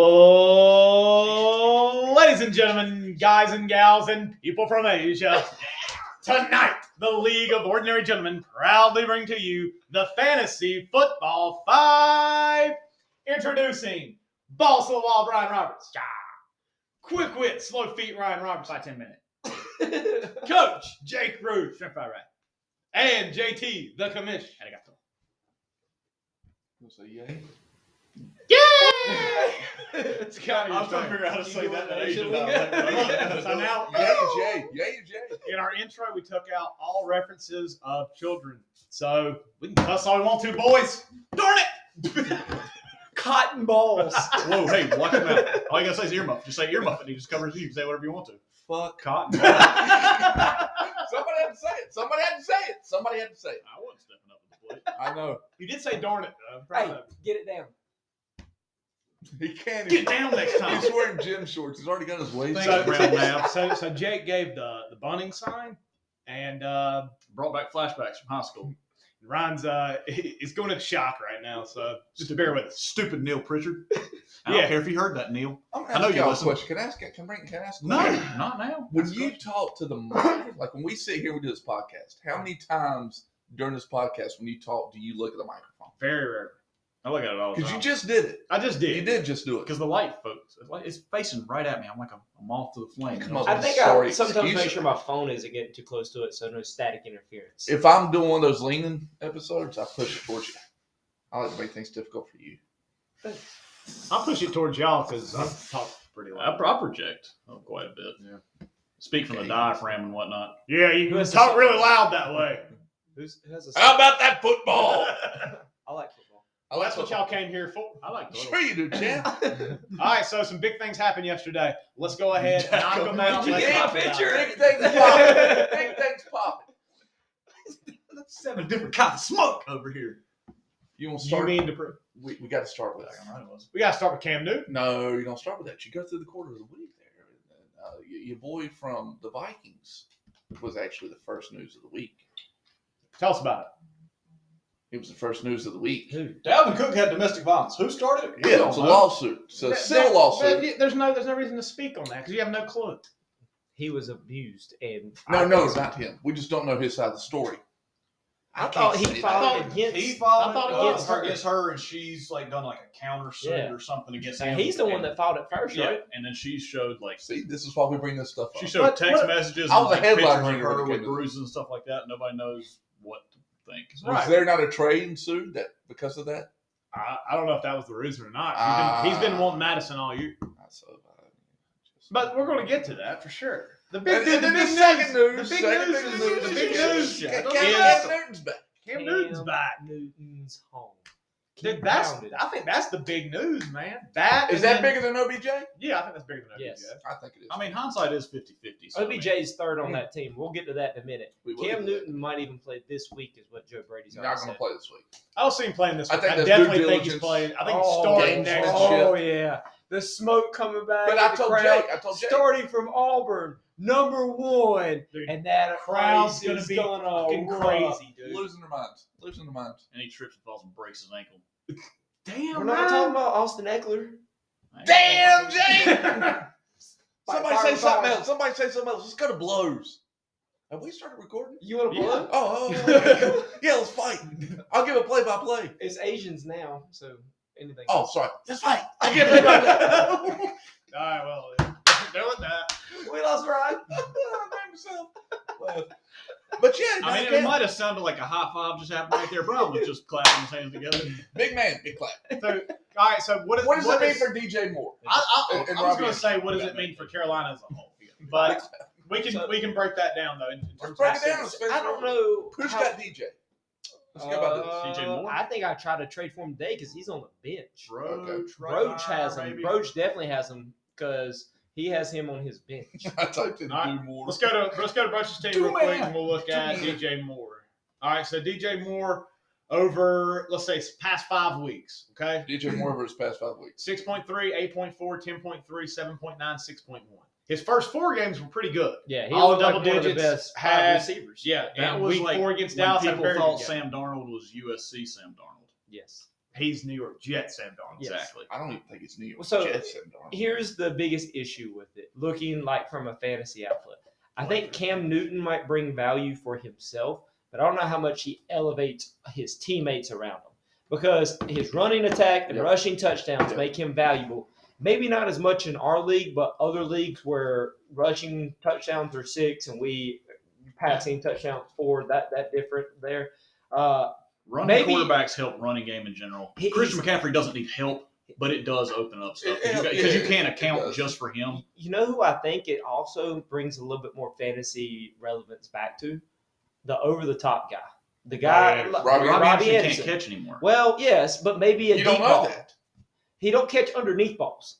Oh, ladies and gentlemen, guys and gals, and people from Asia, tonight, the League of Ordinary Gentlemen proudly bring to you the Fantasy Football 5. Introducing Boss of the Wall, Bryan Roberts. Quick wit, slow feet, Ryan Roberts. 5-10 minutes. Coach Jake Rude. Shrimp fry right. And JT, the commission. Arigato. You'll say yay? Yay! It's kind I of was trying to figure out how to say that in Asian. So now, Yay is yay. Yay is yay. in our intro, we took out all references of children. So we can cuss all we want to, boys. Darn it! Cotton balls. Whoa, hey, watch your mouth. All you gotta say is earmuff. Just say earmuff and he just covers you. You can say whatever you want to. Fuck. Cotton. Somebody had to say it. Somebody had to say it. Somebody had to say it. I wasn't stepping up to the plate. I know. You did say darn it, though. Hey, get it down. He can't. Get down next time. He's wearing gym shorts. He's already got his waist. Thanks, Brown now. So Jake gave the bunning sign, and Brought back flashbacks from high school. Ryan's is going into shock right now. So just bear with us. Stupid Neil Pritchard. I Yeah. don't care if you heard that, Neil. I'm I gonna know ask you y'all a listen. question. Can I ask it? Can I ask? a No, question? not now. When you talk to the mic, like when we sit here and we do this podcast, how many times during this podcast when you talk do you look at the microphone? Very rare. I look at it all the Because time. you just did it. I just did. You did just do it. Because the light, folks, it's facing right at me. I'm like a moth to the flame. Come on. I think Sorry, I sometimes excuse make sure me. my phone isn't getting too close to it, so no static interference. If I'm doing one of those leaning episodes, I push it towards you. I like to make things difficult for you. I'll push it towards y'all because I talk pretty loud. I project quite a bit. Yeah. Speak from the diaphragm and whatnot. Yeah, you Who can has to talk say- really loud that way. Who has a How about that football? I like football. Well, that's what y'all came here for. I like the Sure you do, champ. All right, so some big things happened yesterday. Let's go ahead and knock them out. Did you Let's get talk my about picture? it. Big things popping. Big things popping. a different kind of smoke over here. You want to You start? mean to We got to start with that. we got to start with Cam Newton. No, you don't start with that. You go through the quarter of the week there. Your boy from the Vikings was actually the first news of the week. Tell us about It was the first news of the week. Dalvin Cook had domestic violence. Who started it? Yeah, it was a lawsuit. So it. civil lawsuit. There's no reason to speak on that because you have no clue. He was abused, and No, it's not him. We just don't know his side of the story. I thought he can't say filed that. against. He filed I thought it was against her, and she's like done like a counter suit Yeah. or something against Now, him. he's the one that filed it first, Yeah, right? and then she showed like See, this is why we bring this stuff up. she showed What- text messages I and was a like headline pictures of ringer when her it came with to this. bruises and stuff like that. Nobody knows what to think. So Was there not a trade ensued that because of that? I don't know if that was the reason or not. He's been wanting Madison all year. But we're going to get to that for sure. The big And then the big second news. news. The big second news. The big news. Cam is Newton's back. Cam Newton's back. Newton's home. Dude, Pounded. I think that's the big news, man. That Is that bigger than OBJ? Yeah, I think that's bigger than Yes. OBJ. I think it is. I mean, hindsight is 50-50. So, OBJ's third on that team. We'll get to that in a minute. We will Cam get to that. Newton might even play this week, is what Joe Brady's He's already not going said. to play this week. I'll see him playing this I week. think I that's definitely due think he's diligence. playing. I think he's starting next gamesmanship. week. yeah. The smoke coming back. But in I the told crowd, Jake. starting from Auburn, number 1. Dude, And that crowd's place gonna is be going fucking crazy, dude. Losing their minds. Losing their minds. and he trips and falls and breaks his ankle. Damn, We're not talking about Austin Eckler. Damn, Jake! Somebody Fire, say something fire. else. Somebody say something else. Let's go to blows. Have we started recording? You want to Yeah. blow? Oh, okay, cool. Yeah, let's fight. I'll give a play-by-play. It's Asians now, so anything. Oh, sorry. Let's fight. I'll give a play-by-play. All right, well, doing that. We lost Ryan. But yeah, I mean, it might have sounded like a high five just happened right there. Brown was just clapping his hands together. big man, big clap. So, all right. So, what What does it mean for DJ Moore? I And was Robbie going to say, what does Yeah. it mean for Carolina as a whole? But we can break that down though. In terms Let's break of it down. assets. Let's I don't know. Who's how- got DJ? Let's go about this. DJ Moore? I think I tried to trade for him today because he's on the bench. Okay. Broach has him. maybe. Broach definitely has him because he has him on his bench. I typed in All right, do more. Let's go to Broach's team real quick, and we'll look at DJ Moore. All right, so DJ Moore over, let's say, past 5 weeks. Okay, DJ Moore over his past 5 weeks. 6.3, 8.4, 10.3, 7.9, 6.1. His first 4 games were pretty good. Yeah, he All looked double like one of the digits, best had- receivers. Yeah, That and was week like 4 against when Dallas had a people very thought good game. Sam Darnold was USC Sam Darnold. Yes. He's New York Jets Sam Darnold. Yes. Exactly. I don't even think it's New York So, Jets. Sam Darnold. Here's the biggest issue with it, looking like from a fantasy outlet. I think Cam Newton might bring value for himself, but I don't know how much he elevates his teammates around him because his running attack and Yep. rushing touchdowns Yep. make him valuable. Maybe not as much in our league, but other leagues where rushing touchdowns are 6 and we passing touchdowns 4, that different there. Running Maybe- quarterbacks help running game in general. He- Christian McCaffrey doesn't need help, but it does open up stuff because you can't it account does. just for him. You know who I think it also brings a little bit more fantasy relevance back to? The over-the-top guy. The guy, Robbie Robbie Anderson Anderson. can't catch anymore. Well, yes, but maybe a You deep don't know ball. that. He don't catch underneath balls.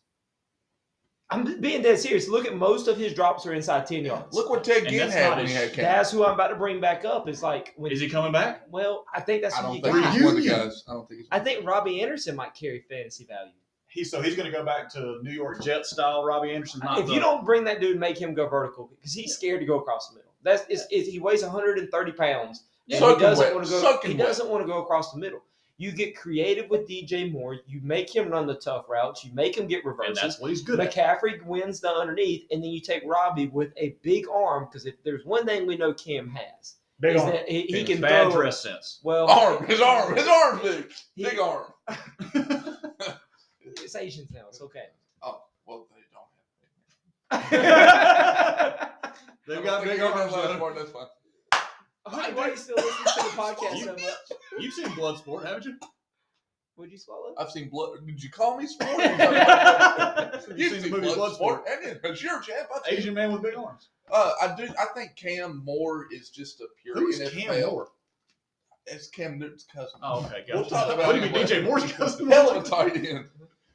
I'm being dead serious. Look at most of his drops are inside 10 yards. Look what Ted And Ginn that's had not when he his- had Cam. That's who I'm about to bring back up. It's like when Is he coming back? Well, I think that's I who don't you think got. he's one of the Reunion. guys. I don't think he's. I think Robbie Anderson might carry fantasy value. He's going to go back to New York Jets style Robbie Anderson. Not If you don't bring that dude, make him go vertical because he's scared to go across the middle. He weighs 130 pounds. And Soaking he doesn't wet. want to go. Soaking He wet. doesn't want to go across the middle. You get creative with DJ Moore. You make him run the tough routes. You make him get and reverses. that's what he's good at. McCaffrey wins the underneath, and then you take Robbie with a big arm because if there's one thing we know Cam has, Big is arm. that he And can bad throw. dress sense. Well, His arm's big. He- Big arm. It's Asians now. It's okay. Oh, well, they don't They've have. got big arms. That's fine. Why are you still listening to the podcast so much? You've seen Bloodsport, haven't you? Would you swallow? I've seen blood. Did you call me sport? You've seen the movie Bloodsport. And sure, champ. Asian man with big arms. I do. I think Cam Moore is just a pure Who's NFL. Cam Moore? It's Cam Newton's cousin. Oh, okay. We'll Gotcha. talk about What do you it mean, later. DJ Moore's cousin? Hell of a tight end.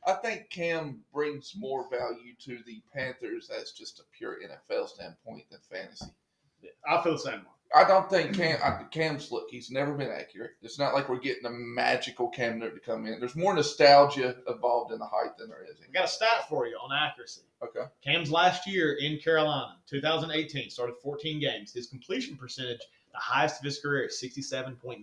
I think Cam brings more value to the Panthers as just a pure NFL standpoint than fantasy. I feel the same way. I don't think Cam's look. He's never been accurate. It's not like we're getting a magical Cam Newton to come in. There's more nostalgia involved in the height than there is. I got a stat for you on accuracy. Okay. Cam's last year in Carolina, 2018, started 14 games. His completion percentage, the highest of his career, is 67.9.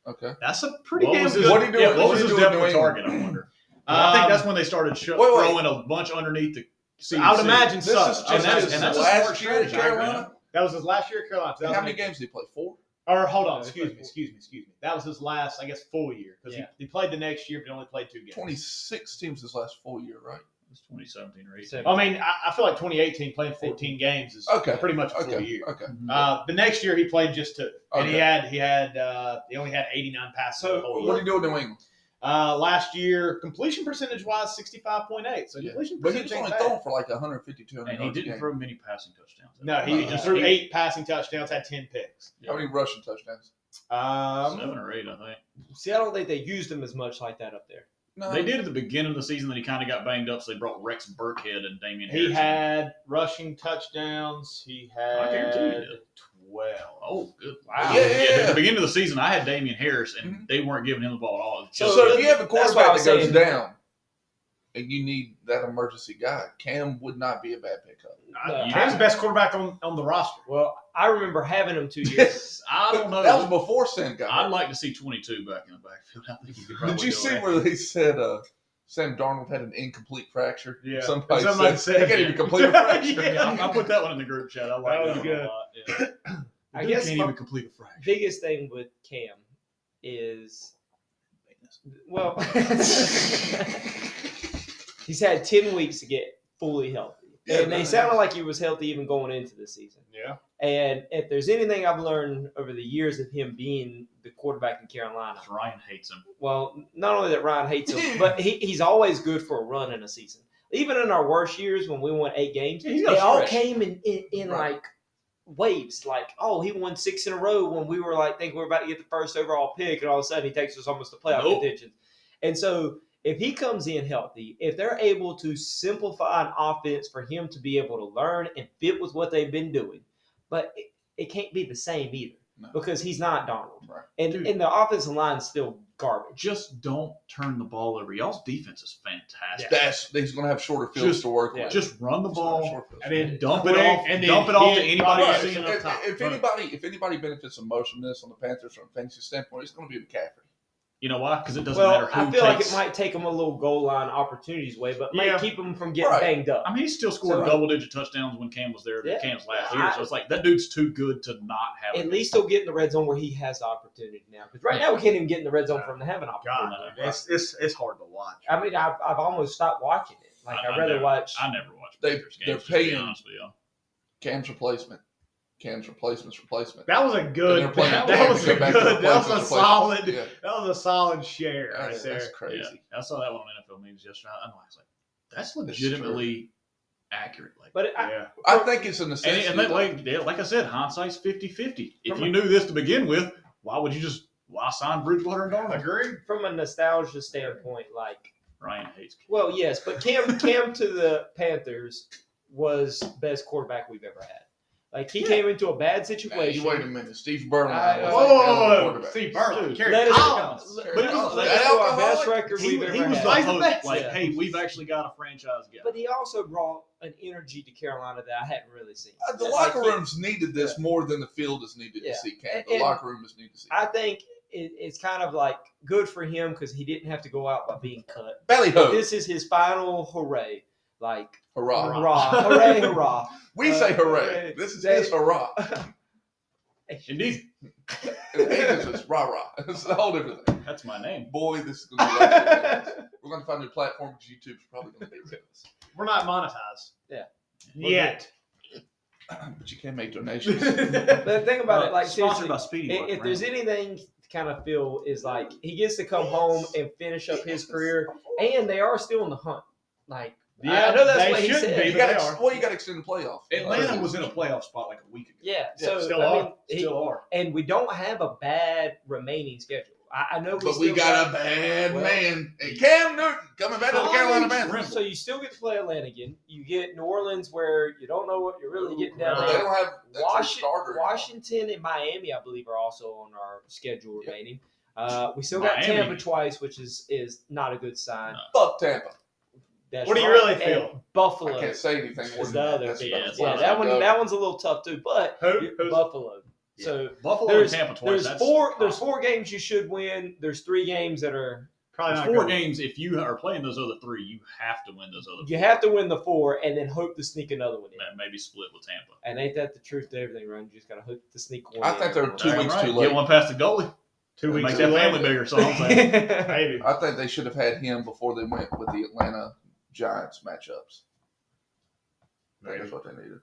Okay. That's a pretty What damn was good. his, What he doing- yeah, what what was he his doing depth in of New target, I wonder? I think that's when they started throwing a bunch underneath the CDC. I would imagine This so. is just And that's- his and that's a last smart year at strategy, I agree. Carolina. That was his last year at Carolina. How many 2018. games did he play? 4? Or hold on, No, he excuse me. That was his last, I guess, full year because Yeah. he played the next year, but only played 2 games. 26 was his last full year, right? It was 2017 or 18. So- I mean, I feel like 2018 playing 14 games is Okay. pretty much a full Okay. year. Okay. The next year he played just 2, and he Okay. only had 89 passes. So, the whole What year. did he do in New England? Last year, completion percentage wise, 65.8. So Yeah. completion But he percentage was ain't only bad. throwing for like 150, 200 And he yards a didn't game. throw many passing touchdowns. No, he Uh, threw he- 8 passing touchdowns, had 10 picks. How many rushing touchdowns? 7 or 8, I think. See, I don't think they used him as much like that up there. No. They did at the beginning of the season, then he kind of got banged up, so they brought Rex Burkhead and Damian He Harrison. had rushing touchdowns. He I guarantee he had did. 12. Oh, good. Wow. Yeah, At the beginning of the season, I had Damian Harris, and Mhm. they weren't giving him the ball at all. So, So if you have a that's what I quarterback was that goes saying. down and you need that emergency guy, Cam would not be a bad pickup. Cam's the best quarterback on the roster. Well, I remember having him 2 years. I don't know. That was before Sam got I'd hurt. like to see 22 back in the backfield. I think he could probably Did you go see there. where they said Sam Darnold had an incomplete fracture? Yeah. Somebody Somebody said said he can't that. even complete a fracture. Yeah. I put that one in the group chat. I like That that, was one good. a lot. Yeah. I Dude guess can't my even complete a fracture. biggest thing with Cam is, well, he's had 10 weeks to get fully healthy. Yeah, And they sounded like he was healthy even going into the season. Yeah. And if there's anything I've learned over the years of him being the quarterback in Carolina, Ryan hates him. well, not only that Ryan hates him, but he's always good for a run in a season. Even in our worst years when we won 8 games, Yeah, he's got they a all stretch. came in Right. like waves. Like, oh, he won 6 in a row when we were like thinking we were about to get the first overall pick, and all of a sudden he takes us almost to playoff Nope. contention. And so if he comes in healthy, if they're able to simplify an offense for him to be able to learn and fit with what they've been doing, but it can't be the same either No. because he's not Donald. Right. And the offensive line's still garbage. Just don't turn the ball over. Y'all's defense is fantastic. He's going to have shorter fields Just- to work yeah. with. Just run the He's gonna have ball. short fields. And then Dump it quick, off. and then Dump it off to hit anybody Broach you see. and up top. If anybody benefits from most from this on the Panthers from a fantasy standpoint, it's going to be McCaffrey. You know why? Because it doesn't Well, matter who I feel like takes. it might take him a little goal line opportunities away, but might Yeah. keep him from getting Right. banged up. I mean, he still scored So- double-digit touchdowns when Cam was there. Yeah. Cam's last Yeah. year, so it's like that dude's too good to not have. At it. least he'll get in the red zone where he has the opportunity now. Because right now we can't even get in the red zone for him to have an opportunity. God, it's hard to watch. I mean, I've almost stopped watching it. Like I'd rather never, watch. I never watch They- Panthers games. they're just to be paying- honest with you. Cam's replacement. Cam's replacement. That was a good. And they're playing That Cam was to a go back to good. That was a replacement. solid. Yeah. That was a solid share right That's there. crazy. Yeah, I saw that one on NFL News yesterday. I know. I was like, that's true. legitimately accurate. Like, But Yeah. I think it's a necessity. and that, though. like I said, hindsight's 50-50. If From you knew this to begin with, why sign Bridgewater and Darnold? Agreed. from a nostalgia standpoint, like, Ryan hates Cam. well, yes, but Cam to the Panthers was best quarterback we've ever had. Like he came into a bad Hey, situation. wait a minute. Steve Berline I- was Whoa, like whoa, the whoa, quarterback. Steve Berline. Kerry Let us, Collins. let But us he was go that our best alcoholic? record He we've was ever the had. host. best. Like, Yeah. hey, we've actually got a franchise guy. But he also brought an energy to Carolina that I hadn't really seen. The Like, locker rooms needed this more than the field has needed Yeah. to see Cam. And- The locker room has needed to see. I think it's kind of like good for him because he didn't have to go out by being cut. Belly ho. This is his final hooray. Like, Hurrah. hurrah, hooray, hurrah. We say hooray. hooray. This is They- his hurrah. Indeed, In English, it's rah rah. It's a whole different thing. that's my name. Boy, this is going to be like we're going to find a new platform because YouTube's probably going to be with us. We're not monetized. Yeah. Yet. But you can make donations. The thing about it, like, sponsored seriously, by Speedy. if there's anything to kind of feel is like he gets to come home and finish up his career, and they are still in the hunt. Like, I know that's they what he should said. be, You but got they to, are. well, you got to extend the playoff. Atlanta was in a playoff spot like a week ago. Yeah, so still I are. mean, Still are. and we don't have a bad remaining schedule. I know, But we still got a bad well, man. And Cam Newton coming back to the Carolina Panthers. So you still get to play Atlanta again. You get New Orleans, where you don't know what you're really getting down Well, they there. don't have that true starter. Washington and Miami, I believe, are also on our schedule Yep. remaining. We still got Miami. Tampa twice, which is not a good sign. No. Fuck Tampa. That's What do you right. really And feel? Buffalo. I can't say anything more Is than the that. other. That's Yeah, about it's as far Yeah, as that I one. go. That one's a little tough too. But Who's- Buffalo. So Buffalo there's and Tampa twice. there's That's four games you should win. There's 3 games that are Probably There's not 4 good. games. If you are playing those other 3, you have to win those other. you 4. have to win the 4 and then hope to sneak another one in. Maybe split with Tampa. And ain't that the truth to everything, Ryan? You just gotta hope to sneak one. I in. think they're 2 Damn weeks right. too late. Get one past the goalie. 2 weeks Make too that late. family bigger. So I'm saying. Maybe. I think they should have had him before they went with the Atlanta Giants matchups. I think that's what they needed.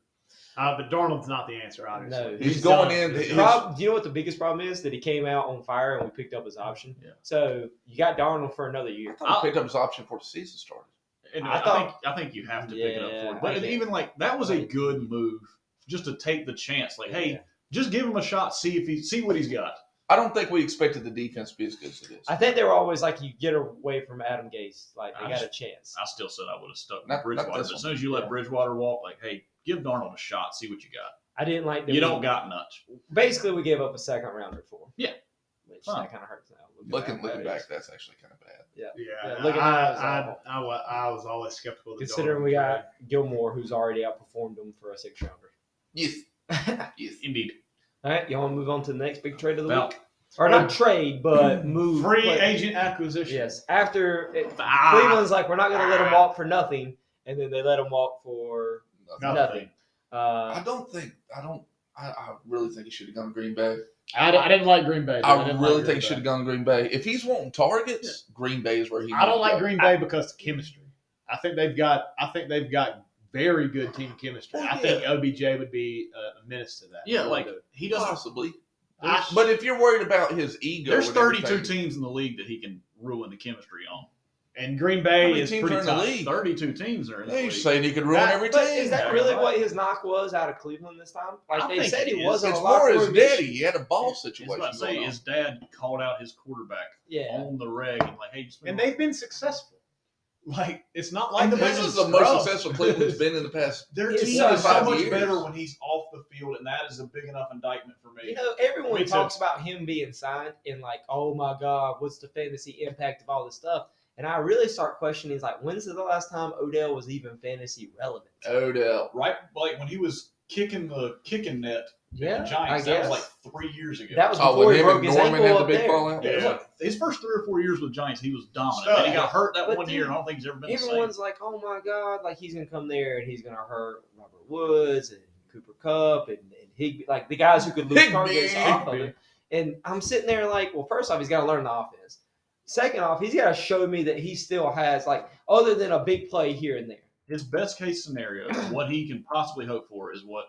But Darnold's not the answer, obviously. No. He's done. going in. He's His- done. Do you know what the biggest problem is? That he came out on fire and we picked up his option. Yeah. So you got Darnold for another year. I thought he picked up his option before the season started. And I I think you have to pick it up for Yeah, him. But I get even like that was a good move, just to take the chance. Like, hey, just give him a shot. See what he's got. I don't think we expected the defense to be as good as it is. I think they were always like, you get away from Adam Gase, like they I got a just- chance. I still said I would have stuck with Not Bridgewater. this But as one. soon as you let Yeah. Bridgewater walk, like, hey, give Darnold a shot. See what you got. I didn't like that. You don't got nuts. Basically, we gave up a second rounder for him. Yeah. Which Fine. that kind of hurts now. Looking back, that's actually kind of bad. Yeah, Yeah, look at that. I was always skeptical. Of the Considering Darnold we trade. got Gilmore, who's already outperformed him for a 6th rounder. Yes. Yes. Indeed. All right, you want to move on to the next big trade of the Well, week? Or not trade, but move. free but- agent acquisition. Yes. After Ah. Cleveland's like, we're not going to let him walk for nothing, and then they let him walk for nothing. I really think he should have gone to Green Bay. I didn't like Green Bay. I really think he should have gone to Green Bay. If he's wanting targets, Green Bay is where he. I don't needs like to go. Green Bay because of chemistry. I think they've got very good team chemistry. Well, I think OBJ would be a menace to that. Yeah, I like really do. he doesn't. Possibly. I- But if you're worried about his ego, There's and 32 everything- teams in the league that he can ruin the chemistry on. and Green How Bay many is teams pretty are in the tough. league? 32 teams are in the Yeah, league. you're saying he could ruin every But team. is that Yeah, really right. what his knock was out of Cleveland this time? Like I they think said it he is. wasn't It's a lot more his for him. daddy. He had a ball I was situation. about to say, going on. his dad called out his quarterback Yeah. on the reg and like, hey, just And they've been successful. Like it's not like the This is the most successful Cleveland's been in the past. Their It's team so is so five much years. better when he's off the field, and that is a big enough indictment for me. You know, everyone Me too. talks about him being signed and like, oh my God, what's the fantasy impact of all this stuff? And I really start questioning, like, when's the last time Odell was even fantasy relevant? Odell. Right, like when he was kicking net. Yeah, the Giants. I That was guess. like 3 years ago. That was Oh, before when he him broke and his Norman ankle had the up big there. fallout. Yeah, it was Yeah. like his first 3 or 4 years with the Giants, he was dominant. Stuff. Then he got hurt that But one year, then and I don't think he's ever been the same. Everyone's like, oh my God, like he's gonna come there and he's gonna hurt Robert Woods and Cooper Kupp and Higby, like the guys who could lose targets off of it. And I'm sitting there like, well, first off, he's got to learn the offense. Second off, he's got to show me that he still has, like, other than a big play here and there. His best case scenario, what he can possibly hope for, is what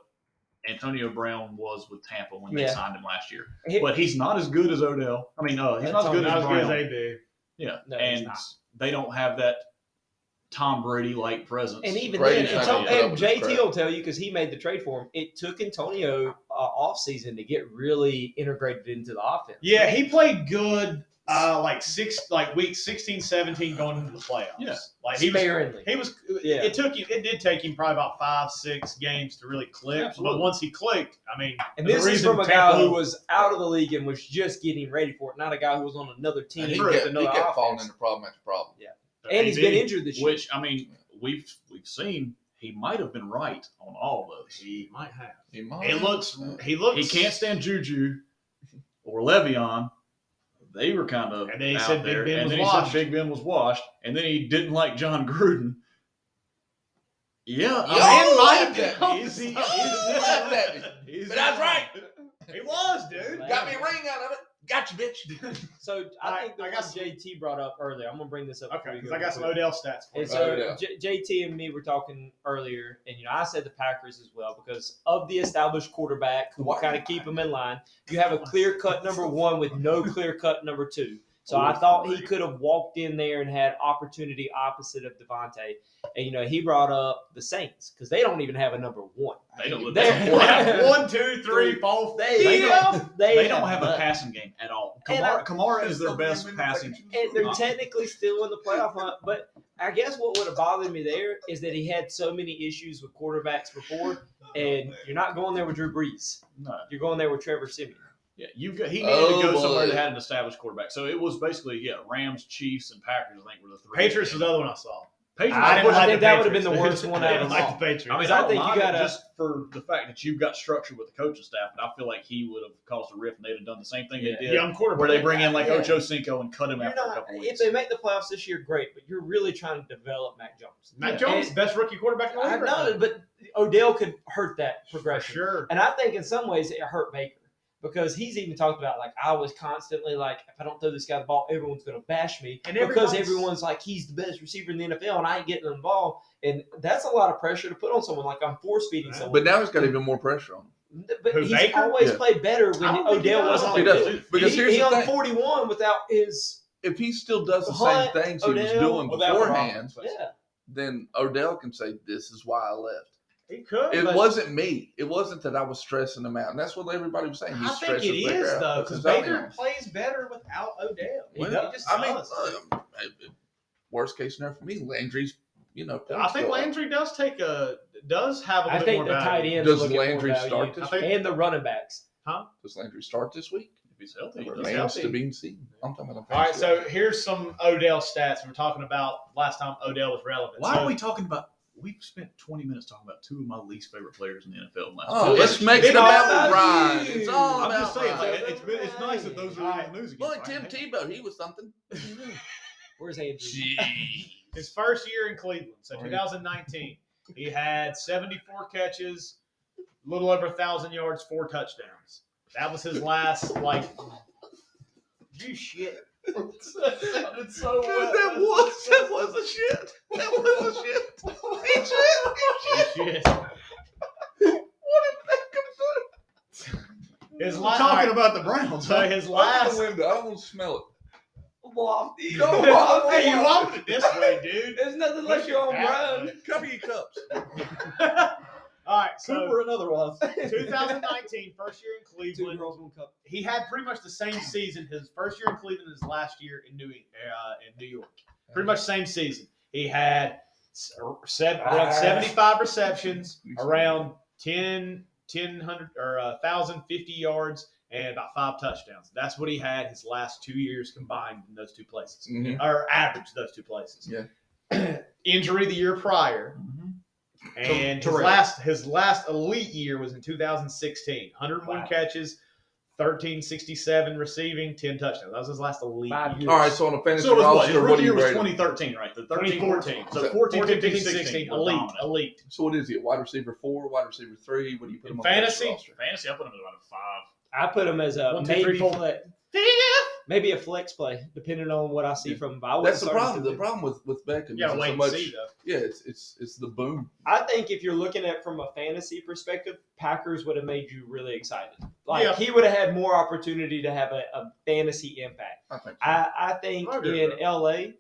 Antonio Brown was with Tampa when they signed him last year. But he's not as good as Odell. I mean, he's not as good as Brown. AB. Yeah, No, and they don't have that Tom Brady-like presence. And even Brady's then, not gonna and put up with JT crap. will tell you because he made the trade for him. It took Antonio offseason to get really integrated into the offense. Yeah, he played good week 16, 17 going into the playoffs. Yeah. Like Sparingly. Yeah. It did take him probably about 5-6 games to really click. Absolutely. But once he clicked, I mean, And there's this is reason from a guy Tampa- who was out of the league and was just getting ready for it, not a guy who was on another team And he with kept another falling offense. into problem after problem. And he's been injured this year. Which, I mean, we've seen he might have been right on all of those. He might have. He might. He looks. He can't stand Juju or Le'Veon. They were kind of And then he out said Big there. Ben and was then he washed. said Big Ben was washed. And then he didn't like John Gruden. Yeah, Y'all laughed Mike, at me. is he- Y'all laughed at me. But I was right. He was, dude. Got me a ring out of it. Got you, bitch. So I think the I one got some- JT brought up earlier. I'm gonna bring this up. before Okay, we because go I got some quick. Odell stats for you. And so Odell. JT and me were talking earlier, and I said the Packers as well because of the established quarterback who will kind of keep them in line. You have a clear cut number one with no clear cut number two. So I thought he could have walked in there and had opportunity opposite of Devontae. And he brought up the Saints because they don't even have a number one. They don't look They- that 1, 2, 3, 4. They They don't have a none. passing game at all. And Kamara is their best passing. And they're technically still in the playoff hunt, but I guess what would have bothered me there is that he had so many issues with quarterbacks before, and you're not going there with Drew Brees. No. You're going there with Trevor Siemian. Yeah, he needed to go boy. somewhere that had an established quarterback. So it was basically, Rams, Chiefs, and Packers, I think, were the three. Patriots is the other one I saw. Patriots. I didn't I like think the that would have been Patriots. the worst one I out didn't of them like all. the Patriots. I mean, I I don't think you mind it gotta- just for the fact that you've got structure with the coaching staff, but I feel like he would have caused a rift and they'd have done the same thing Yeah. they did. Young quarterback. Where they bring in like Yeah. Ocho Cinco and cut him You're after a not, couple if weeks. they make the playoffs this year, great, but you're really trying to develop Mac Jones. Mac Jones, And- best rookie quarterback in the I league. know, but Odell could hurt that For progression. sure. And I think in some ways it hurt Baker because he's even talked about, like, I was constantly like, if I don't throw this guy the ball, everyone's going to bash me. And Because everyone's- everyone's like, he's the best receiver in the NFL and I ain't getting involved. And that's a lot of pressure to put on someone. Like, I'm force feeding someone. But now he's got even more pressure on him. But Who, he's Baker? always Yeah. played better when I don't think he Odell does. wasn't He like does. this. Because he, here's he the on thing. 41 without his If he still does the Hunt, same things he was Odell, doing without beforehand, yeah. then Odell can say, this is why I left. He could. It but wasn't me. It wasn't that I was stressing him out. And that's what everybody was saying. He I think stresses it Baker is, out. though, That's because his value. Baker plays better without Odell. He Well, just I mean, does. worst case scenario for me, Landry's, I points think go up. Landry does have a I little bit think more the value. tight ends Does look at more Landry value. start this I think- And the running backs. Does Landry start this week? If he's healthy, It he does. remains healthy. to be seen. I'm talking about All right, so here's some Odell stats. We're talking about last time Odell was relevant. Why So- are we talking about? We've spent 20 minutes talking about two of my least favorite players in the NFL. In the last Oh, two let's years. make it all about about Bryan. you. It's all I'm about just saying, Bryan. like, it's nice that those are in the news again. Look, Tim Tebow, he was something. Where's Andrew? Gee. his first year in Cleveland, so 2019, he had 74 catches, a little over 1,000 yards, 4 touchdowns. That was his last, you shit. That so That was a shit. That was a shit. He shit. You shit. What did Beckham do? His We're last, talking about the Browns. so Huh? his Open last. the window. I don't want to smell it. Lofty. Hey, you walked it this way, dude. There's nothing like your own Brown. Cover your cups. All right, so Cooper and otherwise. 2019, first year in Two Cleveland. girls, one cup. He had pretty much the same season. His first year in Cleveland, his last year in New York. Pretty much same season. He had around 75 receptions, around 1,050 yards, and about 5 touchdowns. That's what he had his last 2 years combined in those two places, Mhm. or average those two places. Yeah. Injury the year prior. And Terrell. his last elite year was in 2016. 101 Wow. catches, 1367 receiving, 10 touchdowns. That was his last elite 5 year. All right, so on a fantasy So it was what? His roster, what rookie do year you was rate him? 2013, right? The 13, 2014. 14. So 14, 15, 16. 16. was Elite. dominant. Elite. So what is he? A wide receiver 4, wide receiver 3? What do you put him on Fantasy? the roster? Fantasy, I put him at about a 5. I put him as a 1, 2, 3, maybe 4. flex, maybe a flex play, depending on what I see from him. But I That's the wouldn't start problem. him The problem with Beckham You gotta isn't wait so and much. see, though. Yeah, it's the boom. I think if you're looking at it from a fantasy perspective, Packers would have made you really excited. Like Yeah. he would have had more opportunity to have a fantasy impact. I think. So. I think I agree in with LA,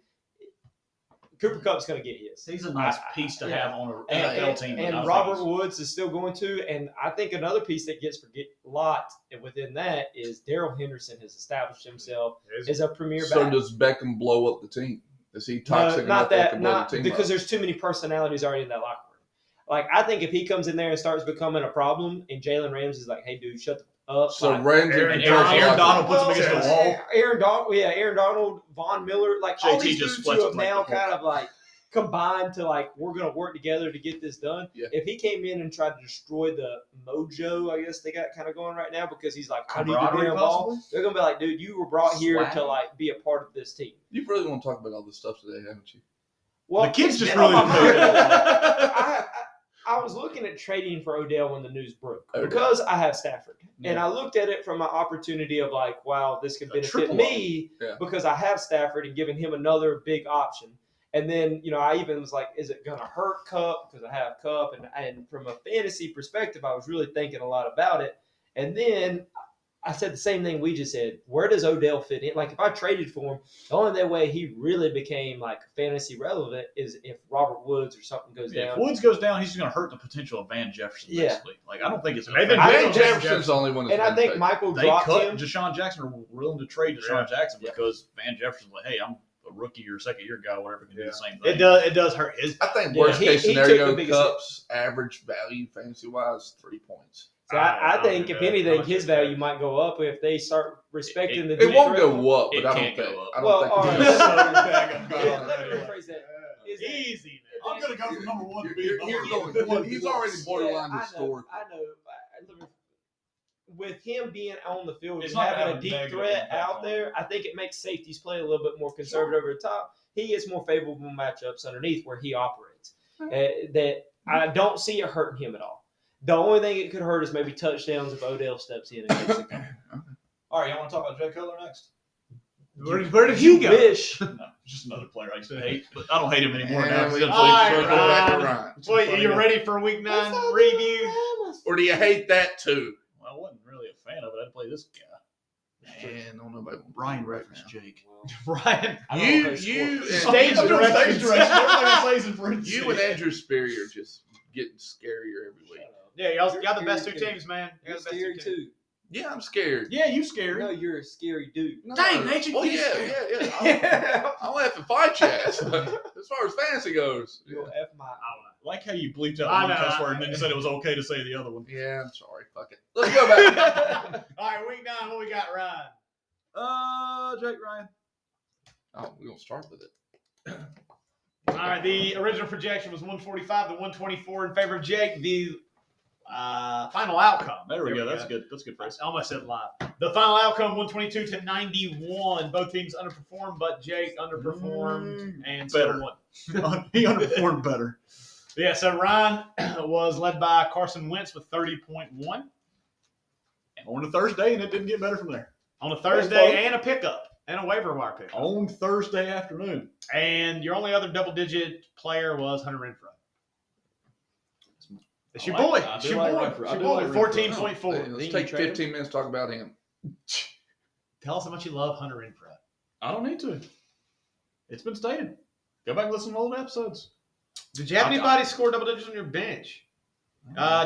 Cooper Kupp's going to get his. He's a nice piece to have on an NFL team. And Robert Woods is still going to. And I think another piece that gets forget a lot within that is Darrell Henderson has established himself as a premier So back. does Beckham blow up the team? Is he No, toxic enough not that that, can blow not the team because up? there's too many personalities already in that locker room. Like I think if he comes in there and starts becoming a problem, and Jalen Ramsey is like, "Hey, dude, shut the up." So like, Ramsey Aaron controls the Aaron locker Donald room. puts him against the wall. Aaron Donald, Von Miller, like all JT these just dudes splits who up have like now the Hulk. kind of like combined to like we're gonna work together to get this done. Yeah. If he came in and tried to destroy the mojo, I guess they got kind of going right now because he's like, I need to be Camaraderie, involved. possibly? They're gonna be like, dude, you were brought here Swag. to like be a part of this team. You really want to talk about all this stuff today, haven't you? Well, The kids it's just been on really my didn't mind. I was looking at trading for Odell when the news broke Okay. because I have Stafford. Yeah. And I looked at it from an opportunity of like, wow, this could A benefit triple me Yeah. because I have Stafford and giving him another big option. And then, I even was like, is it going to hurt Cup because I have Cup? And from a fantasy perspective, I was really thinking a lot about it. And then I said the same thing we just said. Where does Odell fit in? Like if I traded for him, the only way he really became like fantasy relevant is if Robert Woods or something goes Yeah, down. if Woods goes down, he's just going to hurt the potential of Van Jefferson, Yeah. basically. Like, I don't think it's They've been I Van think Jefferson's the only one that's And I been think taken. Michael They dropped cut him. Deshaun Jackson or were willing to trade Deshaun Jackson Yeah. because Van Jefferson's like, hey, I'm a rookie or second year guy, whatever, can do Yeah. the same thing. It does hurt his. I think Yeah, worst case he took scenario, the biggest Cup's average value fantasy wise 3 points. So I think if anything, much his it value does. might go up if they start respecting the It deep won't threat. go up, but It I don't can't think. go up. I don't Well, think. all right. it's- Let me rephrase that. Is that- Easy, man. I'm going to go from number one to You're being number going- one. he's already borderline I know. historical. With him being on the field It's and not gonna having have a a deep negative threat impact out on there, I think it makes safeties play a little bit more conservative over the top. He gets more favorable matchups underneath where he operates. That I don't see it hurting him at all. The only thing it could hurt is maybe touchdowns if Odell steps in and makes it. All right, y'all want to talk about Jay Cutler next? Where did he go? Wish. No, just another player I used to hate, but I don't hate him anymore And now. we He's All right, circle back to Ryan. Ryan. Wait, you ready for Week 9 review? Or do you hate that too? Well, I wasn't really a fan of it. I'd play this guy. Man, I don't know about Brian reference Jake. Brian. I don't know if You it's Stage I'm doing directions. stage directions. Everything I say is in parentheses. you and Andrew Sperry are just getting scarier every week. Yeah, y'all the best two Scary teams, man. You're Y'all the best scary two teams. too. Yeah, I'm scared. Yeah, you scary. No, you're a scary dude. No. Dang, Nate, you Well, get yeah, scared. yeah. I'll laugh and fight you. As far as fantasy goes. You'll F my. Like how you bleeped out I one know, cuss I word and then you said it was okay to say the other one. Yeah, I'm sorry. Fuck it. Let's go back. All right, Week 9, what we got, Ryan? Jake Ryan. Oh, we're going to start with it. All right, the original projection was 145 to 124 in favor of Jake. The final outcome. There we go. That's good. That's good phrase. I almost said live. The final outcome, 122 to 91. Both teams underperformed, but Jake underperformed and still Better. won. He underperformed better. Yeah, so Ryan was led by Carson Wentz with 30.1 And on a Thursday, and it didn't get better from there. on a Thursday and a pickup and a waiver wire pickup. On Thursday afternoon. And your only other double-digit player was Hunter Renfrow. It's your I like boy. that. I It's do your like boy. Renfrow. It's I your do boy. like Renfrow. 14.4. Let's Then you take trade him? 15 minutes to talk about him. Tell us how much you love Hunter Renfrow. I don't need to. It's been stated. Go back and listen to old episodes. Did you have anybody score double digits on your bench?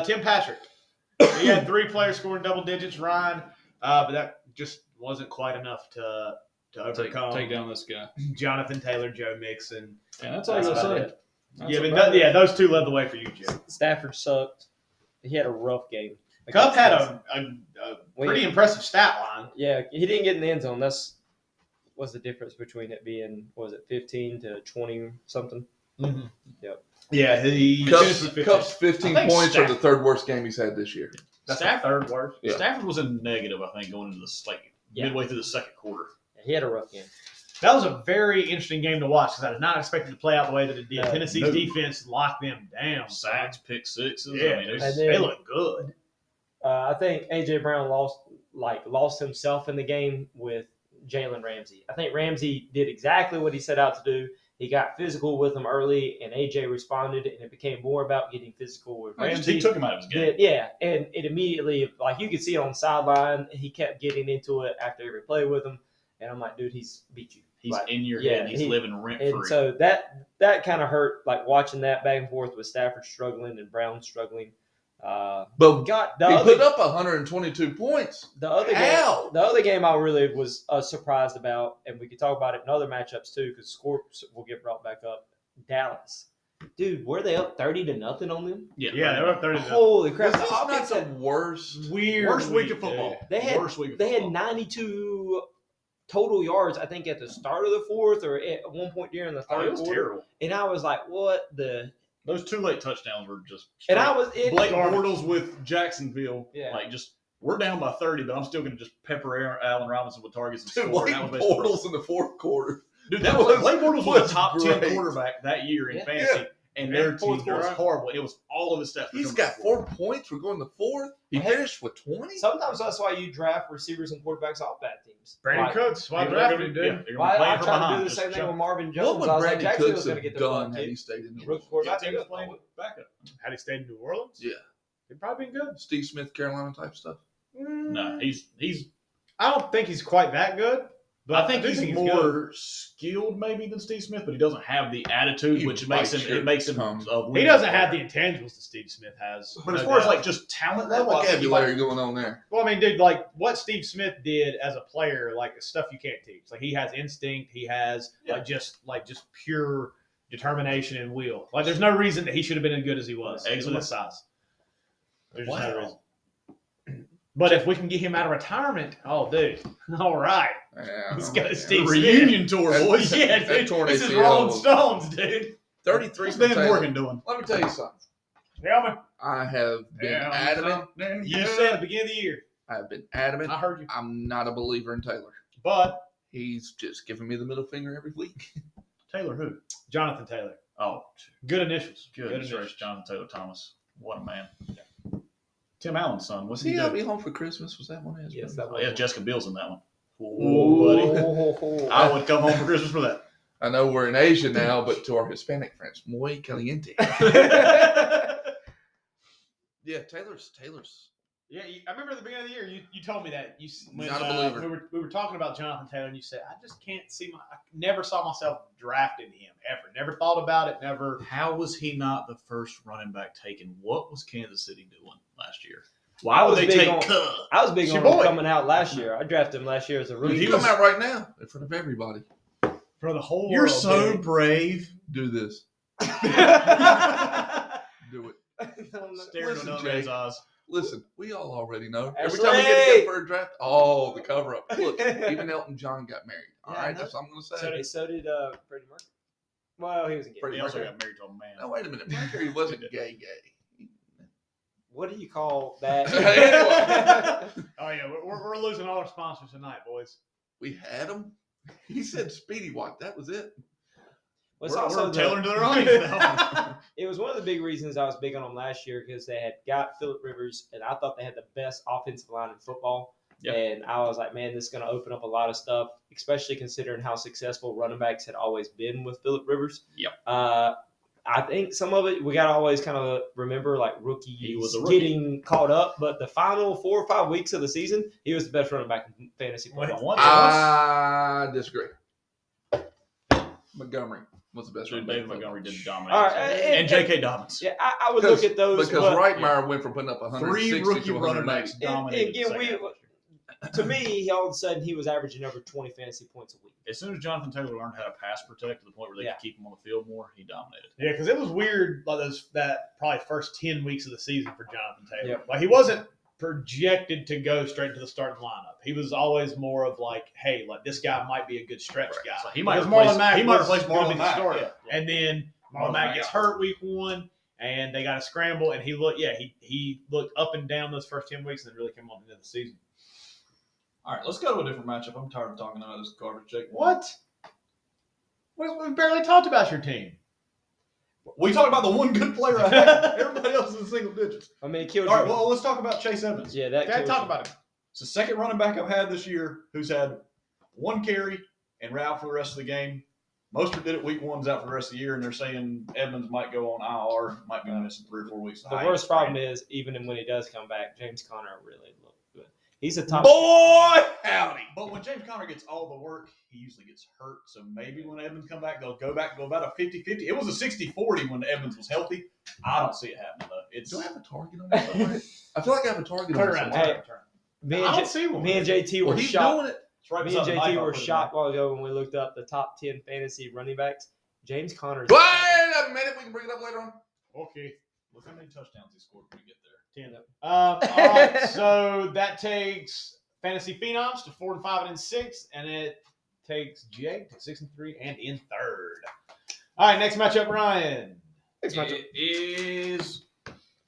Tim Patrick. He had 3 players scoring double digits, Ryan, but that just wasn't quite enough to overcome Take down this guy. Jonathan Taylor, Joe Mixon. And that's all I That's gotta about say. it. That's Yeah, but about it. those two led the way for you, Joe. Stafford sucked. He had a rough game. Cup had a Well, pretty impressive stat line. Yeah, he didn't get in the end zone. That's what's the difference between it being, 15 to 20 something? Mm-hmm. Yep. Yeah, he finished with 15. Cup's 15 I think points are the Stafford- third worst game he's had this year. That's the third worst. Yeah. Stafford was in negative, I think, going into the midway through the second quarter. He had a rough game. That was a very interesting game to watch because I was not expecting to play out the way that it did. No. Tennessee's No. defense locked them down. Sacks, pick sixes. Yeah, I mean, it was, And then- they look good. I think A.J. Brown lost himself in the game with Jalen Ramsey. I think Ramsey did exactly what he set out to do. He got physical with him early, and A.J. responded, and it became more about getting physical with Ramsey. he took him out of his game. Yeah, and it immediately, like you could see it on the sideline, he kept getting into it after every play with him, and I'm like, dude, he's beat you. He's Like, in your yeah, head. He's he- living rent And free. so that kind of hurt, like watching that back and forth with Stafford struggling and Brown struggling. But God, he put up 122 points. the other How? game, the other game I really was surprised about, and we could talk about it in other matchups too, because Scorp will get brought back up. Dallas, dude, were they up 30-0 on them? Yeah, they were up 30. Holy crap! Was The this not offense the had, worst? Weird. Worst week of football. They had- Worst week of they had football. 92 total yards, I think, at the start of the fourth or at one point during the Oh, third it was quarter. terrible. And I was like, what the? Those 2 late touchdowns were just. And I was it, Blake garbage. Bortles with Jacksonville. Yeah. Like, just, we're down by 30, but I'm still going to just pepper Allen Robinson with targets and Dude, score. Blake And that was basically- Bortles in the fourth quarter. Dude, that was Blake Bortles was was a top 10 great. quarterback that year in Yeah. fantasy, and their Fourth team was quarter. horrible. It was all of his stats. He's got 4 points. We're going to fourth. He Hey. finished with 20. sometimes that's why you draft receivers and quarterbacks off bad teams. Brandon Like, Cooks. Why They're drafted gonna- him, yeah, dude? they're gonna Why be playing I from tried to behind. do the Just same thing jump. with Marvin Jones. What would I was like, Brandon Jacksonville's Cooks going to have get their done butt had he kicked. stayed in New Rookie Orleans? quarterback. Yeah, he was playing backup. Had he stayed in New Orleans? Yeah. He'd probably been good. Steve Smith, Carolina type stuff. No, he's. I don't think he's quite that good. But I think do he's good. more skilled maybe than Steve Smith, but he doesn't have the attitude, He which makes bites him. your It makes him. tongue. He doesn't have the intangibles that Steve Smith has. But as no far as doubt. like just talent That level, I think he vocabulary might- going on there. Well, I mean, dude, like what Steve Smith did as a player, like stuff you can't teach. Like he has instinct. He has Yeah. like just pure determination and will. Like there's no reason that he should have been as good as he was. He's Excellent. this size. There's just Wow. no reason. But if we can get him out of retirement, oh, dude, all right. Yeah, Let's go, yeah. Steve. reunion tour, That- boys. Yeah, That dude, torn this is ACL. Rolling Stones, dude. 33 What's from Dan Taylor. Morgan doing? Let me tell you something. Yeah, man. I have been adamant. You said at the beginning of the year. I've been adamant. I heard you. I'm not a believer in Taylor. But He's just giving me the middle finger every week. Taylor who? Jonathan Taylor. Oh, Good initials. goodness initials. gracious, Jonathan Taylor Thomas. What a man. Tim Allen's son. What's Was he he out doing? me home for Christmas? Was that one of his? Yes, brothers? that Oh, was yeah, Jessica Biel's in that one. Oh, buddy. I would come home for Christmas for that. I know we're in Asia now, but to our Hispanic friends, muy caliente. Yeah, Taylor's. Yeah, I remember at the beginning of the year you told me that when Not a believer. we were talking about Jonathan Taylor and you said I just can't see I never saw myself drafting him ever. Never thought about it. Never. How was he not the first running back taken? What was Kansas City doing last year? I Why was would they big take on- Cub? I was big It's on your him boy. coming out last year. I drafted him last year as a You rookie. can come out right now in front of everybody. For the whole You're world. so dude. brave. Do this. Do it. Staring Listen, into Jake. man's eyes. Listen, we all already know. Every Ashley! time we get together for a draft, oh, the cover up. Look, even Elton John got married. All Yeah, I right, know. that's what I'm going to say. So did Freddie Mercury. Well, he wasn't gay. Freddie He also Mercury. got married to a man. No, wait a minute. Mercury wasn't gay. What do you call that? Oh yeah, we're losing all our sponsors tonight, boys. We had him. He said Speedy White. That was it. Well, it's We're also the- tailoring to their audience now. It was one of the big reasons I was big on them last year because they had got Phillip Rivers, and I thought they had the best offensive line in football. Yeah. And I was like, man, this is going to open up a lot of stuff, especially considering how successful running backs had always been with Phillip Rivers. Yep. I think some of it we got to always kind of remember, like rookies He was a rookie. getting caught up, but the final 4 or 5 weeks of the season, he was the best running back in fantasy football. Once I disagree. Montgomery was the best. Dude, running back David in football. Montgomery did dominate. All this right, year. and- and J.K. Dobbins. Yeah, I would look at those. Because but- Rightmyer went from putting up 160 Three rookie to running 180. backs dominated. again, the second half last year. to me, all of a sudden, he was averaging over 20 fantasy points a week. As soon as Jonathan Taylor learned how to pass protect to the point where they Yeah. could keep him on the field more, he dominated. Yeah, because it was weird, like that probably first 10 weeks of the season for Jonathan Taylor. Yep. Like he wasn't projected to go straight to the starting lineup. He was always more of like, hey, like this guy might be a good stretch guy. So he might Because replace, Marlon Mack he might was replace gonna be Marlon the Mack. starter. Yeah. And then Marlon Mack gets hurt week 1, and they got to scramble. And he looked up and down those first 10 weeks, and then really came on into the season. All right, let's go to a different matchup. I'm tired of talking about this garbage, Jake. What? We barely talked about your team. We talked about the one good player I had. Everybody else is in single digits. I mean, it killed All right, you. well, let's talk about Chase Edmonds. Yeah, that Okay, kills talk you. about him. It's the second running back I've had this year who's had 1 carry and out for the rest of the game. Mostert did it week 1's out for the rest of the year, and they're saying Edmonds might go on IR, might be missing 3 or 4 weeks. The worst problem is, even when he does come back, James Conner really looked good. He's a top. Boy, howdy. But when James Conner gets all the work, he usually gets hurt. So maybe when Edmonds come back, they'll go back to about a 50-50. It was a 60-40 when Edmonds was healthy. I don't see it happening, though. Do I have a target on that somewhere? I feel like I have a target Turn on around. that. Turn. I don't see one. Me and JT Well, were he's shocked. doing it. It's right Me and beside the mic. JT I'll were put it shocked while ago when we looked up the top 10 fantasy running backs. James Conner. Wait a minute. We can bring it up later on. Okay. Look how many touchdowns he scored when we get there. 10. All right, so that takes Fantasy Phenoms to 4-5-6, and it takes Jake to 6-3 and in third. All right, next matchup, Ryan. It is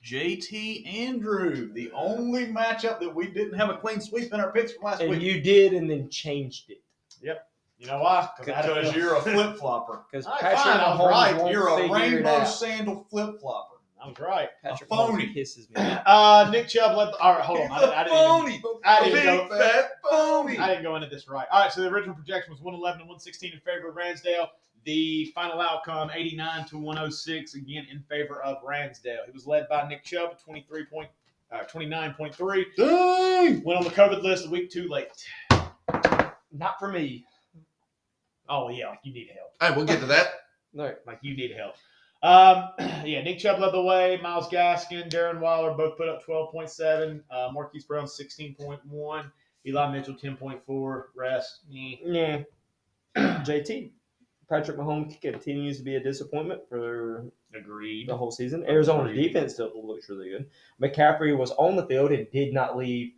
JT Andrew, the only matchup that we didn't have a clean sweep in our picks from last And week. you did, and then changed it. You know why? Because you're a flip flopper. Because All right, Patrick fine, I was Mahomes right. won't You're a figure it rainbow out. sandal flip flopper. I was right. Patrick a phony. Mahomes pisses me off. Nick Chubb led. All right, hold on. I didn't even go. fat phony. I didn't go into this right. All right, so the original projection was 111 and 116 in favor of Ransdale. The final outcome, 89 to 106, again in favor of Ransdale. He was led by Nick Chubb, 29.3. Dang! Went on the COVID list a week too late. Not for me. Oh yeah, like you need help. Hey, we'll get to that. No. Like you need help. Nick Chubb led the way. Myles Gaskin, Darren Waller both put up 12.7. Marquise Brown 16.1. Eli Mitchell 10.4. Rest. Yeah. JT. Patrick Mahomes continues to be a disappointment for Agreed. the whole season. Arizona's defense still looks really good. McCaffrey was on the field and did not leave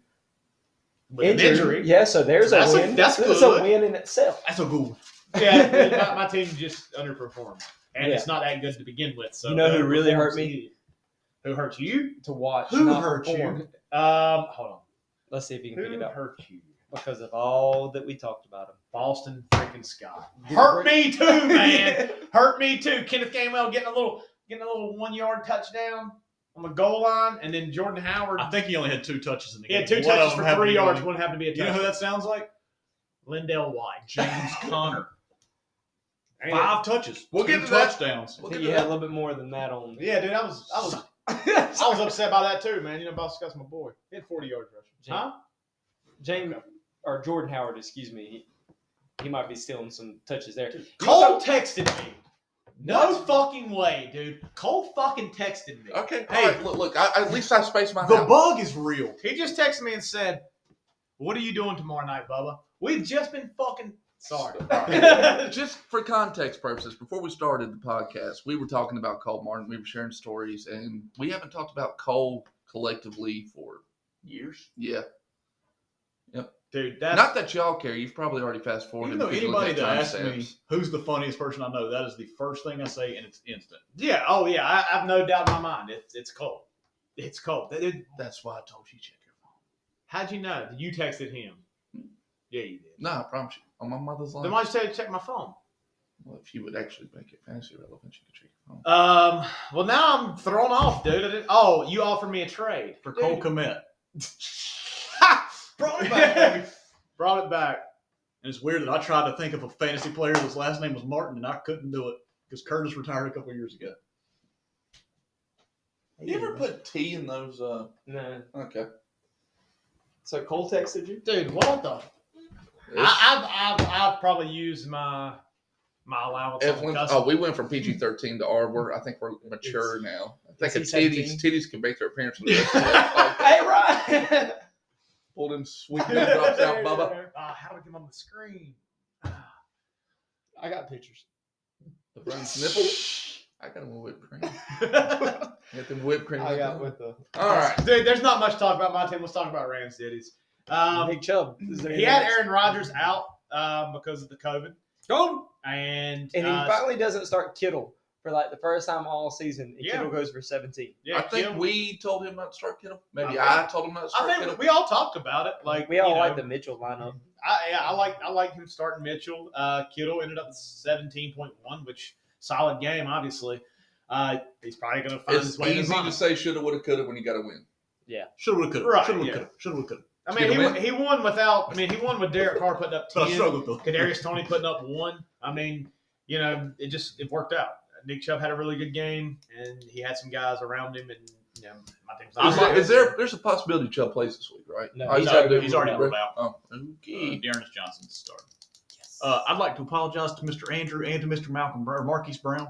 With an injury. Yeah, so there's That's a a- win. that's It's good. a win in itself. That's a good one. Yeah, my team just underperformed. And Yeah. it's not that good to begin with. So You know who really underperforms hurt me? you. Who hurt you? To watch. Who not hurt you? perform. Hold on. Let's see if you can pick Who it up. hurt you? Because of all that we talked about him. Boston freaking Scott. Did Hurt it me too, man. Hurt me too. Kenneth Gainwell getting a little 1-yard touchdown on the goal line, and then Jordan Howard. I think he only had 2 touches in the He game. had 2 One of touches them for happened 3 to be yards. on- One happened to be a You know touchdown. who that sounds like? Lindell White. James Conner. And- 5 touches. We'll 2 get to that. touchdowns. I think you had a little bit more than that on. Yeah, dude, I was upset by that too, man. You know, Boss Scott's my boy. He had 40 yards rushing. Huh? James or Jordan Howard, excuse me. He might be stealing some touches there. Cole texted me. No fucking way, dude. Cole fucking texted me. Okay. Hey. All right, look. At least I spaced my The house. bug is real. He just texted me and said, "What are you doing tomorrow night, Bubba? We've just been fucking sorry." Just for context purposes, before we started the podcast, we were talking about Cole Martin. We were sharing stories, and we haven't talked about Cole collectively for years. Yeah. Dude, that's Not that y'all care. You've probably already fast forwarded. Even though because you look anybody at that asks me timestamps. who's the funniest person I know, that is the first thing I say, and it's instant. yeah. Oh yeah, I have no doubt in my mind. It's Cole. It's Cole. That's why I told you check your phone. How'd you know? You texted him. Yeah, you did. No, I promise you. On my mother's line. Then why'd you tell you to check my phone? Well, if you would actually make it fantasy relevant, you could check your phone. Well, now I'm thrown off, dude. You offered me a trade For Dude. Cole Kmet. Brought it back, baby. Brought it back. And it's weird that I tried to think of a fantasy player whose last name was Martin, and I couldn't do it because Curtis retired a couple of years ago. You ever put T in those? No. Okay. So Cole texted you? Dude, what the? I've probably used my allowance. on custom. We went from PG-13 to R. I think we're mature now. I think Is he titties can make their appearance for the rest of the life. Hey, Ryan! Pull them sweet big drops out, Bubba. How do I get them on the screen? I got pictures. The Bryan's nipples. I got them with whipped cream. Get them whipped cream. I got with the All right. Dude, there's not much to talk about my team. Let's talk about Rams Cities. Nick Chubb. Is there He anything had else? Aaron Rodgers out because of the COVID. Gone. And And he finally doesn't start Kittle for like the first time all season. And Yeah. Kittle goes for 17. Yeah, I think Kittle- we told him not to start Kittle. Maybe I I told him not to start I think Kittle. we all talked about it. Like We all you know, like the Mitchell lineup. I like him starting Mitchell. Kittle ended up with 17.1, which solid game, obviously. He's probably going to find It's his way in his easy to lineup. say shoulda, woulda, coulda when you got to win. Shoulda, woulda, coulda. Right, Shoulda, woulda, yeah. coulda. Shoulda, woulda, coulda. I mean, he won without. I mean, he won with Derek Carr putting up But I 10, struggled though. Kadarius Toney putting up 1. I mean, you know, it worked out. Nick Chubb had a really good game, and he had some guys around him, and you know, my team's There's a possibility Chubb plays this week, right? No, Oh, he's already He's already ruled out. Oh, okay. Dearness Johnson's starting. I'd like to apologize to Mr. Andrew and to Mr. Marquise Brown.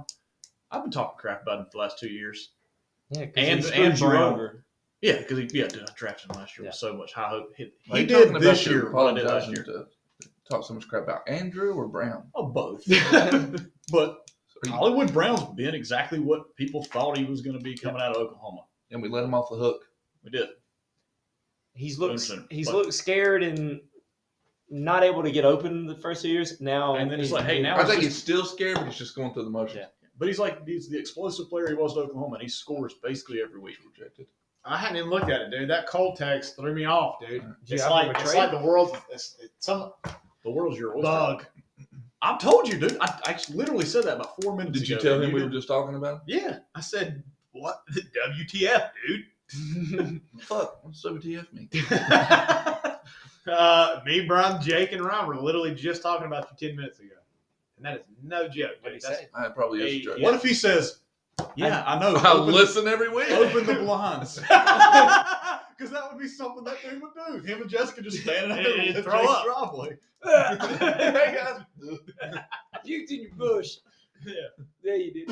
I've been talking crap about him for the last 2 years. Yeah, And- he and screwed you Brown. over. Yeah, because I drafted him last year Yeah. with so much high hope. He Are you did talking about this your year what I did last apologizing year. to talk so much crap about Andrew or Brown? Oh, both. But Hollywood Brown's been exactly what people thought he was going to be coming out of Oklahoma. And we let him off the hook. We did. He's Listen, but- looked scared and not able to get open the first 2 years. Now And then it's he's like, hey, now I it's think just- he's still scared, but he's just going through the motions. Yeah. But he's the explosive player he was at Oklahoma, and he scores basically every week. Rejected. I hadn't even looked at it, dude. That cold text threw me off, dude. you It's have like him a it's trade? like the world's it's some The world's your oyster. bug. I told you, dude. I literally said that about 4 minutes Did ago. you tell and him we were didn't. just talking about Yeah, I said what? WTF, dude? him? Fuck, what's WTF mean? Me, Bryan, Jake, and Ryan were literally just talking about you 10 minutes ago, and that is no joke. What did he That's- say? I probably is Hey, a joke. What if he says, "Yeah, I know. I Open, listen every week. open the blinds." Because that would be something that dude would do. Him and Jessica just standing out there He'd with throw Jake's up. driveway. Hey guys. I puked in your bush. Yeah. There you did.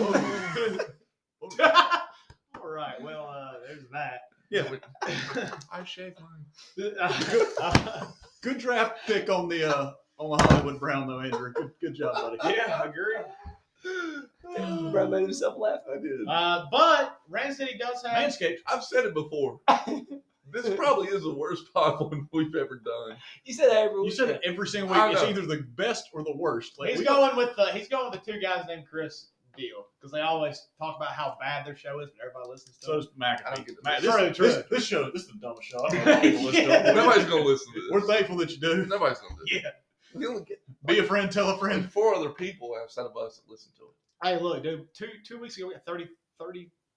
All right. Well, there's that. Yeah. I shave mine. Good draft pick on the Hollywood Brown though, Andrew. Good job, buddy. Yeah, I agree. Brad made himself laugh. I did. But Rand City does have. Manscaped. I've said it before. This probably is the worst pod one we've ever done. You said that every You week. said it every single I week. It's know. either the best or the worst. Like, He's we going with the 2 guys named Chris deal because they always talk about how bad their show is, but everybody listens to So it. does McAfee. I don't get it. Matt, True. this show, this is the dumbest show. I don't know why people listen to it. Nobody's gonna listen to this. We're thankful that you do. Nobody's gonna do it. Yeah. We only get Be a friend, tell a friend. like 4 other people outside of us that listen to it. Hey, look, dude. Two weeks ago we got 30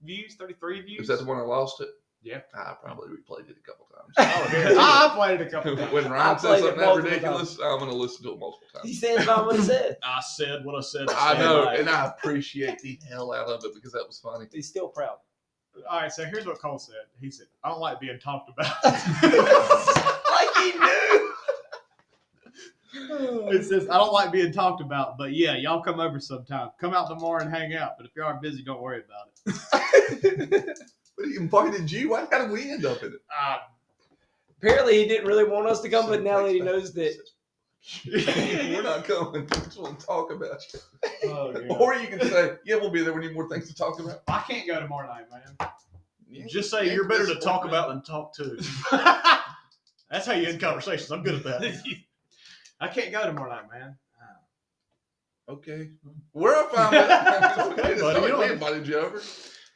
views, 33 views. Is that the one I lost it? Yeah. I probably replayed it a couple times. I played it a couple times. When I Ryan says played it something that multiple ridiculous, I'm gonna listen to it multiple He times. stands by what he said. I said what I said. I stand know, by it. and I appreciate the hell out of it because that was funny. He's still proud. All right, so here's what Cole said. He said, "I don't like being talked about." Like he knew. It says, "I don't like being talked about, but yeah, y'all come over sometime. Come out tomorrow and hang out. But if you aren't busy, don't worry about it." But he invited you. How did we end up in it? Apparently, he didn't really want us to come, but now that he knows that We're not coming. We just want to talk about you. Oh, God. Or you can say, yeah, we'll be there. We need more things to talk about. I can't go tomorrow night, man. Just say you're better to talk about than talk to. That's how you end conversations. I'm good at that. I can't go tomorrow night, man. Okay. We're fine with it. Okay, buddy, you know We what? invited you over.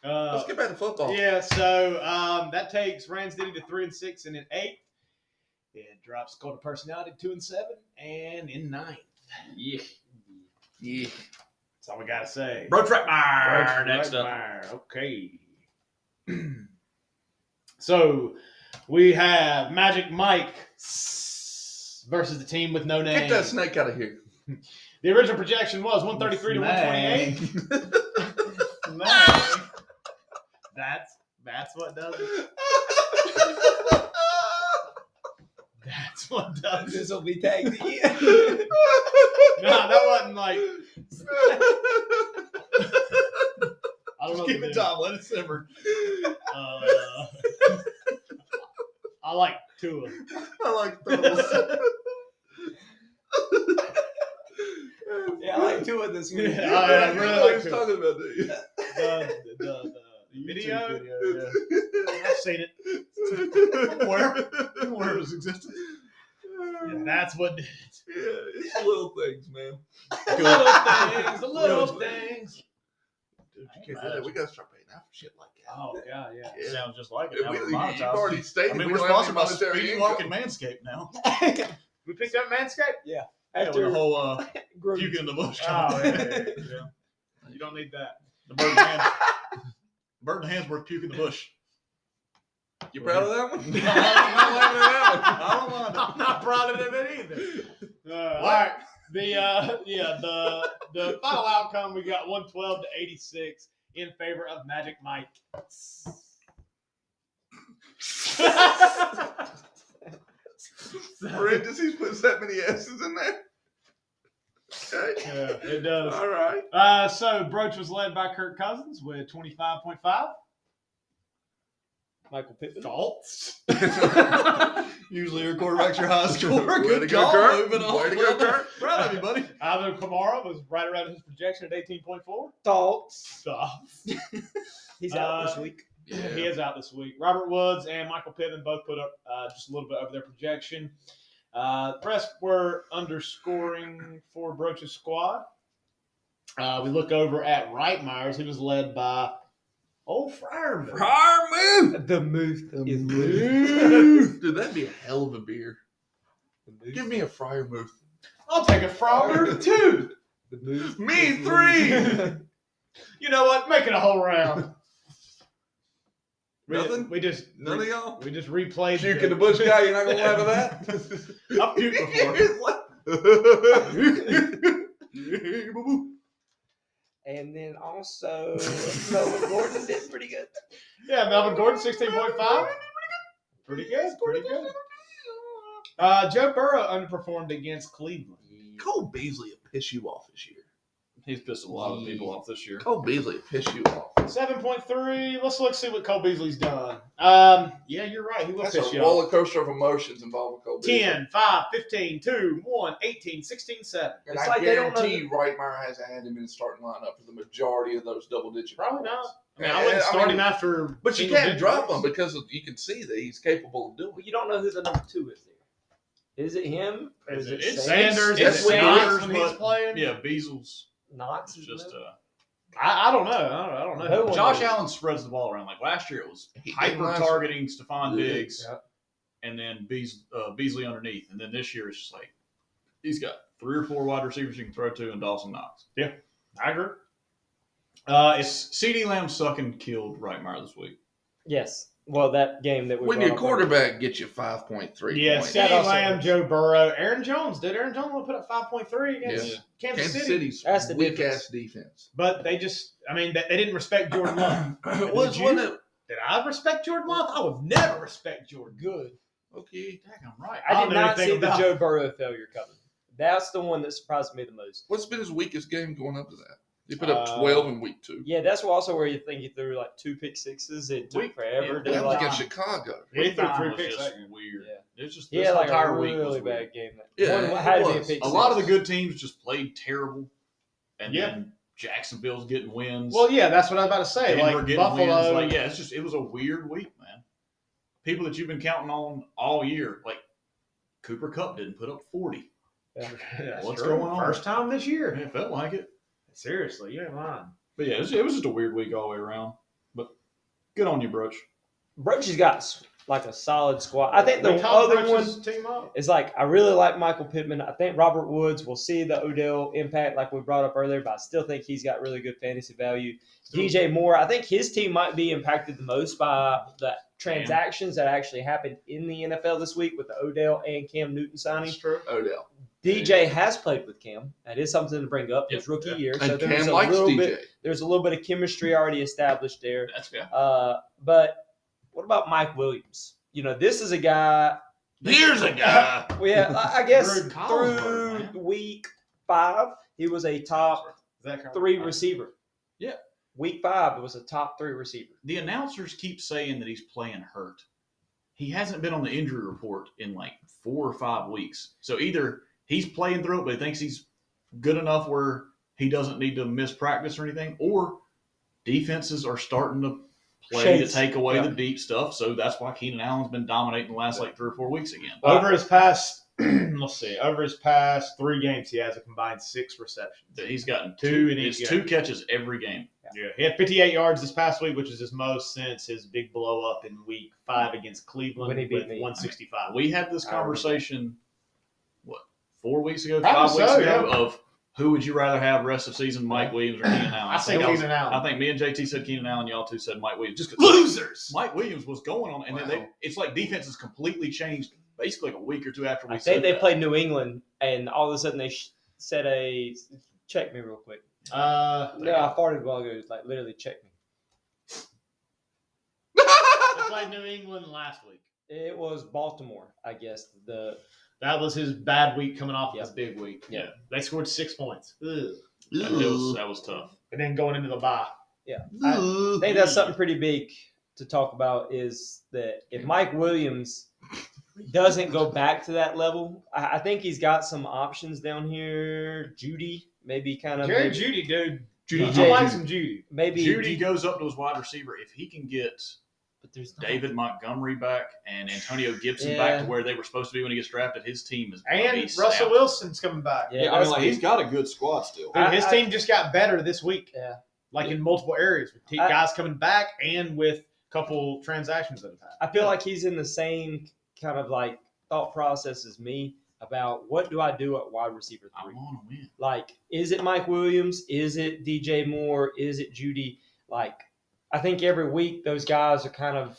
Let's get back to football. Yeah, so that takes Rand City to 3-6 and in 8th. It drops Cult of Personality 2-7 and in 9th. Yeah. Yeah. That's all we got to say. Broach Rightmyer next up. Rightmyer, okay. So we have Magic Mike versus the team with no name. Get that snake out of here. The original projection was 133 to 128. Snake. That's what does it. That's what does it. this will be tagged again. No, that wasn't like. I don't know. Just keep it time. Let it simmer. I like Tua. I like those. Yeah, I like two of this one. Yeah, I really know what like he's Tua. talking about, do you? The video. video, I've seen it. yeah. Where it was existence. Yeah, that's what did it. Yeah, it's the little things, man. The little things. The little things. you can't do that. We got to start paying out for shit like that. Oh god, yeah. Yeah. Sounds just like it. If Now we, we're you've monetized. already stated I mean, we we're don't have sponsored any by monetary Speedy income. Walk and Manscaped now. We picked up Manscaped? Yeah, After with the whole Gruden. puking in the bush. Oh, yeah. You don't need that. The bird in the hand. Bird in the hand's worth puking the bush. You proud of that one? I'm not laughing at that one. I don't mind it. I'm not proud of it either. All right. The final outcome, we got 112 to 86 in favor of Magic Mike. Parentheses puts that many S's in there. Okay. Yeah, it does. All right. So Broach was led by Kirk Cousins with 25.5. Michael Pittman. Thoughts? Usually your quarterback's your high scorer. Way Good to go, call. Kirk. Moving on. Way to go, Kirk. Proud of you, buddy. Alvin Kamara was right around his projection at 18.4. Thoughts. Thoughts? He's out this week. Yeah. He is out this week. Robert Woods and Michael Pittman both put up just a little bit over their projection. The rest were underscoring for Broach's squad. We look over at Rightmyer's. He was led by Old Friarman. The Moose is Dude, that'd be a hell of a beer. Give me a Friar Moose. I'll take a Friar too. The Moose. Me 3. You know what? Make it a whole round. Nothing? We just None of y'all? we just replayed Puke in the bush guy, you're not going to laugh at that? I've puked before. And then also, Melvin Gordon did pretty good. Yeah, Melvin Gordon, 16.5. Pretty good. Pretty good. Joe Burrow underperformed against Cleveland. Cole Beasley will piss you off this year. He's pissed a lot of people off this year. Cole Beasley will piss you off. 7.3. Let's see what Cole Beasley's done. Yeah, you're right. He will That's piss a you off. roller coaster of emotions involving Cole Beasley. 10, 5, 15, 2, 1, 18, 16, 7. And It's I like they don't know guarantee Rightmyer has had him in the starting lineup for the majority of those double-digit Probably points. not. I mean, I wouldn't start him after. But you single can't digit drop points. him because you can see that he's capable of doing Well, it. you don't know who the number 2 is there. Is it him? Or is it It's Sanders? Sanders. It's It's Sanders Sanders, when he's but- playing. Yeah, Beasel's Knox is is just the- I don't know. I don't know. No one Josh knows. Allen spreads the ball around. Like last year, it was He did hyper last targeting Stephon Yeah. Diggs, Yeah. and then Beasley underneath. And then this year, it's just like he's got 3 or 4 wide receivers you can throw to, and Dawson Knox. I agree. It's CeeDee Lamb sucking killed Rightmyer this week. Yes. Well, that game that we When brought your up quarterback gets you 5.3 yeah. points. That CeeDee also Lamb, hurts. Joe Burrow, Aaron Jones. Did Aaron Jones only put up 5.3 against Yeah. Kansas Kansas City? City's That's the weak-ass defense. But they just, they didn't respect Jordan Love. Was Did one you? of Did I respect Jordan Love? I would never respect Jordan. Good. okay. Dang, I'm right. I don't did know not anything see the about- Joe Burrow failure coming. That's the one that surprised me the most. What's been his weakest game going up to that? He put up 12 in week 2. Yeah, that's also where you think he threw like 2 pick sixes. It took Week- forever. yeah, to That was like, against Chicago. He threw 3 was picks. just that game. weird. Yeah. It's just he this had like entire a week was really weird. bad game. Yeah, One it had to be a was. pick A lot of the six. good teams just played terrible, and Yeah. then Jacksonville's getting wins. Well, yeah, that's what I was about to say. Denver Like getting Buffalo. wins. Like, yeah, it was a weird week, man. People that you've been counting on all year, like Cooper Kupp didn't put up 40. Yeah, What's true. going on? First time this year. It felt like it. Seriously, you ain't lying. But yeah, it was just a weird week all the way around. But good on you, Broach. Broach has got like a solid squad. I think We the called other one Broach's team up. is like I really like Michael Pittman. I think Robert Woods will see the Odell impact like we brought up earlier, but I still think he's got really good fantasy value. DJ Moore, I think his team might be impacted the most by the transactions that actually happened in the NFL this week with the Odell and Cam Newton signing. That's true. Odell. DJ has played with Cam. That is something to bring up. His rookie year, so And there's Cam a likes little DJ. bit. There's a little bit of chemistry already established there. That's good. But what about Mike Williams? You know, this is a guy. Here's a guy. Well, yeah, I guess Drew Collinsworth, through man. week 5, he was a top Is that correct? 3 receiver. Yeah. Week 5, it was a top 3 receiver. The announcers keep saying that he's playing hurt. He hasn't been on the injury report in like 4 or 5 weeks. So either he's playing through it, but he thinks he's good enough where he doesn't need to miss practice or anything, or defenses are starting to play Chase. to take away Yeah. the deep stuff. So that's why Keenan Allen's been dominating the last like 3 or 4 weeks again. Over his past let's see. Over his past 3 games, he has a combined 6 receptions. He's gotten 2 in each It's game. 2 catches every game. Yeah, he had 58 yards this past week, which is his most since his big blow up in Week 5 against Cleveland When he beat with me. 165. We had this conversation, 4 weeks ago, Probably 5 weeks so, ago, yeah. of who would you rather have rest of season, Mike Williams or Keenan Allen? I say think Keenan Allen. I think me and JT said Keenan Allen. Y'all two said Mike Williams. Just 'cause Losers! Mike Williams was going on, and then Wow. it's like defenses completely changed basically like a week or 2 after we I said think they that. played New England, and all of a sudden they said check me real quick. No, I farted a while ago. Like literally check me. They played New England last week. It was Baltimore, I guess. That was his bad week coming off Yeah. his big week. Yeah. They scored 6 points. Ugh. That was tough. And then going into the bye. I think that's something pretty big to talk about is that if Mike Williams doesn't go back to that level, I think he's got some options down here. Judy, maybe kind of. Jerry Judy, dude. DJ. I like some Judy. Maybe Judy goes up to his wide receiver. If he can get but there's not- David Montgomery back and Antonio Gibson Yeah. back to where they were supposed to be when he gets drafted, his team is gonna And be Russell stacked. Wilson's coming back. Yeah, I mean, like, he's got a good squad still. And his I- team just got better this week. Yeah. Like in multiple areas with guys coming back and with a couple transactions that have happened. I feel like he's in the same kind of like thought process as me about what do I do at wide receiver I 3. want to win. Like, is it Mike Williams? Is it DJ Moore? Is it Judy? Like, I think every week those guys are kind of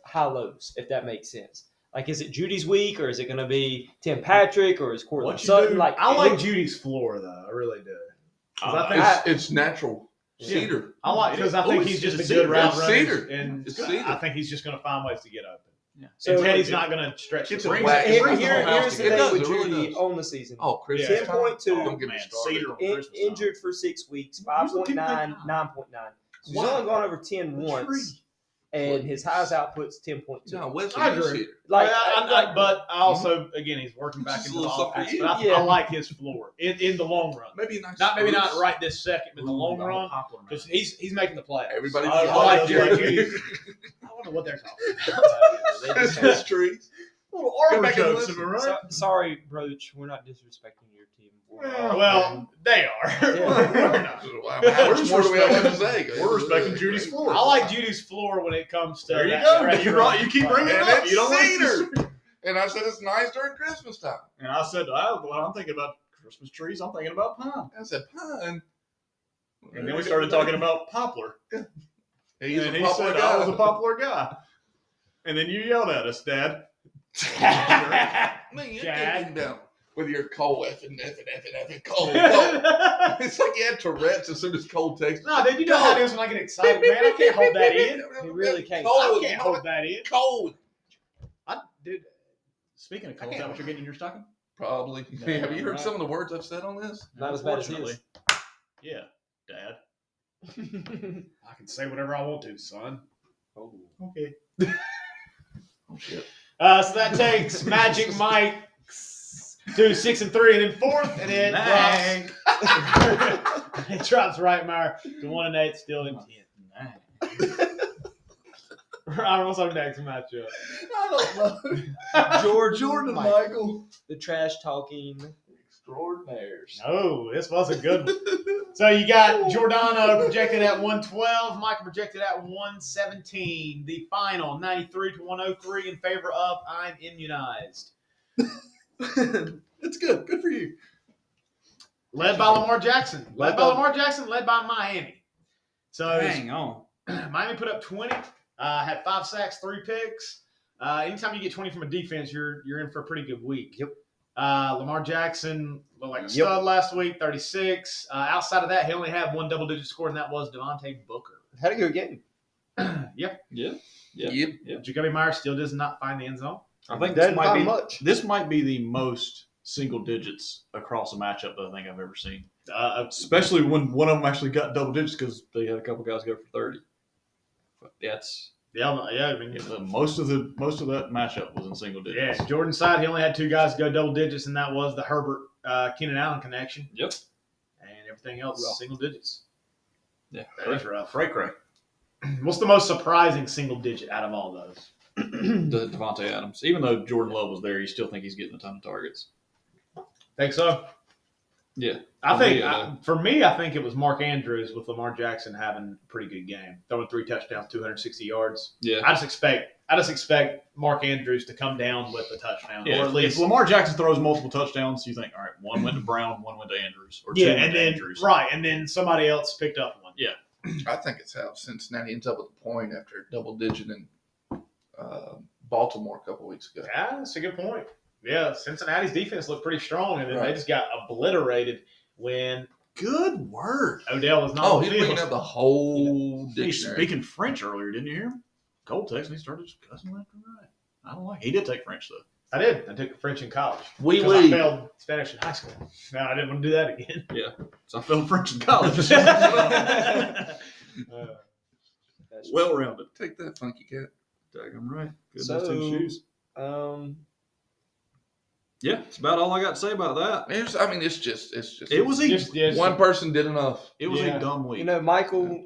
high lows, if that makes sense. Like, is it Judy's week or is it going to be Tim Patrick or is Cortland What you Sutton? do- Like, I like Judy's floor though. I really do. 'Cause I think It's natural. Cedar. I like because I Oh, think it's- he's just it's a good Cedar. route It's runner, Cedar. and It's I Cedar. think he's just going to find ways to get open. Yeah. So And Teddy's not going to stretch Gets the it ring. whacked. It brings the here's whole house the together. thing with It really Judy does. on the season. Oh, Chris. Yeah. 10.2. Oh, Don't get me man, started. Cedar on In- Christmas time. injured for 6 weeks, Where's the 5.9, people? 9.9. So he's Why? only gone over 10 once, and his highest output's 10.2. No, Wesley I is agree. Cedar. Like, but I also, again, he's working back Just into a the little something offense. for But you. I Yeah. like his floor in the long run. Maybe a nice Maybe not spruce. right this second, but in the long Ooh, I'm a run, popular man. because he's making the playoffs. Everybody I knows like that. Jerry Judy. I don't know what they're talking about. They just It's just trees. Little Go Arbor back and jokes, listen. am I right? sorry, Broach, we're not disrespecting your team. Well, they are. Yeah. We're not. Wow, how much more do we have to say? We're respecting Judy's floor. I like Judy's floor when it comes to There you that go. stretch You're run. right. You keep bringing it And up. it's You don't like Cedar. this. And I said it's nice during Christmas time. And I said, when I'm thinking about Christmas trees, I'm thinking about pine. I said pine. And then we started talking about poplar. He's and a he popular said guy. I was a popular guy. And then you yelled at us, Dad. Man, you Dad. came down with your Cole effing Cole. It's like you had Tourette's as soon as Cole texted. No, dude, you know how it is when I get excited, man. I can't hold that in. He really can't. I can't hold that in. Cole. Dude, speaking of cold, is that what you're getting in your stocking? Probably. No, Have you heard right. some of the words I've said on this? Not as bad as Unfortunately. his. Yeah, Dad. I can say whatever I want to, son. Oh. Okay. Oh shit. So that takes Magic Mike to 6-3 and then 4th, and it drops. It drops Rightmyer to 1-8, still in 10th. What's our next matchup? I don't know. Jordan Michael. The trash talking. Extraordinaires. Oh, this was a good one. So you got Jordano projected at 112, Michael projected at 117. The final 93 to 103 in favor of I'm immunized. It's good. Good for you. Led by Lamar Jackson. Led by Miami. So on. Miami put up 20, had 5 sacks, 3 picks. Anytime you get 20 from a defense, you're in for a pretty good week. Yep. Lamar Jackson looked like a stud last week, 36. Outside of that, he only had 1 double-digit score, and that was Devontae Booker. How'd it go again? Yep. Yep. Jacoby Myers still does not find the end zone. I think Doesn't find much. This might be the most single digits across a matchup that I think I've ever seen. Especially when one of them actually got double digits because they had a couple guys go for 30. But that's Yeah, I mean, most of that matchup was in single digits. yeah. Jordan's side, he only had 2 guys go double digits, and that was the Herbert Keenan Allen connection. Yep. And everything else single digits. Yeah. That is rough. Cray. What's the most surprising single digit out of all those? Devontae Adams. Even though Jordan Love was there, you still think he's getting a ton of targets. Think so? Yeah. I For think me, yeah. for me, I think it was Mark Andrews with Lamar Jackson having a pretty good game, throwing 3 touchdowns, 260 yards. Yeah. I just expect Mark Andrews to come down with a touchdown, Yeah, or at least if Lamar Jackson throws multiple touchdowns, you think, all right, one went to Brown, one went to Andrews, or two yeah, went and to then Andrews. right, and then somebody else picked up one. Yeah. I think it's how Cincinnati ends up with a point after double digit in Baltimore a couple weeks ago. Yeah, that's a good point. Yeah, Cincinnati's defense looked pretty strong, and then they Right. just got obliterated when Good word. Odell was not Oh, on he's the bringing field. up the whole He's dictionary. speaking French earlier, didn't you hear him? Gold text, and he started just cussing left and right. I don't like it. He did take French, though. I did. I took French in college. Wee Because I wee. failed Spanish in high school. No, I didn't want to do that again. So I failed French in college. Well rounded. Take that, funky cat. Daggum right. Good So- those two shoes. Um, Yeah, that's about all I got to say about that. It's just. It was a Just one person did enough. it was Yeah. a dumb week. you know, Michael,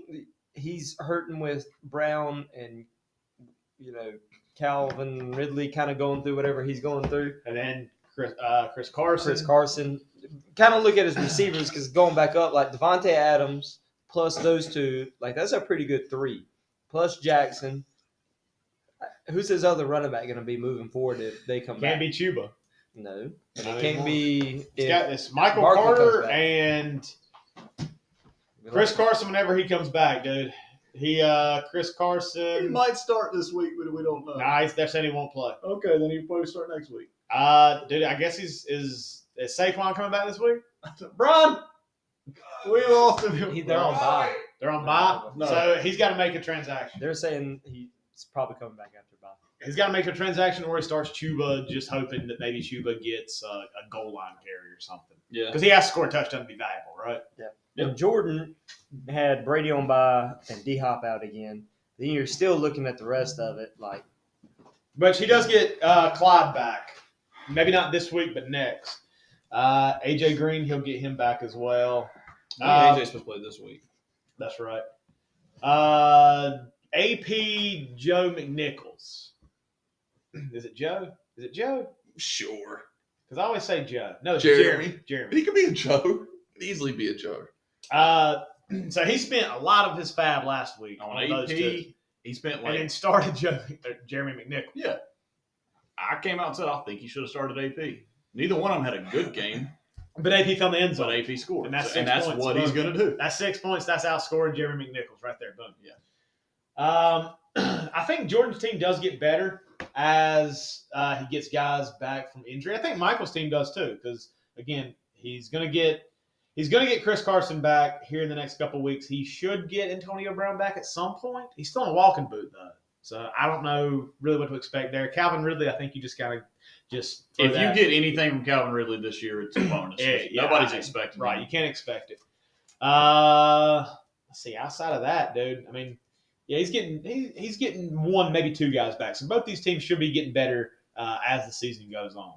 he's hurting with Brown and, you know, Calvin Ridley kind of going through whatever he's going through. and then Chris Carson. Chris Carson. Kind of look at his receivers because going back up, like Devontae Adams plus those two, like that's a pretty good 3. Plus Jackson. Who's his other running back going to be moving forward if they come Can't back? be Chuba. No. And Not it can't anymore. be It's if got this Michael Barkley comes Carter back. and Chris Carson whenever he comes back, dude. Chris He Carson. might start this week, but we don't know. Nice. They're saying he won't play. Okay, then he'll probably start next week. Dude, I guess is Saquon coming back this week? Brian, we lost him. They're on bye. They're on bye, No. so he's got to make a transaction. They're saying he's probably coming back after bye. He's got to make a transaction, or he starts Chuba, just hoping that maybe Chuba gets a goal line carry or something. Yeah. Because he has to score a touchdown to be valuable, right? And Jordan had Brady on bye and D Hop out again. Then you're still looking at the rest of it. Like, But he does get Clyde back. Maybe not this week, but next. AJ Green, he'll get him back as well. AJ's supposed to play this week. That's right. AP Joe McNichols. Is it Joe? Is it Joe? Sure. Because I always say Joe. No, it's Jeremy. Jeremy. He could be a Joe. Could easily be a Joe. So he spent a lot of his fab last week On on those AP, two. he spent And like then started Jeremy McNichols. yeah. I came out and said I think he should have started AP. Neither one of them had a good game, But AP found the end but zone. AP scored, And that's and 6 that's points. what he's Boom. going to do. That's 6 points. That's outscoring Jeremy McNichols right there. Boom. Yeah. I think Jordan's team does get better as he gets guys back from injury. I think Michael's team does too, because again, he's gonna get Chris Carson back here in the next couple of weeks. He should get Antonio Brown back at some point. He's still in a walking boot though, so I don't know really what to expect there. Calvin Ridley, I think you just gotta just throw If you that- get anything from Calvin Ridley this year, it's a bonus. Yeah, Nobody's I- expecting right. him. You can't expect it. Let's see. Outside of that, dude, I mean, yeah, he's getting one, maybe 2 guys back. So both these teams should be getting better as the season goes on.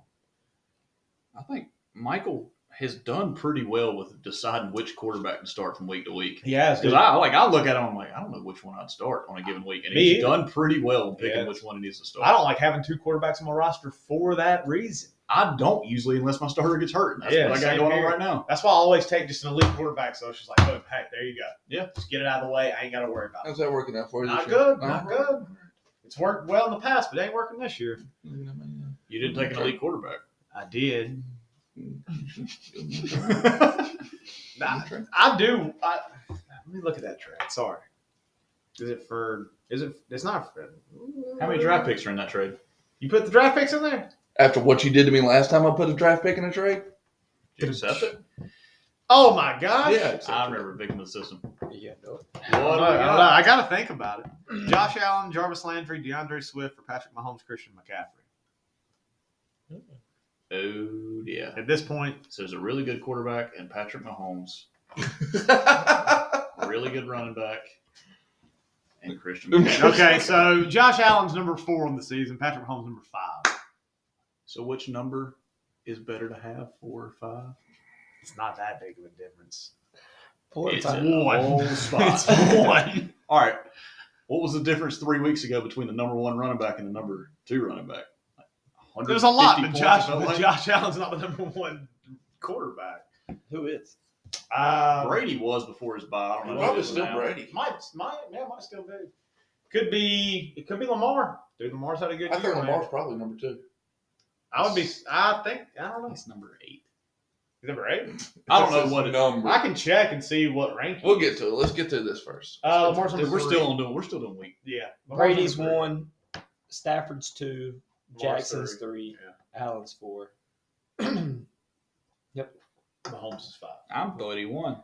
I think Michael has done pretty well with deciding which quarterback to start from week to week. He has, Because dude. I look at him, I'm like, I don't know which one I'd start on a given week, and Me he's either. done pretty well picking Yeah. which one he needs to start. I don't like having 2 quarterbacks on my roster for that reason. I don't usually unless my starter gets hurt. And that's Yeah, what I got same going on here. right now. That's why I always take just an elite quarterback. So it's just like, boom, hey, there you go. Yeah. Just get it out of the way. I ain't got to worry about it. How's that working out for you? Not this year? good. Not good. It's worked well in the past, but it ain't working this year. You didn't take an elite quarterback. I did. Okay. I do. Let me look at that trade. Sorry. It's not for. How many draft picks are in that trade? You put the draft picks in there? After what you did to me last time I put a draft pick in a trade? Did you accept it? Oh my gosh. Yeah. I remember picking the system. yeah, no. I don't know. I got to think about it. Josh Allen, Jarvis Landry, DeAndre Swift for Patrick Mahomes, Christian McCaffrey. Oh, yeah. At this point, So there's a really good quarterback and Patrick Mahomes, a really good running back, and Christian McCaffrey. okay, so Josh Allen's number 4 on the season, Patrick Mahomes number 5. So which number is better to have, 4 or 5? It's not that big of a difference. Four or It's five. a whole spot. It's 1. All right. What was the difference 3 weeks ago between the number 1 running back and the number 2 running back? There's a lot, 150 but points, it felt like. Josh Allen's not the number 1 quarterback. Who is? Brady was before his bye. I don't know. who Probably it is still now. Brady. Might still be. It could be Lamar. Dude, Lamar's had a good I year. think man. Lamar's probably number 2. I don't know. He's number 8. He's number 8. I don't That's know his what it. number. I can check and see what ranking. We'll get to it. Let's get to this first. Lamar's number We're 3. we're still doing week. Yeah. Brady's Lamar's number 1, Stafford's 2, Lamar's Jackson's 3, Allen's 4. 3. Mahomes is 5. I'm 31.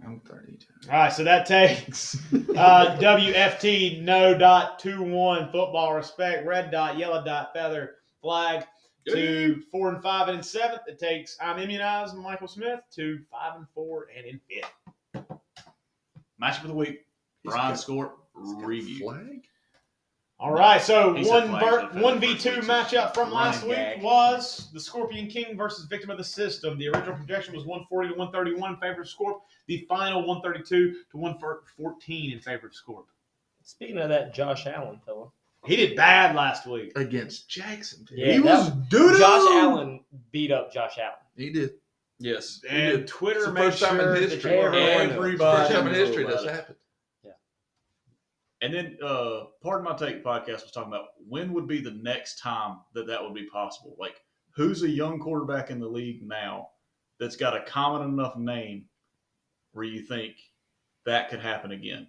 I'm 32. All right, so that takes WFT no.21 football respect red dot yellow dot feather flag to 4 and 5 and in 7th. It takes I'm immunized Michael Smith to 5 and 4 and in 5th. Matchup of the week. Bryan Scorp review. Flag? All right, so He said flags for the 1v2 first week. matchup from last Running week gag. was the Scorpion King versus Victim of the System. The original projection was 140 to 131 in favor of Scorp. The final 132 to 114 in favor of Scorp. Speaking of that Josh Allen fella. He did bad last week. Against Jacksonville. Yeah, He was doo-doo. Josh Allen beat up Josh Allen. He did. Yes. And Twitter It's the made first time in sure that history. everyone knows. Everybody First time in knew history about that's it. happened. And then, Pardon My Take podcast was talking about when would be the next time that would be possible. Like, who's a young quarterback in the league now that's got a common enough name where you think that could happen again?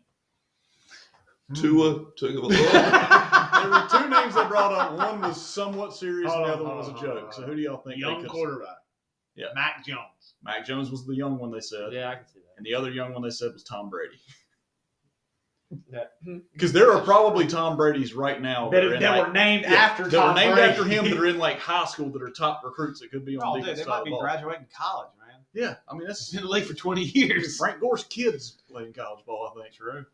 Tua. There were 2 names they brought up. One was somewhat serious, and the other one was a Hold on. joke. So who do y'all think? Young they could- quarterback. Yeah. Mac Jones. Mac Jones was the young one they said, Yeah, I can see that. and the other young one they said was Tom Brady. Yeah. Because there are probably Tom Brady's right now That, are in, that like, were named yeah, after that Tom were named Brady. after him that are in like high school that are top recruits that could be on Oh, the dude, defense they side might of be the ball. graduating college, man. Yeah, I mean He's that's been in the league for 20 years. Frank Gore's kids playing college ball. I think. True.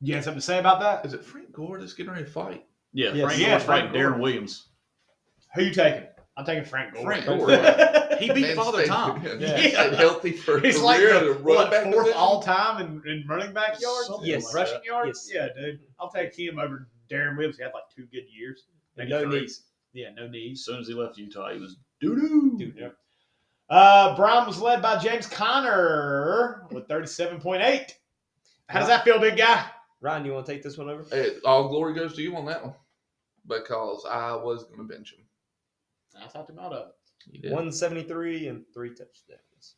You had something to say about that? Is it Frank Gore that's getting ready to fight? Yeah, Yes. Frank Yeah, Gore's Frank fighting Darren Williams. Who you taking? I'm taking Frank Gore. Frank Gore. He beat Man Father stayed- Time. Yeah. stayed healthy for a He's like career the to run back 4th position. all time in running back yards. Something Yes. like Rushing that. yards. Yes. Yeah, dude. I'll take him over Darren Williams. He had like 2 good years. Maybe No 3. knees. Yeah, no knees. As soon as he left Utah, he was doo-doo. Dude. Yep. Bryan was led by James Conner with 37.8. How does that feel, big guy? Ryan, you want to take this one over? Hey, all glory goes to you on that one. Because I was going to bench him. I talked him out of it. You did. 173 and 3 touchdowns.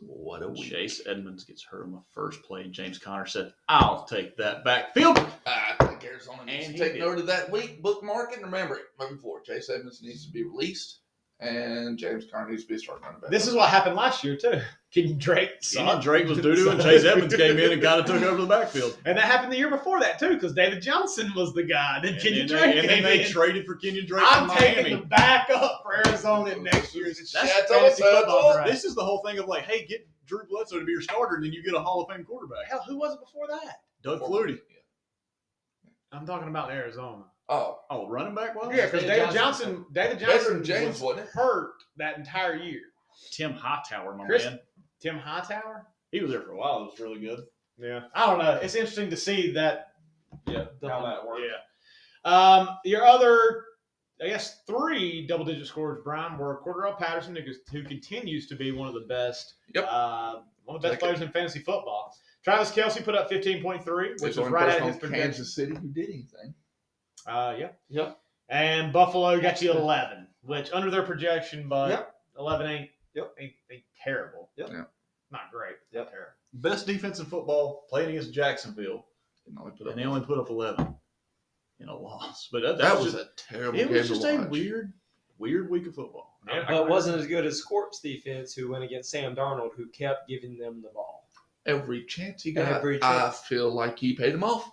What a week. Chase Edmonds gets hurt on the first play. James Conner said, "I'll take that backfield." I think Arizona needs And to he take did. note of that week, bookmark it, and remember it moving forward. Chase Edmonds needs to be released, and James Conner needs to be starting running back. This is what happened last year, too. Kenyon Drake Kenyon sucked. Drake was doo-doo, and Chase Edmonds came in and kind of took over the backfield. And that happened the year before that, too, because David Johnson was the guy. Then Kenyon And Drake then came they in. traded for Kenyon Drake I'm from taking Miami. the backup for Arizona in next year's That's fantasy all, football draft. This is the whole thing of like, hey, get Drew Bledsoe to be your starter, and then you get a Hall of Fame quarterback. Hell, who was it before that? Doug Flutie. I'm talking about Arizona. Oh, Oh, running back was? Yeah, because David Johnson Veteran James, was wasn't it? hurt that entire year. Tim Hightower, my Chris- man. Tim Hightower? He was there for a while. It was really good. Yeah. I don't know. It's interesting to see that. Yeah, how that worked. Yeah. Your other, I guess, 3 double-digit scorers, Bryan, were Cordell Patterson, who continues to be one of the best, Yep. one of the best Take it. players in fantasy football. Travis Kelce put up 15.3, which He's was the only right person at his on projection. Kansas City who did anything. Yeah. Yep. And Buffalo got That's you good. 11, which under their projection, but Yep. 11 ain't Yep. terrible. Yep. Yeah. Not great. Yep. Terrible. Best defense in football, playing against Jacksonville, Didn't only put up and they only put up 11 in a loss. But that that was was just, a terrible it game was just to a watch. weird week of football. Yeah. But it wasn't as good as Scorp's defense, who went against Sam Darnold, who kept giving them the ball. Every chance he got, Every I chance. feel like he paid him off.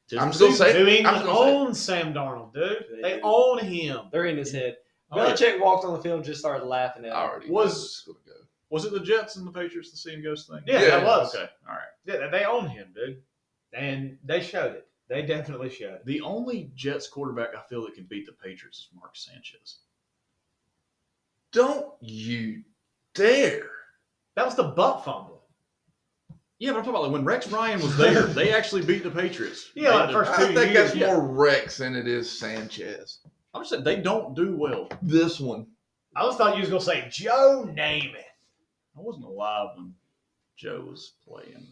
Just I'm the still season. saying- New I'm England just gonna say- owns Sam Darnold, dude. They They do. own him. They're in his head. Oh, yeah. Belichick walked on the field and just started laughing at I him. already Was- know this is going to go. Was it the Jets and the Patriots, the see and ghost thing? Yeah, Yeah. that was. Okay, all right. Yeah, they own him, dude. And they showed it. They definitely showed it. The only Jets quarterback I feel that can beat the Patriots is Mark Sanchez. Don't you dare. That was the butt fumble. Yeah, but I'm talking about like when Rex Ryan was there, they actually beat the Patriots. Yeah, like They- first I 2 think years. that's more Rex than it is Sanchez. I'm just saying they don't do well. This one. I just thought you was gonna say Joe Namath. I wasn't alive when Joe was playing.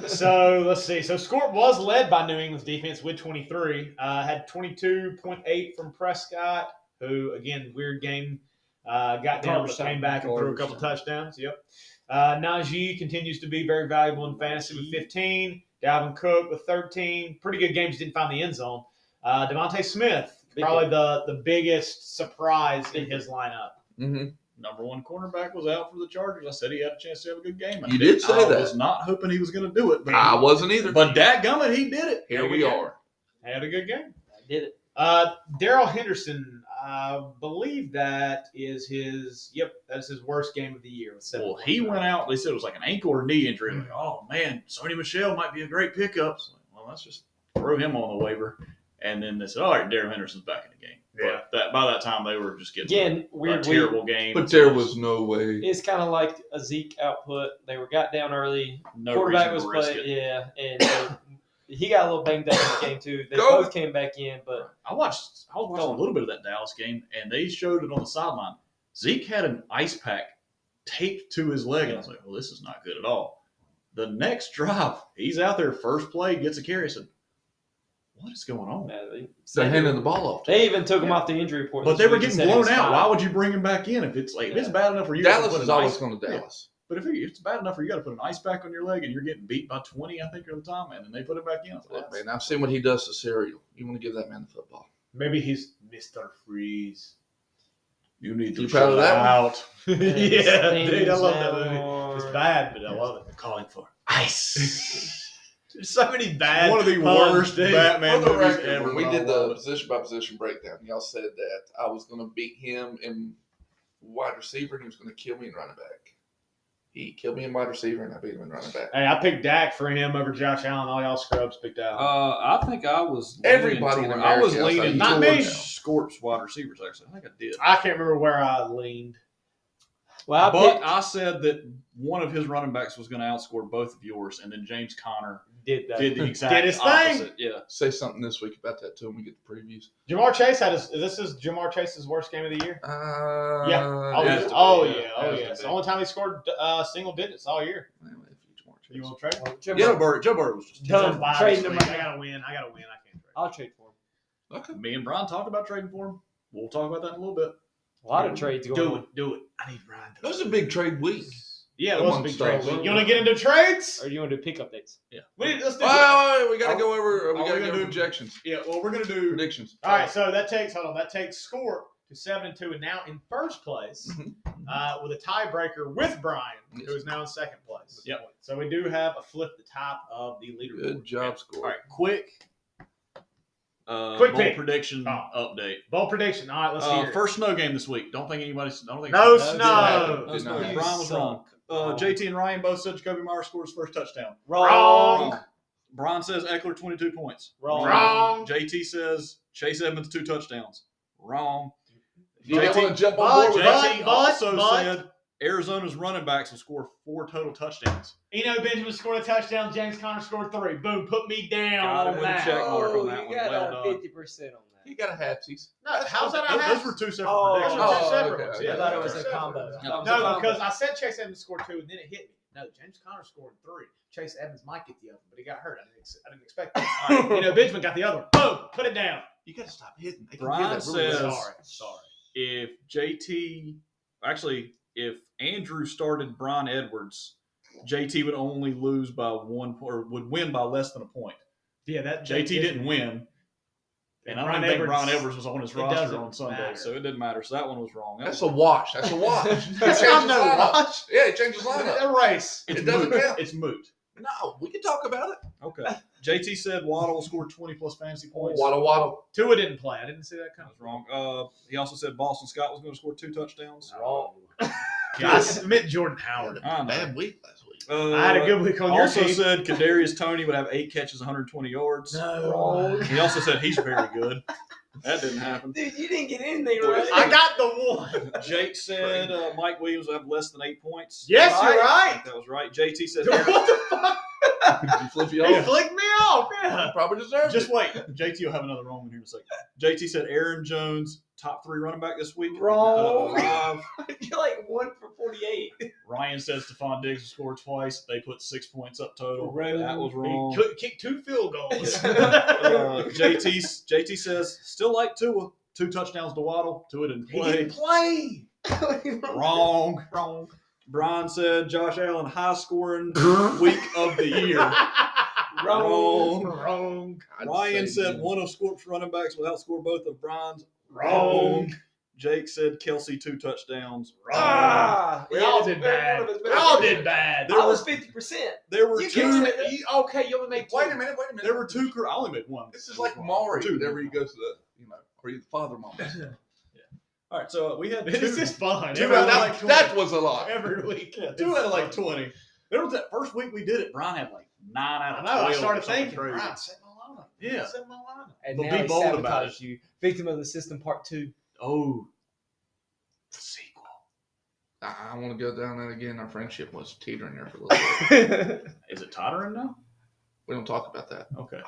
So let's see. So Scorp was led by New England's defense with 23. Had 22.8 from Prescott, who again weird game. Got down, but came back and threw a couple touchdowns. Yep. Najee continues to be very valuable in fantasy with 15. Dalvin Cook with 13. Pretty good games. Didn't find the end zone. Devontae Smith, probably the biggest surprise in his lineup. Mm-hmm. Number 1 cornerback was out for the Chargers. I said he had a chance to have a good game. You did say that. I was not hoping he was going to do it, but I wasn't either. But dadgummit, he did it. Here we are. Had a good game. Did it. Daryl Henderson, I believe that is his. Yep, that's his worst game of the year. With 7 Well, he points. went out. They said it was like an ankle or knee injury. Like, oh man, Sony Michel might be a great pickup. So, well, let's just throw him on the waiver. And then they said, all right, Daryl Henderson's back in the game. Yeah. But by that time, they were just getting Again, a weird. terrible game. But there was no way. It's kind of like a Zeke output. They got down early. no Quarterback reason was to risk playing, it. yeah, and he got a little banged up in the game too. They Go. both came back in, but I was watching a little bit of that Dallas game, and they showed it on the sideline. Zeke had an ice pack taped to his leg, and I was like, well, this is not good at all. The next drive, he's out there, first play, gets a carry. I said, what is going on? They handed the ball off. they even took him off the injury report. But this they were week and getting said he blown was out. fine. Why would you bring him back in if it's like if it's bad enough for you? to Dallas put is an always ice- going to Dallas. But if it's bad enough for you got to put an ice pack on your leg and you're getting beat by 20, I think, at the time, and then they put it back in. Look, man, I've seen what he does to cereal. You want to give that man the football. Maybe he's Mr. Freeze. You need to You proud of shut that one? out. Yeah, dude, I love that Things movie. now It's are- bad, but I love it. They're calling for ice. There's so many bad. One of the puns, worst dude. Batman For the movies record, ever. when we but I did the love it. position by position breakdown, y'all said that I was going to beat him in wide receiver and he was going to kill me in running back. He killed me in wide receiver and I beat him in running back. Hey, I picked Dak for him over Josh Allen. All y'all scrubs picked out. I think I was Everybody in leaning I was America leaning outside of towards Jordan. Scorp's wide receivers. Actually, I think I did. I can't remember where I leaned. Well, I But picked, I said that one of his running backs was going to outscore both of yours, and then James Conner did that. did the exact Did his thing. opposite. Yeah. Say something this week about that too when we get the previews. Jamar Chase had his. This is Jamar Chase's worst game of the year. Yeah. Oh, has yeah. to be, Oh, yeah. yeah. Oh, Has yeah. to It's be. the only time he scored single digits all year. You want to trade him? Joe Burrow was just Done. Bye Trading this him week. right I now. gotta win. I can't trade. I'll trade for him. Okay. Me and Brian talked about trading for him. We'll talk about that in a little bit. A lot of trades going on. Do it. I need Ryan. That was a big trade week. Yeah, it was a Amongst big trade us. week. You want to get into trades? Or do you want to do pick updates? Let's do. Wait, we got to go over. We Are got we to gonna do do- projections, Yeah. Well, we're gonna do. predictions. All right, so that takes Scorp to 7-2, and now in first place with a tiebreaker with Bryan, Yes. who is now in second place. Yep. So we do have a flip the top of the leaderboard. Good job, Score. All right. Quick. Quick bold pick. prediction Oh. update. Bold prediction. All right, let's hear it. First snow game this week. Don't think anybody's. I don't think No it's- snow. No Did snow. not. Brian was Suck. wrong. JT and Ryan both said Jacoby Myers scored his first touchdown. Wrong. Brian says Eckler 22 points. Wrong. JT says Chase Edmonds 2 touchdowns. Wrong. You might JT want to jump on board with that. JT but- also but- said Arizona's running backs will score 4 total touchdowns. Eno Benjamin scored a touchdown. James Conner scored 3. Boom. Put me down Got him on with a that. check mark on that you one. got Well done. 50% on that. He got a halfsies. No, how's that? Those were 2 separate Oh, Those predictions. were two Oh, separate okay, ones. okay. Yeah, I thought it those was were a separate combo. ones. That was a No, combo. because I said Chase Evans scored 2, and then it hit me. No, James Conner scored 3. Chase Evans might get the other one, but he got hurt. I didn't expect that. All right, Benjamin got the other one. Boom, put it down. You got to stop hitting. They can Brian hear that really says- well. Sorry. If if Andrew started Brian Edwards, JT would only lose by 1 or would win by less than a point. Yeah, that JT didn't win. And I don't even think Brian Edwards was on his it roster doesn't on Sunday, matter. so it didn't matter. So that one was wrong. That That's was a wash. That's a wash. That's He not changed his no lineup. watch. Yeah, he changed his lineup. A race. It's It doesn't moot. count. It's moot. No, we can talk about it. Okay. JT said Waddle scored 20 plus fantasy points. Waddle. Tua didn't play. I didn't see that That coming. was wrong. He also said Boston Scott was going to score 2 touchdowns. Wrong. I submit Jordan Howard. Had a bad week last week. I had a good week on your Also team. said Kadarius Toney would have 8 catches, 120 yards. No. He also said he's very good. That didn't happen. Dude, you didn't get anything right. I got the one. Jake said Mike Williams will have less than 8 points. Yes, Right. you're I right. think that was right. JT said What Aaron. the fuck? Did you flip you He off? flicked me off. Yeah. Probably deserved Just it. wait. JT will have another wrong in here in a second. JT said Aaron Jones, top 3 running back this week. Wrong. 5. You're like 1 for 48. Ryan says Stephon Diggs will score twice. They put 6 points up total. Wrong. That was He wrong. kicked 2 field goals. JT says still like Tua. 2 touchdowns to Waddle. Tua didn't He play. didn't play. Wrong. Wrong. Brian said Josh Allen high scoring week of the year. Wrong. Wrong. Ryan said one of Scorp's running backs will outscore both of Brian's. Wrong. Jake said Kelsey 2 touchdowns. Ah, We yeah, all it's did been bad. one of his We better all games. did bad. I was 50%. There were You two. can't even- okay, you only made 2. Wait a minute. There were 2. I only made 1. This is like Maury. Two. Whenever he goes to the, or the father moment. All right, so we had 2. This is fun. Two Every out of week. like 20. That was a lot. Every week. Yeah, 2 out of like 20. There was that first week we did it. Brian had like 9 out I of know. 12. I started or something thinking, crazy. Brian, set my lineup. Yeah. Set my lineup. And But now be he bold about sabotaged you. Victim of the system part 2. Oh, the sequel. I want to go down that again. Our friendship was teetering there for a little bit. Is it tottering now? We don't talk about that. Okay.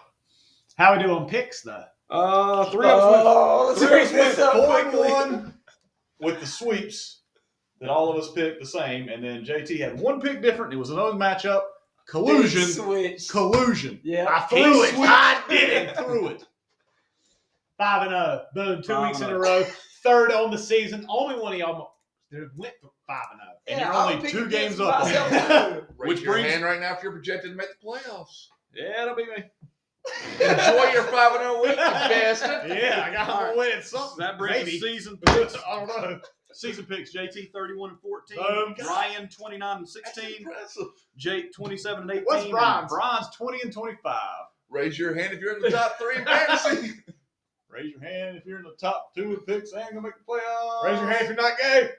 How we do on picks, though? 3 of us went. Oh, let's 3 of bring us went this up 4-1 with the sweeps that all of us picked the same, and then JT had 1 pick different. It was another matchup. Collusion. Switch. Collusion. Yeah. I threw it. switched I did and it. threw it. 5-0. Boom. 2 weeks in a 5-0. row. 3rd on the season. Only one of y'all went for 5-0. And you're I'll only pick 2 against games up on myself, me. too. Raise Which your brings- hand right now if you're projected to make the playoffs. Yeah, that'll be me. Enjoy your 5-0 week, you bastard. Yeah, I got All to right. win something. That brings Maybe. season I picks. don't know. Season picks. JT 31-14. Boom. Ryan 29-16. That's impressive. Jake 27-18. What's Brian's? and Brian's 20-25. Raise your hand if you're in the top 3 in fantasy. Raise your hand if you're in the top 2 with picks and gonna make the playoffs. Raise your hand if you're not gay.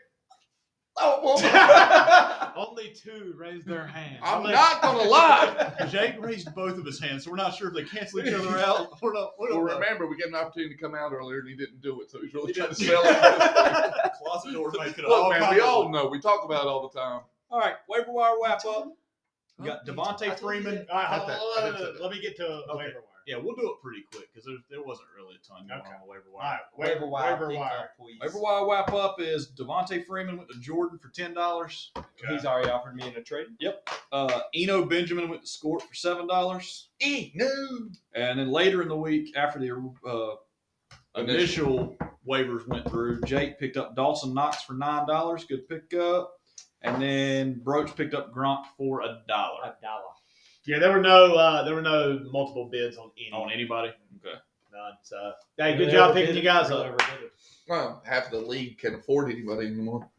Oh, well. Only 2 raised their hands. I'm not going to lie. Jake raised both of his hands, so we're not sure if they cancel each other out. We Well, don't know. remember, we gave him an opportunity to come out earlier, and he didn't do it, so he's really He trying to didn't. sell it. Closet doors make it Look, man, we all know. We talk about it all the time. All right, waiver wire wrap up. We got Huh? Devontae I told you Freeman. that. All right, I hold did on, say that. let me get to Okay. waiver wire. Yeah, we'll do it pretty quick because there wasn't really a ton going Okay. on the waiver All wire. right, waiver wire. please. Waiver wire wrap up is Devontae Freeman went to Jordon for $10. He's already offered me in a trade. Eno Benjamin went to Scorp for $7. No. And then later in the week, after the initial waivers went through, Jake picked up Dawson Knox for $9. Good pickup. And then Broach picked up Gronk for $1. $1. Yeah, there were no multiple bids on any. On anybody? Okay. None. So hey, good job picking you guys up. Well, half of the league can't afford anybody anymore.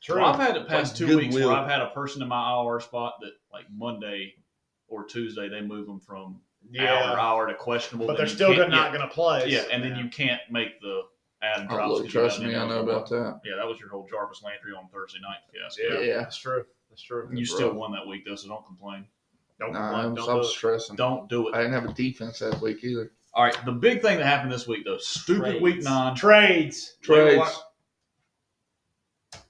Well, I've had the past Like 2 weeks goodwill. where I've had a person in my IR spot that, like Monday or Tuesday, they move them from hour to questionable. but then they're you still can't- not going to play. Yeah, and then you can't make the Adam Oh, drops. look, 'cause you trust got me, an I know ineligible. about that. Yeah, that was your whole Jarvis Landry on Thursday night fiasco. Yeah. That's true. That's true. You still won that week though, so don't complain. Don't Nah, complain. I'm Don't so do it. stressing. Don't do it. I didn't have a defense that week either. All right, the big thing that happened this week though, stupid Trades. week 9. Trades. Trades.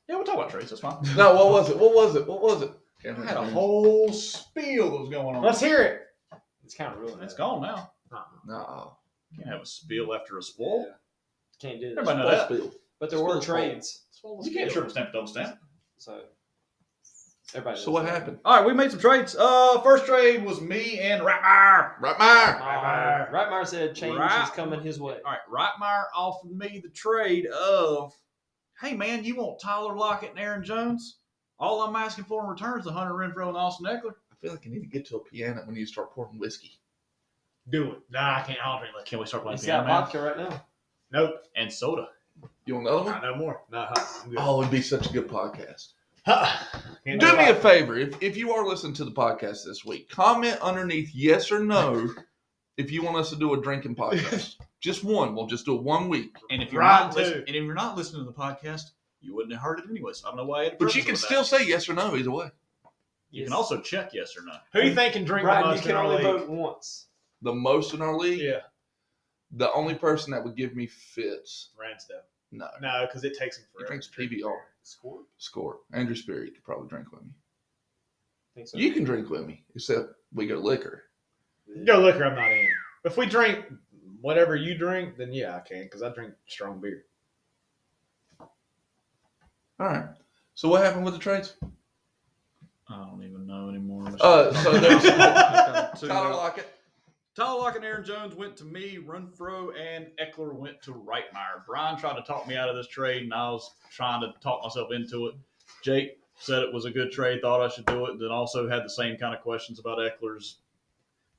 Yeah, we'll talk about trades. That's fine. No, what was it? Can't I had a remember. whole spiel that was going on. Let's hear it. It's kind of ruined. It's gone now. No. Can't have a spiel after a spoil. Can't do Everybody that. know that. Spill. But there were Spill. trades. You can't triple stamp, double stamp. So everybody. So knows what that. happened? All right, we made some trades. First trade was me and Rightmyer. Rightmyer. Rightmyer said change Right. is coming his way. All right, Rightmyer offered me the trade of, hey man, you want Tyler Lockett and Aaron Jones? All I'm asking for in return is Hunter Renfrow and Austin Eckler. I feel like I need to get to a piano when you start pouring whiskey. Do it. Nah, I can't. I don't drink liquor. Can we start playing He's piano, got man? vodka right now. Nope. And soda. You want another Not one? no more. No, I'm good. Oh, it'd be such a good podcast. Can't Do me a it. favor. If you are listening to the podcast this week, comment underneath yes or no if you want us to do a drinking podcast. Just one. We'll just do it 1 week. And if you're Ryan, not too. listening, and if you're not listening to the podcast, you wouldn't have heard it anyway. So I don't know why. I had to But you preface can with still that. say yes or no either way. You can also check yes or no. Who do you think can drink the Brian, you most can in our only league? vote once. The most in our league? Yeah. The only person that would give me fits, Ransdale. no. No, because it takes him He forever. drinks PBR. Score. Score. Andrew Sperry could probably drink with me. think so. You can drink with me, except we go liquor. Go liquor, I'm not in. If we drink whatever you drink, then yeah, I can, because I drink strong beer. All right. So what happened with the trades? I don't even know anymore. So there's Tyler Tyler Lockett. Lockett and Aaron Jones went to me. Renfro and Eckler went to Rightmyer. Bryan tried to talk me out of this trade, and I was trying to talk myself into it. Jake said it was a good trade, thought I should do it, and then also had the same kind of questions about Eckler's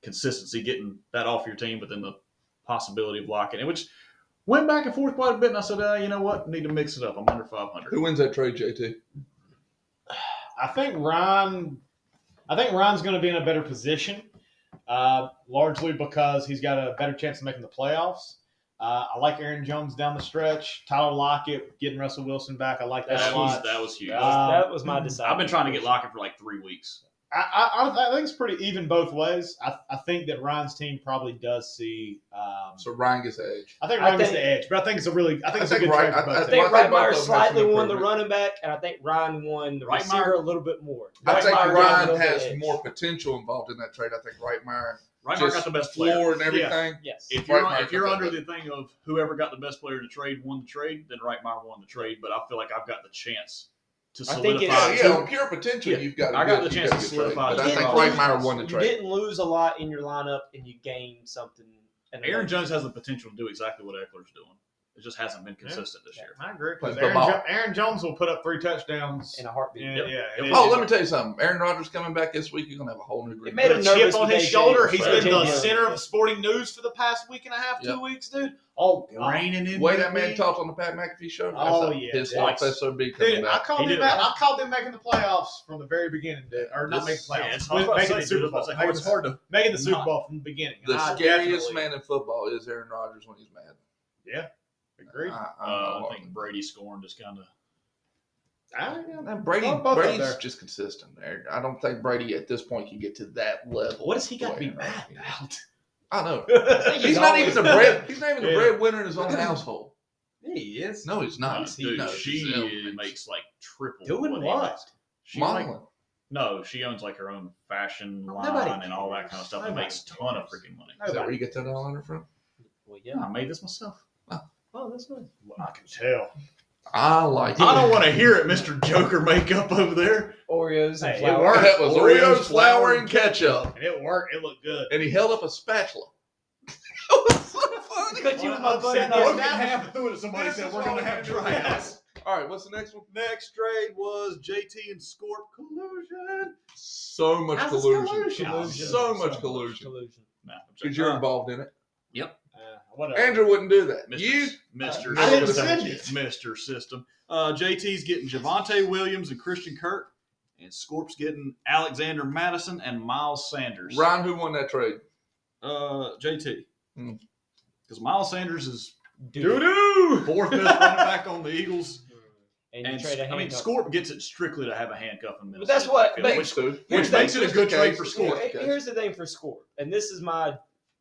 consistency, getting that off your team, but then the possibility of locking it, which went back and forth quite a bit. And I said, you know what? Need to mix it up. I'm under 500. Who wins that trade, JT? I think Ryan's going to be in a better position, largely because he's got a better chance of making the playoffs. I like Aaron Jones down the stretch. Tyler Lockett, getting Russell Wilson back. I like that a lot. That was huge. That was my decision. I've been trying to get Lockett for like 3 weeks. I think it's pretty even both ways. I think that Ryan's team probably does see. So Ryan gets the edge. I think Ryan gets the edge, but I think it's a really. I think it's a good Ryan- trade for both I teams. think I think both Rightmyer of them slightly have some won the improvement. running back, and I think Ryan won the Rightmyer- receiver a little bit more. I think Rightmyer got a Ryan little has edge. more potential involved in that trade. I think Rightmyer Rightmyer just got the best player. floor and everything. Yes. If Rightmyer you're got under that. the thing of whoever got the best player to trade won the trade, then Rightmyer won the trade. But I feel like I've got the chance to I think solidify. it's- Yeah, on pure potential, Yeah. you've got. I got the you've chance got to a good trade. solidify But I the think trade. Rightmyer won the You trade. didn't lose a lot in your lineup, and you gained something. Aaron Jones has the potential to do exactly what Eckler's doing. It just hasn't been consistent this year. I agree. Plays 'Cause the ball. Aaron Jones will put up 3 touchdowns. in a heartbeat. Yeah, Yep. yeah. Yep. Oh, let me tell you something. Aaron Rodgers coming back this week. You're gonna have a whole new group. It made him The nervous chip on with his AJ. shoulder. He's been the AJ. center of sporting news for the past week and a half, 2 weeks, dude. Oh, Raining in Way that man talked on the Pat McAfee show. Oh, That's yeah, his dude. life SOB coming dude, I back. called He him did back. it. I called him making the playoffs from the very beginning, dude. Or not making This- playoffs. Yeah, it's making hard to the say, Super dude. Bowl. It's like, it's hard to. Making the Super not- Bowl from the beginning. The I scariest definitely- man in football is Aaron Rodgers when he's mad. Yeah, agreed. I think Brady scoring just kind of. And Brady, Both up Brady's there. just consistent. I don't think Brady at this point can get to that level. What has he got to be Aaron mad Rodgers. about? I know. He's He's not even the bread. He's not even the Yeah. breadwinner in his own household. He is. No, he's not. Dude, No, she he's makes like triple. Doing he what? makes. She like, modeling. no, she owns like her own fashion Nobody line and all that kind of stuff. And Nobody makes a ton of cares. freaking money. Is that where you get that eyeliner from? Well, Yeah, I made this myself. Oh, that's nice. Well, I can tell. I like it. I don't want to hear it, Mr. Joker makeup over there. Oreos and Hey, it flour. worked. That was Oreos, Oreos, flour, and ketchup. And it worked. It looked good. And he held up a spatula. It was so funny. Cut you with my Upset butter broke knife. in half through it. Somebody This said is we're what going we to have have to tryouts. All right, what's the next one? Next trade was JT and Scorp collusion. So much How's this collusion. collusion? So much collusion. Nah, I'm Because joking. you're involved in it. Whatever. Andrew wouldn't do that. Mr. You? Mr. I didn't System. send it. Mr. System. JT's getting Javonte Williams and Christian Kirk, and Scorp's getting Alexander Madison and Miles Sanders. Ryan, who won that trade? JT. Hmm. Because Miles Sanders is Doo-doo! fourth best running back on the Eagles. And you And trade a I mean, handcuff. Scorp gets it strictly to have a handcuff in But that's what- Minnesota, Makes to. which makes it a good trade for Just Scorp. in case. Here's the thing for Scorp, and this is my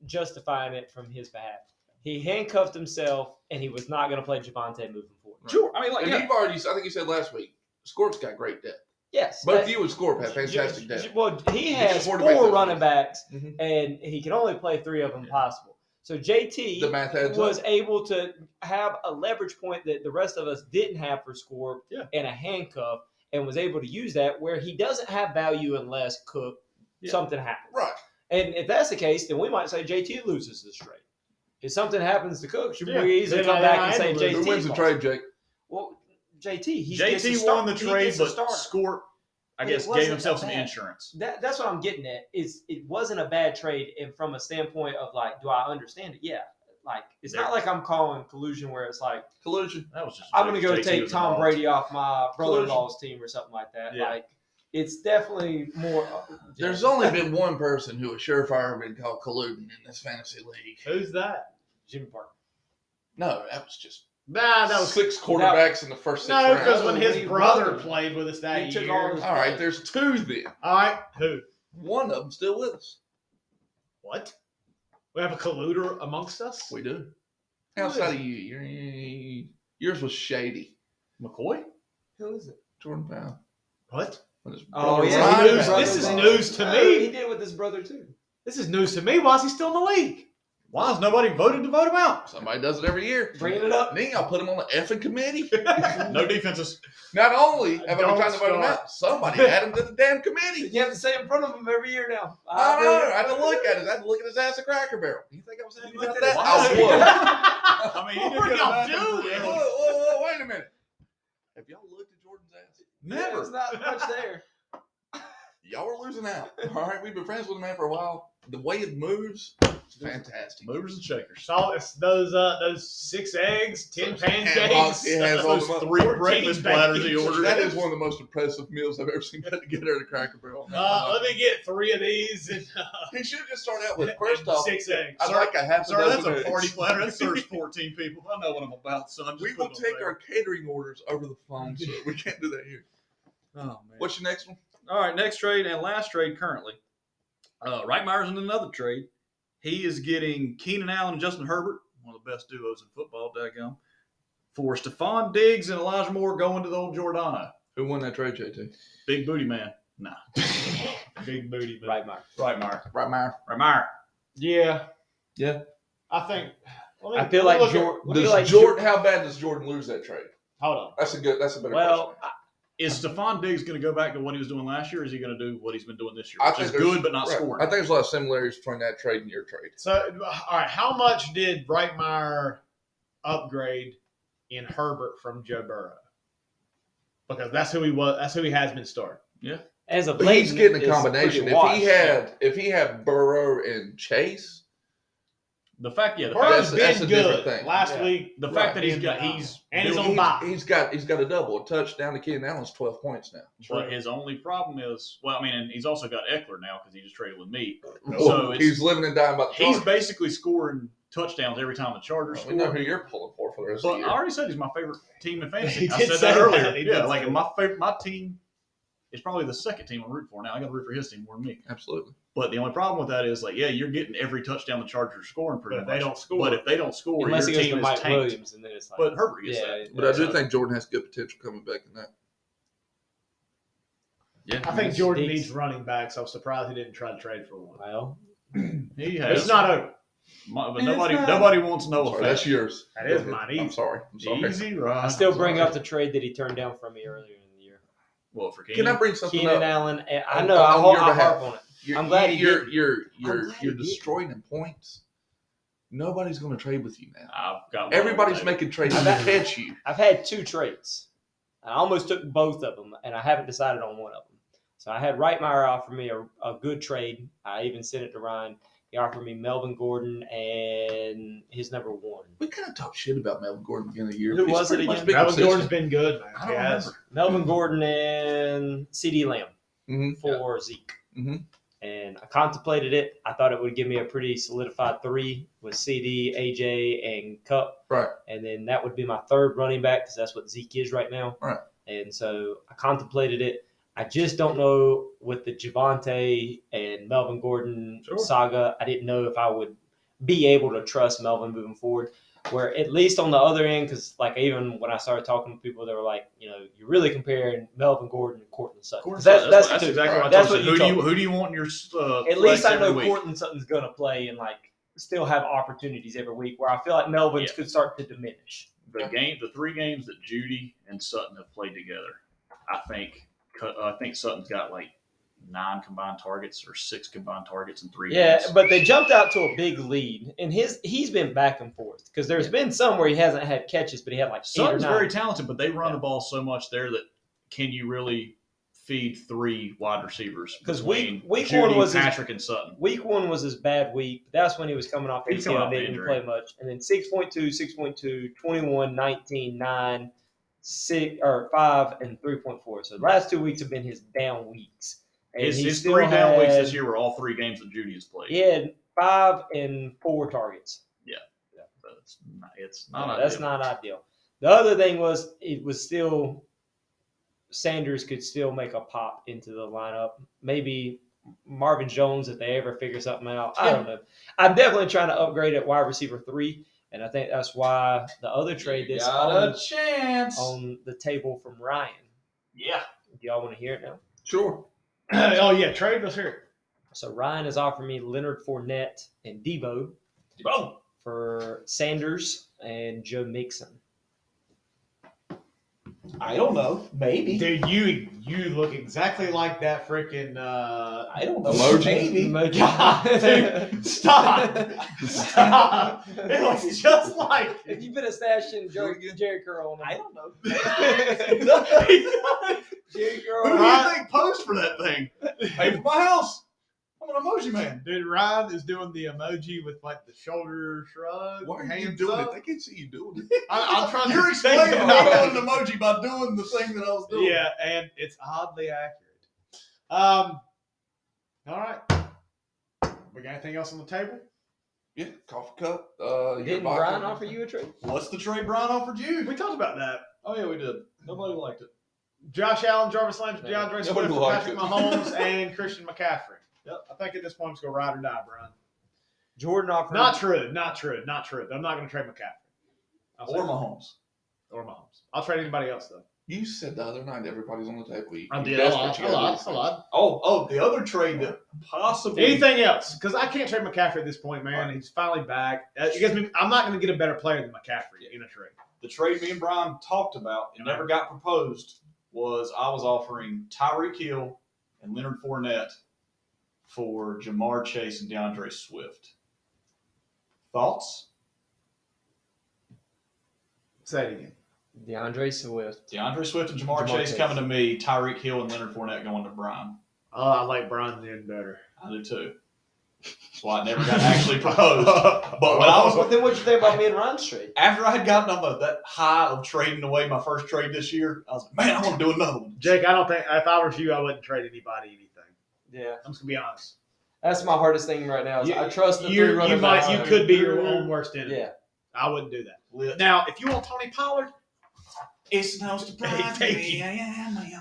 justifying it from his behalf. He handcuffed himself, and he was not going to play Javonte moving forward. Sure. I mean, like, And yeah. you've already, I think you said last week, Scorp's got great depth. Yes. Both that- you and Scorp have fantastic depth. Well, he He's has a quarterback four that's running backs, Mhm. and he can only play 3 of them possible. So JT The math adds was up. able to have a leverage point that the rest of us didn't have for Scorp Yeah. and a handcuff, and was able to use that where he doesn't have value unless Cook something happens. Right. And if that's the case, then we might say JT loses this trade. If something happens to Cook, should Yeah. we easily Then come back and I say lose. JT? Who wins the lost. trade, Jake? Well, JT. He JT won the trade, but start. Scorp, I It guess, wasn't gave himself some bad. insurance. That's what I'm getting at. Is it wasn't a bad trade, and from a standpoint of like, do I understand it? Yeah. Like it's not like I'm calling collusion where it's like Collusion. That was just. I'm gonna go JT take was Tom involved. Brady off my brother-in-law's team or something like that. Yeah. Like it's definitely more. There's only been one person who has surefire been called colluding in this fantasy league. Who's that? Jimmy Parker. No, that was just Nah, that was 6 quarterbacks in the first 6 no, rounds. because when his He brother won. played with us that He took year. all his- All right, there's 2 then. All right, who? One of them still with us. What? We have a colluder amongst us. We do. Who Outside is of you, yours was shady. McCoy? Who is it? Jordan Brown. What? When his Oh, brother yeah, Ryan News- got this is involved. news to Oh, he me. did with his brother too. This is news to me. Why is he still in the league? Why has nobody voted to vote him out? Somebody does it every year. Bringing it up. Me, I'll put him on the effing committee. No defenses. Not only have I Don't been trying to vote him start. out, somebody add him to the damn committee. You have to say in front of him every year now. I don't know. I had to look at it. I had to look at his ass a Cracker Barrel. You think I was happy You about looked at that? his I was. I mean, he did What get are a y'all bathroom doing? for Whoa, him. whoa, whoa, wait a minute. Have y'all looked at Jordan's ass? Yeah, there's not much there. Y'all were losing out. All right, we've been friends with the man for a while. The way it moves, it's fantastic. Movers and shakers. So it's those 6 eggs, 10 pancakes, It has all Those the 3 14 breakfast platters he bacon. ordered. That is one of the most impressive meals I've ever seen put together at a Cracker Barrel. Let me get 3 of these and He should just start out with first off. 6 eggs. I'd like a half a Sir, dozen that's a eggs. party platter. That serves 14 people. I know what I'm about, son. Just We put will it on take there. our catering orders over the phone, so we can't do that here. Oh, man. What's your next one? All right, next trade and last trade currently. Rightmyer's in another trade. He is getting Keenan Allen and Justin Herbert, one of the best duos in football, daggum, for Stephon Diggs and Elijah Moore going to the old Jordana. Who won that trade, JT? Big booty man. Nah. Big booty. But Right, Mark. Rightmyer. Rightmyer. Rightmyer. yeah. Yeah. I think. I feel like Jordan. How bad does Jordan lose that trade? Hold on. That's a better Well, question. Is Stephon Diggs going to go back to what he was doing last year, or is he going to do what he's been doing this year? I Which think is there's- good, but not right. scoring. I think there's a lot of similarities between that trade and your trade. So, all right, how much did Brightmire upgrade in Herbert from Joe Burrow? Because that's who he was. That's who he has been starting. as of But late, he's getting a it's combination. pretty washed. If he had Burrow and Chase, The fact, Burrow's that's been a different good thing. last Yeah. week. the Right, fact that he's he's he's doing- on bye. he's got a double, a touchdown to Keenan Allen's 12 points now. But his only problem is, well, I mean, and he's also got Eckler now because he just traded with me. So it's- he's living and dying by the He's Chargers. basically scoring touchdowns every time the Chargers We know score. who you're pulling for the rest of But the year. I already said he's my favorite team in fantasy. He I did said say that that. earlier. He Yeah, did like say my team is probably the second team I'm rooting for now. I got to root for his team more than me. Absolutely. But the only problem with that is, like, yeah, you're getting every touchdown the Chargers are scoring pretty But if much. they don't score, But if they don't score, Unless he your goes to team is Mike tanked. Williams, and then it's like, But Herbert gets yeah, that. But I do So- think Jordan has good potential coming back in that. Yeah, I think Jordan Diggs. needs running backs. I'm surprised he didn't try to trade for one. well, he has. It's not over. But nobody wants no Sorry, effect. that's yours. That Go is ahead. mine. I'm Easy. sorry. I'm sorry. Easy, right? I still bring up the trade that he turned down from me earlier in the year. Well, for Can I bring something Keenan up? Allen. And I On- know on I your harp behalf. on it. You're, I'm glad he you're, didn't. you're, I'm you're, glad you're he didn't. destroying in points. Nobody's going to trade with you now. I've got one Everybody's over making trades to I've- catch you. I've had 2 trades. I almost took both of them, and I haven't decided on one of them. So I had Rightmyer offer me a good trade. I even sent it to Ryan. He offered me Melvin Gordon and his number 1. We kind of talked shit about Melvin Gordon at the beginning of the year. Who He's was it pretty much again? been Melvin consistent. Gordon's been good, man. I He don't has. remember. Melvin Gordon and CD Lamb Mhm. for Zeke. Mhm. And I contemplated it. I thought it would give me a pretty solidified 3 with CD, AJ, and Cup. Right. And then that would be my 3rd running back because that's what Zeke is right now. Right. And so I contemplated it. I just don't know with the Javonte and Melvin Gordon Sure. saga. I didn't know if I would be able to trust Melvin moving forward. Where at least on the other end, because like even when I started talking to people, they were like, you're really comparing Melvin Gordon and Cortland Sutton. 'Cause That's exactly what I that's told what you. you told me. Who do you want in your At least I know every week? Cortland Sutton's going to play and like still have opportunities every week. Where I feel like Melvin's Yeah. could start to diminish. The 3 games that Judy and Sutton have played together, I think Sutton's got like 9 combined targets or 6 combined targets in 3 Yeah, games. but they jumped out to a big lead, and he's been back and forth because there's been some where he hasn't had catches, but he had like 8 or Sutton's 9. very talented, but they run Yeah. the ball so much there that can you really feed 3 wide receivers? 'Cause between week Judy, one was his- Patrick and Sutton. Week 1 was his bad week. That's when he was coming off He was coming ACL off and didn't injury. play much. And then 6.2, 6.2, 21, 19, 9, 6 or 5, and 3.4. So the last 2 weeks have been his down weeks. And he His still 3 down weeks had- this year were all 3 games that Judy has played. He had 5 and 4 targets. So it's not That's ideal. not ideal. The other thing was it was still Sanders could still make a pop into the lineup. Maybe Marvin Jones if they ever figure something out. I don't know. I'm definitely trying to upgrade at wide receiver 3, and I think that's why the other trade You this got a chance. on the table from Ryan. Yeah. Do y'all want to hear it now? Sure. Oh yeah, trade. Let's hear it. So Ryan has offered me Leonard Fournette and Debo Oh, for Sanders and Joe Mixon. I don't know. Maybe. Dude, you look exactly like that freaking. I don't know. Emoji? Maybe. God, dude, stop! Stop! It looks just like. If you put a stash in Jerry Curl on him. I don't know. Jerry Who Curl. do you think posed for that thing? Pay for my house. I'm an emoji man. Dude, Ryan is doing the emoji with like the shoulder shrug. Why are you hands doing up. it? They can't see you doing it. I'm trying You're to explaining think me about doing an emoji by doing the thing that I was doing. Yeah, and it's oddly accurate. All right. We got anything else on the table? Yeah, coffee cup. Your Didn't vodka. Brian offer you a trade? What's the trade Brian offered you? We talked about that. Oh yeah, we did. Nobody liked it. Josh Allen, Jarvis Landry, DeAndre Swift, Nobody liked Patrick it. Mahomes, and Christian McCaffrey. Yep. I think at this point it's going to ride or die, Brian. Jordan offered. Not true. I'm not going to trade McCaffrey. I'll say Or that. Mahomes. Or Mahomes. I'll trade anybody else, though. You said the other night everybody's on the table. You I did. that's I what you gotta lied. do. I lied. Oh, the other trade that possibly Anything else? Because I can't trade McCaffrey at this point, man. Right. He's finally back. I'm not going to get a better player than McCaffrey in a trade. the trade me and Brian talked about and never got proposed was I was offering Tyreek Hill and Leonard Fournette for Jamar Chase and DeAndre Swift. Thoughts? Say it again. DeAndre Swift. DeAndre Swift and Jamar Chase coming to me. Tyreek Hill and Leonard Fournette going to Brian. I like Brian then better. I do too. That's why I never got actually proposed. But when I was Then what'd you think about me and Ryan's trade? after I had gotten on that high of trading away my first trade this year, I was like, man, I want to do another one. Jake, I don't think if I was you, I wouldn't trade anybody anything. Yeah, I'm just gonna be honest. that's my hardest thing right now. Is I trust the three you running might backs. you could be your own worst enemy. Yeah. I wouldn't do that. Lit. Now, if you want Tony Pollard, It's no surprise. Thank you.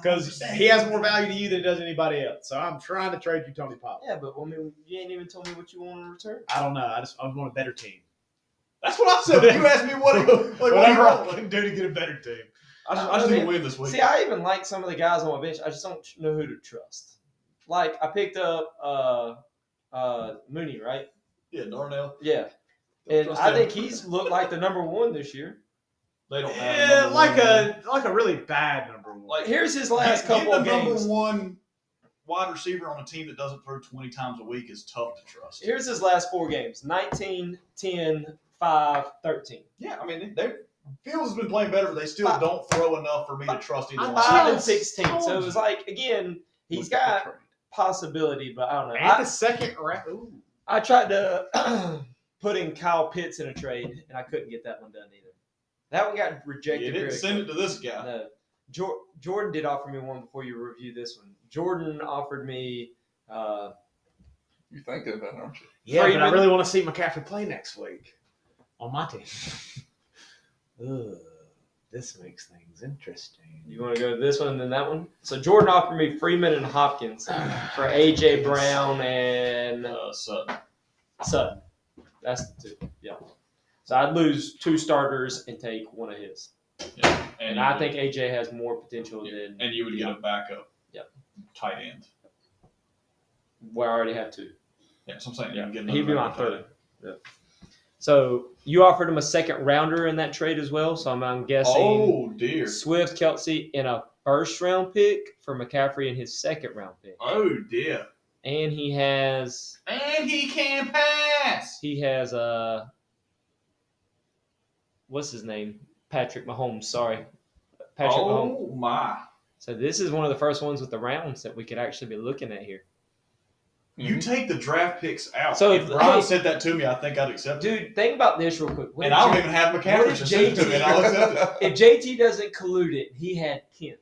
because he has more value to you than he does anybody else. So I'm trying to trade you Tony Pollard. Yeah, but I mean, you ain't even told me what you want in return. I don't know. I want a better team. That's what I said. You asked me what Whatever I can do to get a better team. I just need to win this week. See, I even like some of the guys on my bench. I just don't know who to trust. Like I picked up Mooney, right? Yeah, Darnell. Yeah, Don't and trust I him. think he's looked like the number one this year. They don't have Yeah, number like a really bad number one. Like, Here's his last couple of getting the games. number one wide receiver on a team that doesn't throw 20 times a week is tough to trust. Here's his last 4 games: 19, 10, 5, 13. Yeah, I mean, Fields has been playing better, but they still don't throw enough for me to trust either I one. 5 and Just 16. So told it was like again, he's Look at the got trade. possibility, but I don't know. and the second round. Ooh. I tried to put in Kyle Pitts in a trade, and I couldn't get that one done either. That one got rejected. You didn't very send it quick. to this guy. No. Jordan did offer me one before you review this one. Jordan offered me. You're thinking about it, aren't you? Yeah, but I Freeman. really want to see McCaffrey play next week on my team. Ugh, this makes things interesting. You want to go to this one and then that one? So Jordan offered me Freeman and Hopkins for AJ Brown and Sutton. Sutton. That's the 2. Yeah. So I'd lose 2 starters and take one of his. Yeah. And you I would- think AJ has more potential yeah, than and you would get a backup Yep. tight end. where I already have 2. Yeah, so I'm saying Yeah. you can get He'd be my backup tight 3rd. end. Yeah. So you offered him a 2nd rounder in that trade as well. So I'm guessing Oh, dear. Swift, Kelsey, and a 1st round pick for McCaffrey in his 2nd round pick. Oh, dear. And he has And he can pass. what's his name? Patrick Mahomes. Sorry. Patrick Mahomes. Oh, my. So this is one of the first ones with the rounds that we could actually be looking at here. You take the draft picks out. So, if Brian hey- said that to me, I think I'd accept it. Dude, think about this real quick. What And if I don't J- even have what McCaffrey if to send it to me, and I'll accept it. if JT doesn't collude it, he had 10.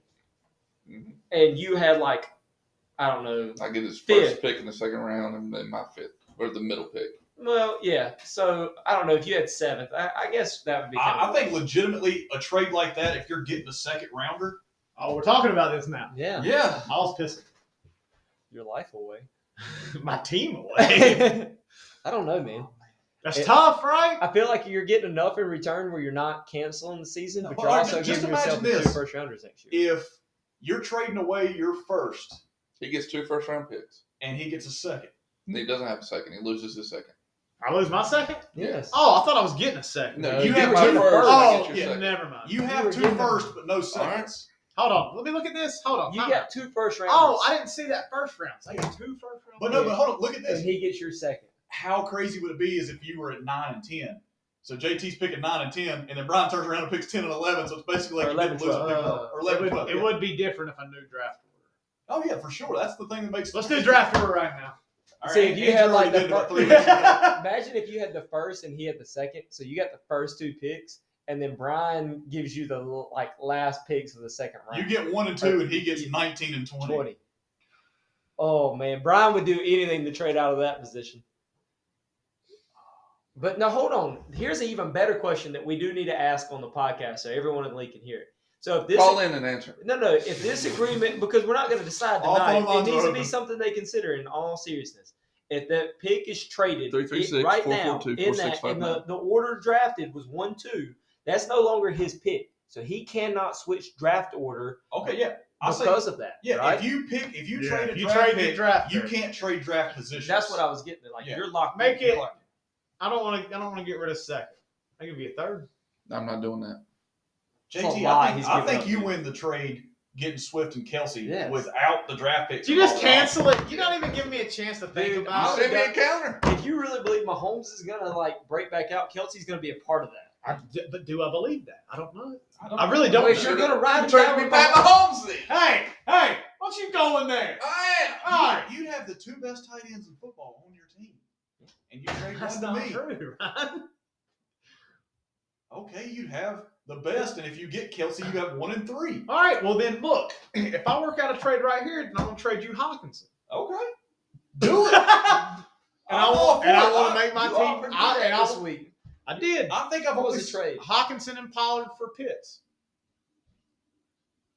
Mhm. And you had like, I don't know. I get his 5th. first pick in the 2nd round and then my 5th, or the middle pick. Well, yeah. So I don't know if you had 7th. I guess that would be. Kind I think legitimately a trade like that, if you're getting a 2nd rounder, Oh, we're talking about this now. Yeah. yeah. I was pissing. Your life away. My team away. I don't know, man. That's tough, right? I feel like you're getting enough in return where you're not canceling the season, but No, you're all right, also just giving yourself imagine 2 this. first-rounders next year. If you're trading away your first He gets 2 first-round picks. and he gets a second, He doesn't have a second. He loses his second. I lose my second? Yes. Oh, I thought I was getting a second. No, No, you you get were my getting first. first. I Oh, get your yeah, second. never mind. you were have 2 getting- first but no seconds. Hold on. Let me look at this. Hold on. You Time got out. 2 first-rounders. Oh, I didn't see that first round. So I got 2 first rounds. But no, but hold on, look at this. And he gets your second. How crazy would it be is if you were at 9 and 10? So JT's picking 9 and 10, and then Bryan turns around and picks 10 and 11. So it's basically like Or you didn't 11, lose a pick, 12. or 11, it 12. it would be different if I knew draft order. Oh yeah, for sure. That's the thing that makes. Let's do draft order right now. All See, right, if you Andrew had, like, already the did it about fir- 3 weeks ago. Imagine if you had the first and he had the second. So you got the first 2 picks, and then Bryan gives you the last picks of the second round. You get 1 and 2, and he gets 19 and 20. 20. Oh man, Bryan would do anything to trade out of that position. But no, hold on. Here's an even better question that we do need to ask on the podcast so everyone in the league can hear it. So if this Call in and answer. No, if this agreement, because we're not going to decide All tonight, phone it lines are needs to be open. something they consider in all seriousness. If that pick is traded 336 right now, 442 in that, and the order drafted was 1-2, that's no longer his pick. So he cannot switch draft order Okay, yeah. I'll say, because of that. yeah, right? if you trade a You draft trade pick, the draft you pick. can't trade draft positions. That's what I was getting at. Like Yeah. you're locked. Make in. it. I don't want to get rid of second. I give you a third. I'm not doing that. It's a JT, lie I he's think, I giving think up, you dude. win the trade getting Swift and Kelsey Yes. without the draft picks. Did you just involved at all. cancel it? You're not even giving me a chance to think Dude, about You it. send me a counter. If you really believe Mahomes is gonna break back out, Kelsey's gonna be a part of that. But do I believe that? I don't know. don't I really don't. Wait, you're gonna ride it Trade down me with Pat Mahomes? Mahomes then. Hey, why don't you go in there? I am. All right. You'd have the 2 best tight ends in football on your team, and you trade That's one to not me. true, Ryan. Okay, you'd have the best, and if you get Kelsey, you have 1 and 3. All right. Well, then look. If I work out a trade right here, then I'm gonna trade you Hawkinson. Okay, do it. And I want to make my You team. offered me that this week. I did. I think I've What was always the trade? Hawkinson and Pollard for Pitts.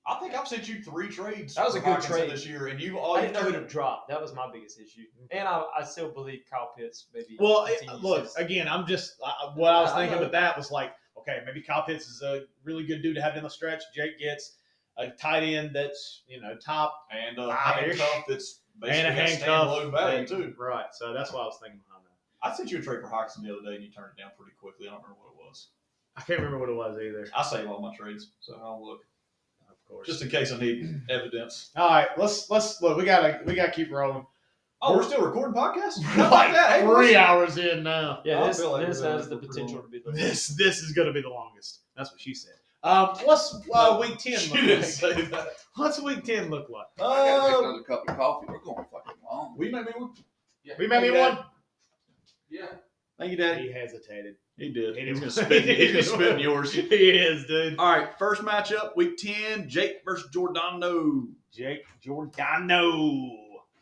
I think I've sent you 3 trades. That was for a good Hawkinson trade. this year, and you I all didn't know you who turned to drop. That was my biggest issue, and I still believe Kyle Pitts maybe. Well, continues look his- again. I'm just what I was I thinking know. with that was like, okay, maybe Kyle Pitts is a really good dude to have in the stretch. Jake gets a tight end that's top and a Five-ish. handcuff that's basically and a got handcuff. standalone value and- too. Right. So that's what I was thinking behind that. I sent you a trade for Hawkinson the other day, and you turned it down pretty quickly. I don't remember what it was. I can't remember what it was either. I save all my trades, so I'll look Of course. just in case I need evidence. all right. Let's look. We gotta keep rolling. Oh, we're still recording podcasts? We're How about like that? Hey, 3 listen. hours in now. yeah, I this feel like this we're has the going for potential real. to be the This is gonna be the longest. That's what she said. What's week 10 She look didn't like? say that. What's week 10 look like? I gotta make another cup of coffee. We're going fucking long. We made me one. Yeah. We made me one. Yeah. Thank you, Daddy. He hesitated. He did. He He's didn't- gonna spit. He's gonna spit in yours. He is, dude. All right, first matchup, week 10, Jake versus Jordano. Jake Jordano.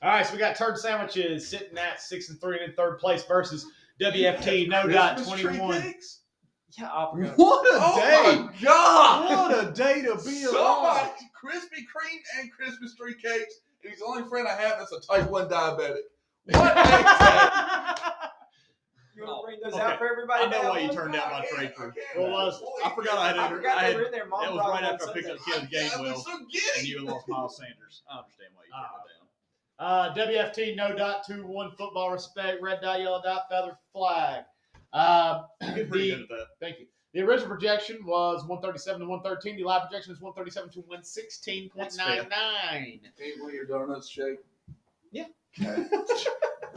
All right, so we got turd sandwiches sitting at 6 and 3 and in third place versus WFT No Dot Christmas tree 21. cakes? Yeah, I forgot. What a Oh day! my god! What a day to be Somebody alive! Krispy Kreme and Christmas tree cakes. And he's the only friend I have that's a type 1 diabetic. What makes that? You want to bring those Okay. out for everybody? I know now? why you turned down my trade for. What was it? I forgot I I had. forgot they were in there. Mom That was brought right them after on I picked up Sunday. Kevin I was Gainwell, so and giddy. you lost Miles Sanders. I understand why you turned it down. WFT No Dot 2-1 football respect red dot yellow dot feather flag. You get pretty good at that. Thank you. The original projection was 137 to 113. The live projection is 137 to 116.99. Can't believe your donuts shake.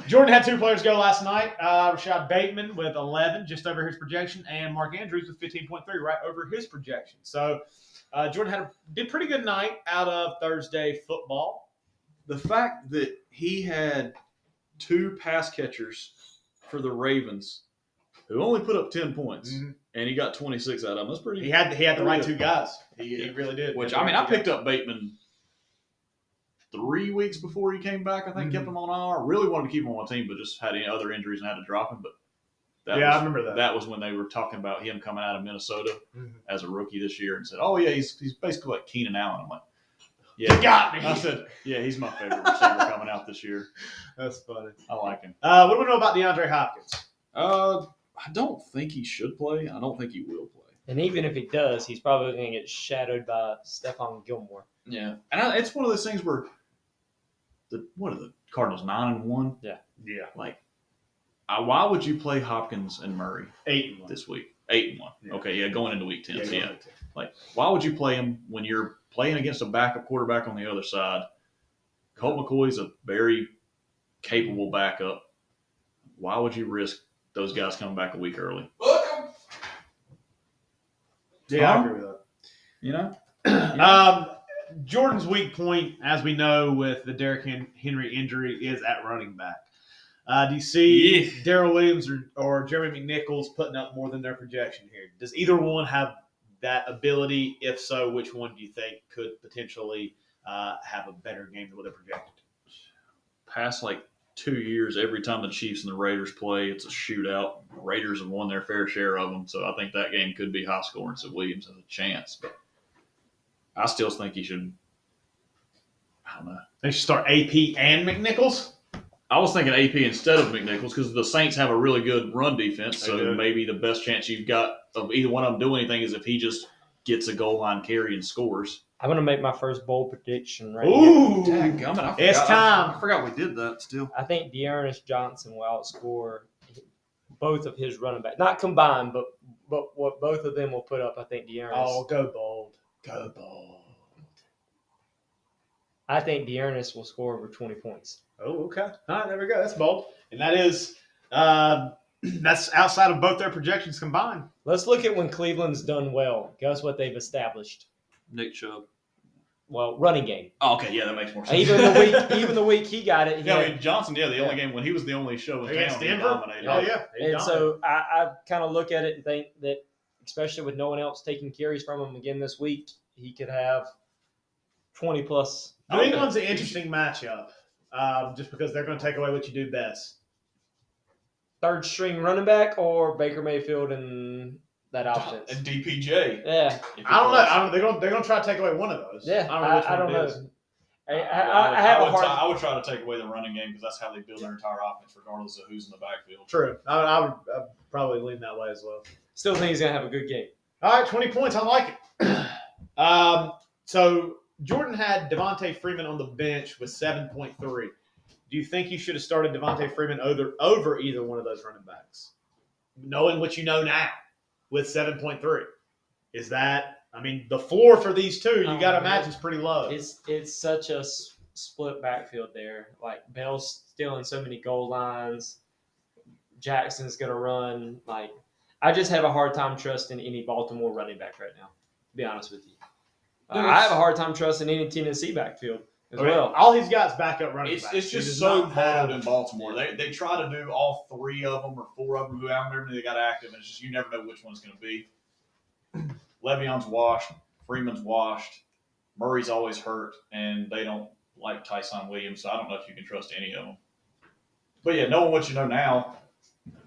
Jordan had 2 players go last night. Rashad Bateman with 11, just over his projection, and Mark Andrews with 15.3, right over his projection. So Jordan did pretty good night out of Thursday football. The fact that he had 2 pass catchers for the Ravens who only put up 10 points, Mhm. and he got 26 out of them. That's pretty He had the right 2 guys. He Yeah. really did. Which, Had the I mean, right I two picked up Bateman 3 weeks before he came back. I think Mhm. kept him on IR. Really wanted to keep him on my team, but just had any other injuries and had to drop him. But guys. that I was, remember that. that was when they were talking about him coming out of Minnesota Mhm. as a rookie this year and said, "Oh yeah, he's basically like Keenan Allen." I'm like, Yeah, You got me. I said, yeah, he's my favorite receiver coming out this year. That's funny. I like him. What do we know about DeAndre Hopkins? I don't think he should play. I don't think he will play. And even if he does, he's probably going to get shadowed by Stephon Gilmore. Yeah, and it's one of those things where what are the Cardinals 9-1? Yeah. Like, why would you play Hopkins and Murray 8-1 this week? 8-1. Yeah. Okay, yeah, going into week 10. Yeah, so go yeah, ahead. like, why would you play him when you're playing against a backup quarterback on the other side? Colt McCoy's a very capable backup. Why would you risk those guys coming back a week early? Yeah, I Huh? agree with that. You know? Jordan's weak point, as we know, with the Derrick Henry injury, is at running back. Do you see Darrell Williams or Jeremy McNichols putting up more than their projection here? Does either one have that ability? If so, which one do you think could potentially have a better game than what they're projected? Past like 2 years, every time the Chiefs and the Raiders play, it's a shootout. The Raiders have won their fair share of them, so I think that game could be high scoring. So Williams has a chance, but I still think he should. I don't know. They should start AP and McNichols. I was thinking AP instead of McNichols because the Saints have a really good run defense. They So do. maybe the best chance you've got of either one of them doing anything is if he just gets a goal line carry and scores. I'm going to make my first bold prediction right here. Ooh, Dadgummit, I it's forgot- time. I forgot we did that still. I think Dearness Johnson will outscore both of his running backs. Not combined, but what both of them will put up, I think Dearness. Oh, go bold. Go bold. I think Dearness will score over 20 points. Oh, okay. All right, there we go. That's bold. And that is that's outside of both their projections combined. Let's look at when Cleveland's done well. Guess what they've established? Nick Chubb. Well, running game. Oh, okay, yeah, that makes more sense. Even the week he got it, he Yeah, had- I mean Johnson. Yeah, the only game when he was the only show in Against town, he Denver? dominated. Oh, yeah. And so I kind of look at it and think that, especially with no one else taking carries from him again this week, he could have 20 plus. New England's an interesting matchup just because they're going to take away what you do best. Third string running back or Baker Mayfield and that offense. And DPJ. Yeah, I don't know. They're going to try to take away one of those. yeah. I don't know which I one don't it is. know. I have a hard. I would try to take away the running game because that's how they build their entire offense, regardless of who's in the backfield. True. I would probably lean that way as well. Still think he's gonna have a good game. All right, 20 points. I like it. So Jordan had Devontae Freeman on the bench with 7.3. Do you think you should have started Devontae Freeman over either one of those running backs? Knowing what you know now with 7.3. Is that, I mean, the floor for these two, you got to imagine is pretty low. It's such a split backfield there. Like Bell's stealing so many goal lines. Jackson's gonna run. Like I just have a hard time trusting any Baltimore running back right now. To be honest with you, I have a hard time trusting any Tennessee backfield as well. All he's got is backup running backs. It's He just does so not have- muddled in Baltimore. They try to do all three of them or four of them, however many they got active, and it's just you never know which one's going to be. Le'Veon's washed, Freeman's washed, Murray's always hurt, and they don't like Tyson Williams, so I don't know if you can trust any of them. But yeah, knowing what you know now,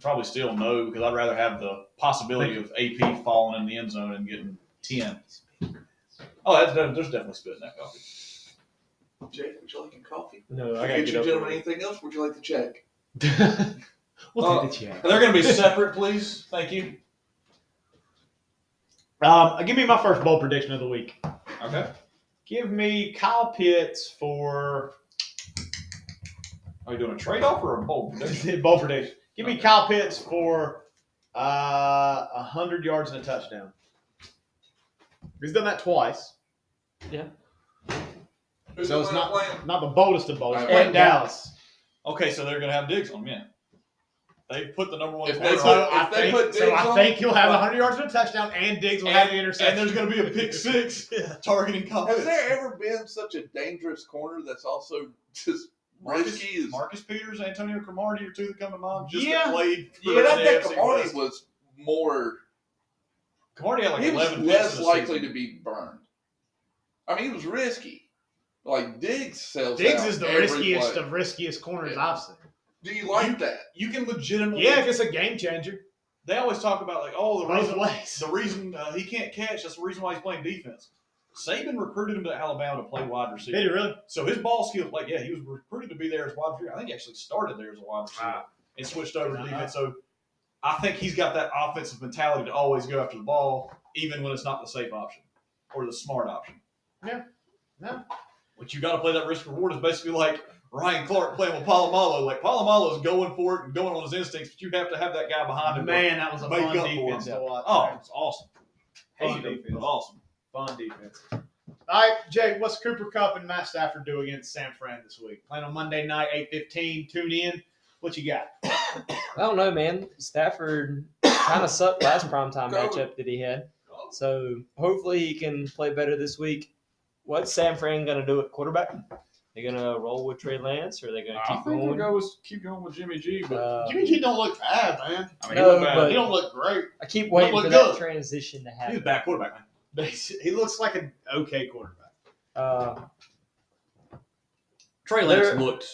probably still no, because I'd rather have the possibility of AP falling in the end zone and getting 10. Oh, there's definitely spit in that coffee. Jake, would you like a coffee? No, I Forget got to you get up. gentlemen anything else? Would you like to check? We'll take the check. They're going to be separate, please. Thank you. Give me my first bold prediction of the week. Okay. Give me Kyle Pitts for Are you doing a trade-off or a bold prediction? bold prediction. Give me Kyle Pitts for 100 yards and a touchdown. He's done that twice. Who's So it's the plan? not the boldest of bold. He's All playing right. Dallas. Okay, so they're going to have Diggs on him, yeah. They put the number one If corner they on. put- if they put Diggs I on- think he'll have 100 yards and a touchdown, and Diggs will have the interception. And there's going to be a pick six targeting Kyle Has Pitts. there ever been such a dangerous corner that's also just risky? Marcus Peters, Antonio Cromartie are two that come to mind. Just Yeah. that played for But I the think AFC Cromartie West. was more. Cromartie had like He was 11 less picks this likely season. to be burned. I mean, he was risky. Like Diggs sells. Diggs out is the every riskiest play. of riskiest corners Yeah. I've seen. Do you like that? You can legitimately. Yeah, if it's a game changer. They always talk about like, oh, Both ways. the reason he can't catch. That's the reason why he's playing defense. Saban recruited him to Alabama to play wide receiver. Did he really? So his ball skills, he was recruited to be there as wide receiver. I think he actually started there as a wide receiver and switched over to defense. So I think he's got that offensive mentality to always go after the ball, even when it's not the safe option or the smart option. Yeah. But you got to play that risk reward. Is basically like Ryan Clark playing with Polamalu. Like Polamalu is going for it and going on his instincts, but you have to have that guy behind him. Man, that was a make fun up for defense him. to watch. Oh, it's awesome. Fun Fun defense. Awesome. Fun defense. All right, Jay, what's Cooper Kupp and Matt Stafford do against San Fran this week? Playing on Monday night, 8:15. Tune in. What you got? I don't know, man. Stafford kind of sucked last primetime matchup that he had. So hopefully he can play better this week. What's San Fran going to do at quarterback? They going to roll with Trey Lance, or are they going to I keep think going? we'll keep going with Jimmy G. But Jimmy G don't look bad, man. I mean, No, he looked bad. but- He don't look great. I keep waiting look for good. that transition to He's happen. a bad quarterback, man. He looks like an okay quarterback. Trey Lance Lance looked.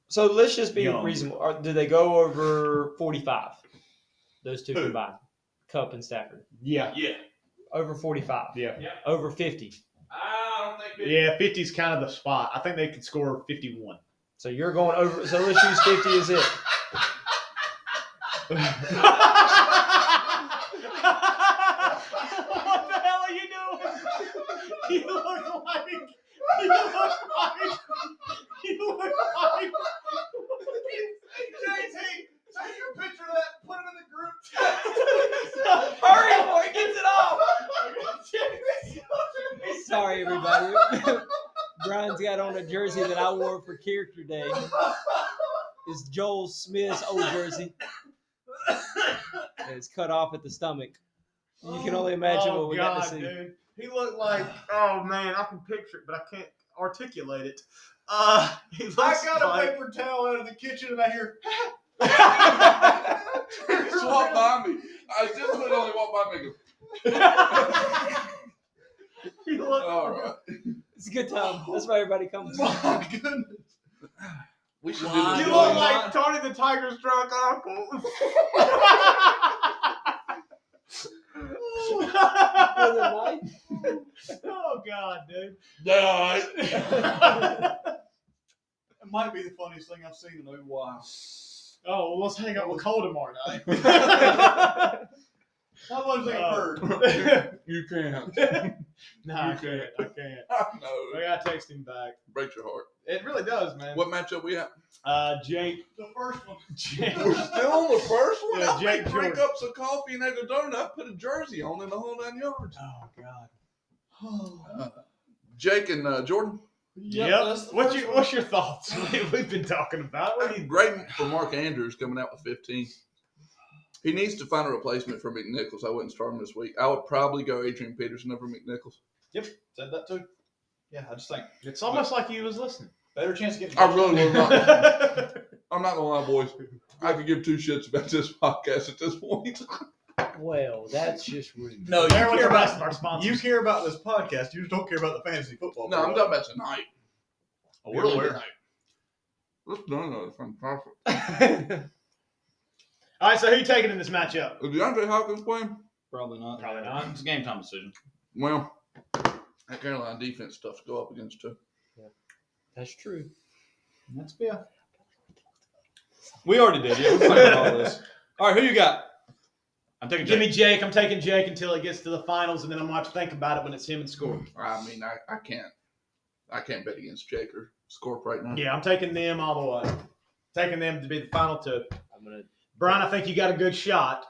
So let's just be Young. reasonable. Do they go over 45? Those two Who? combined, Kupp and Stafford. Yeah. Yeah. Over 45. Yeah. Over 50. I don't think. Yeah, 50 is kind of the spot. I think they could score 51. So you're going over. So let's use 50 as it. What the hell are you doing? You look like. JT, take a picture of that, put it in the group chat. Hurry before he gets it off. Sorry, everybody. Brian's got on a jersey that I wore for Character Day. It's Joel Smith's old jersey. It's cut off at the stomach. You can only imagine what we got to see. Dude. He looked like, oh man, I can picture it, but I can't articulate it. He looks I got like, a paper towel out of the kitchen and I hear. Just walk by me. I just literally only walk by Mikkel. he looked All right. It's a good time. That's why everybody comes. My goodness. We should You do this. look like Tony the Tiger's drunk uncle. Oh God, dude. It might be the funniest thing I've seen in a while. Oh, well, let's hang out with Cole tomorrow night. How much they heard? You can't. Nah, I can't. I can't. I I know. gotta text him back. Breaks your heart. It really does, man. What matchup we at? Jake. The first one. Jake. We're still on the first one? Yeah, I Jake made 3 Jordan. cups of coffee and ate a donut. I put a jersey on in the whole 9 yards. Oh God. Jake and Jordan. Yep. What's your thoughts? We've been talking about. What do you Great for Mark Andrews coming out with 15. He needs to find a replacement for McNichols. I wouldn't start him this week. I would probably go Adrian Peterson over McNichols. Yep, said that too. Yeah, I just think It's almost like he was listening. better chance of getting. I really would not. I'm not gonna lie, boys. I could give 2 shits about this podcast at this point. Well, that's just rude. No, you There with care the rest about of our sponsors. you care about this podcast. You just don't care about the fantasy football. No, I'm talking about tonight. Oh, we're aware. Tonight. Let's do it. Fantastic. All right, so who you taking in this matchup? Is DeAndre Hopkins playing? Probably not. Probably not. It's a game time decision. Well, that Carolina defense stuff to go up against too. That's true. That's fair. We already did. Yeah, we're playing all this. All right, who you got? I'm taking Give Jake. me Jake. I'm taking Jake until it gets to the finals, and then I'm going to have to think about it when it's him and Scorp. I mean, I can't bet against Jake or Scorp right now. Yeah, I'm taking them all the way. Taking them to be the final 2. I'm gonna. Brian, I think you got a good shot,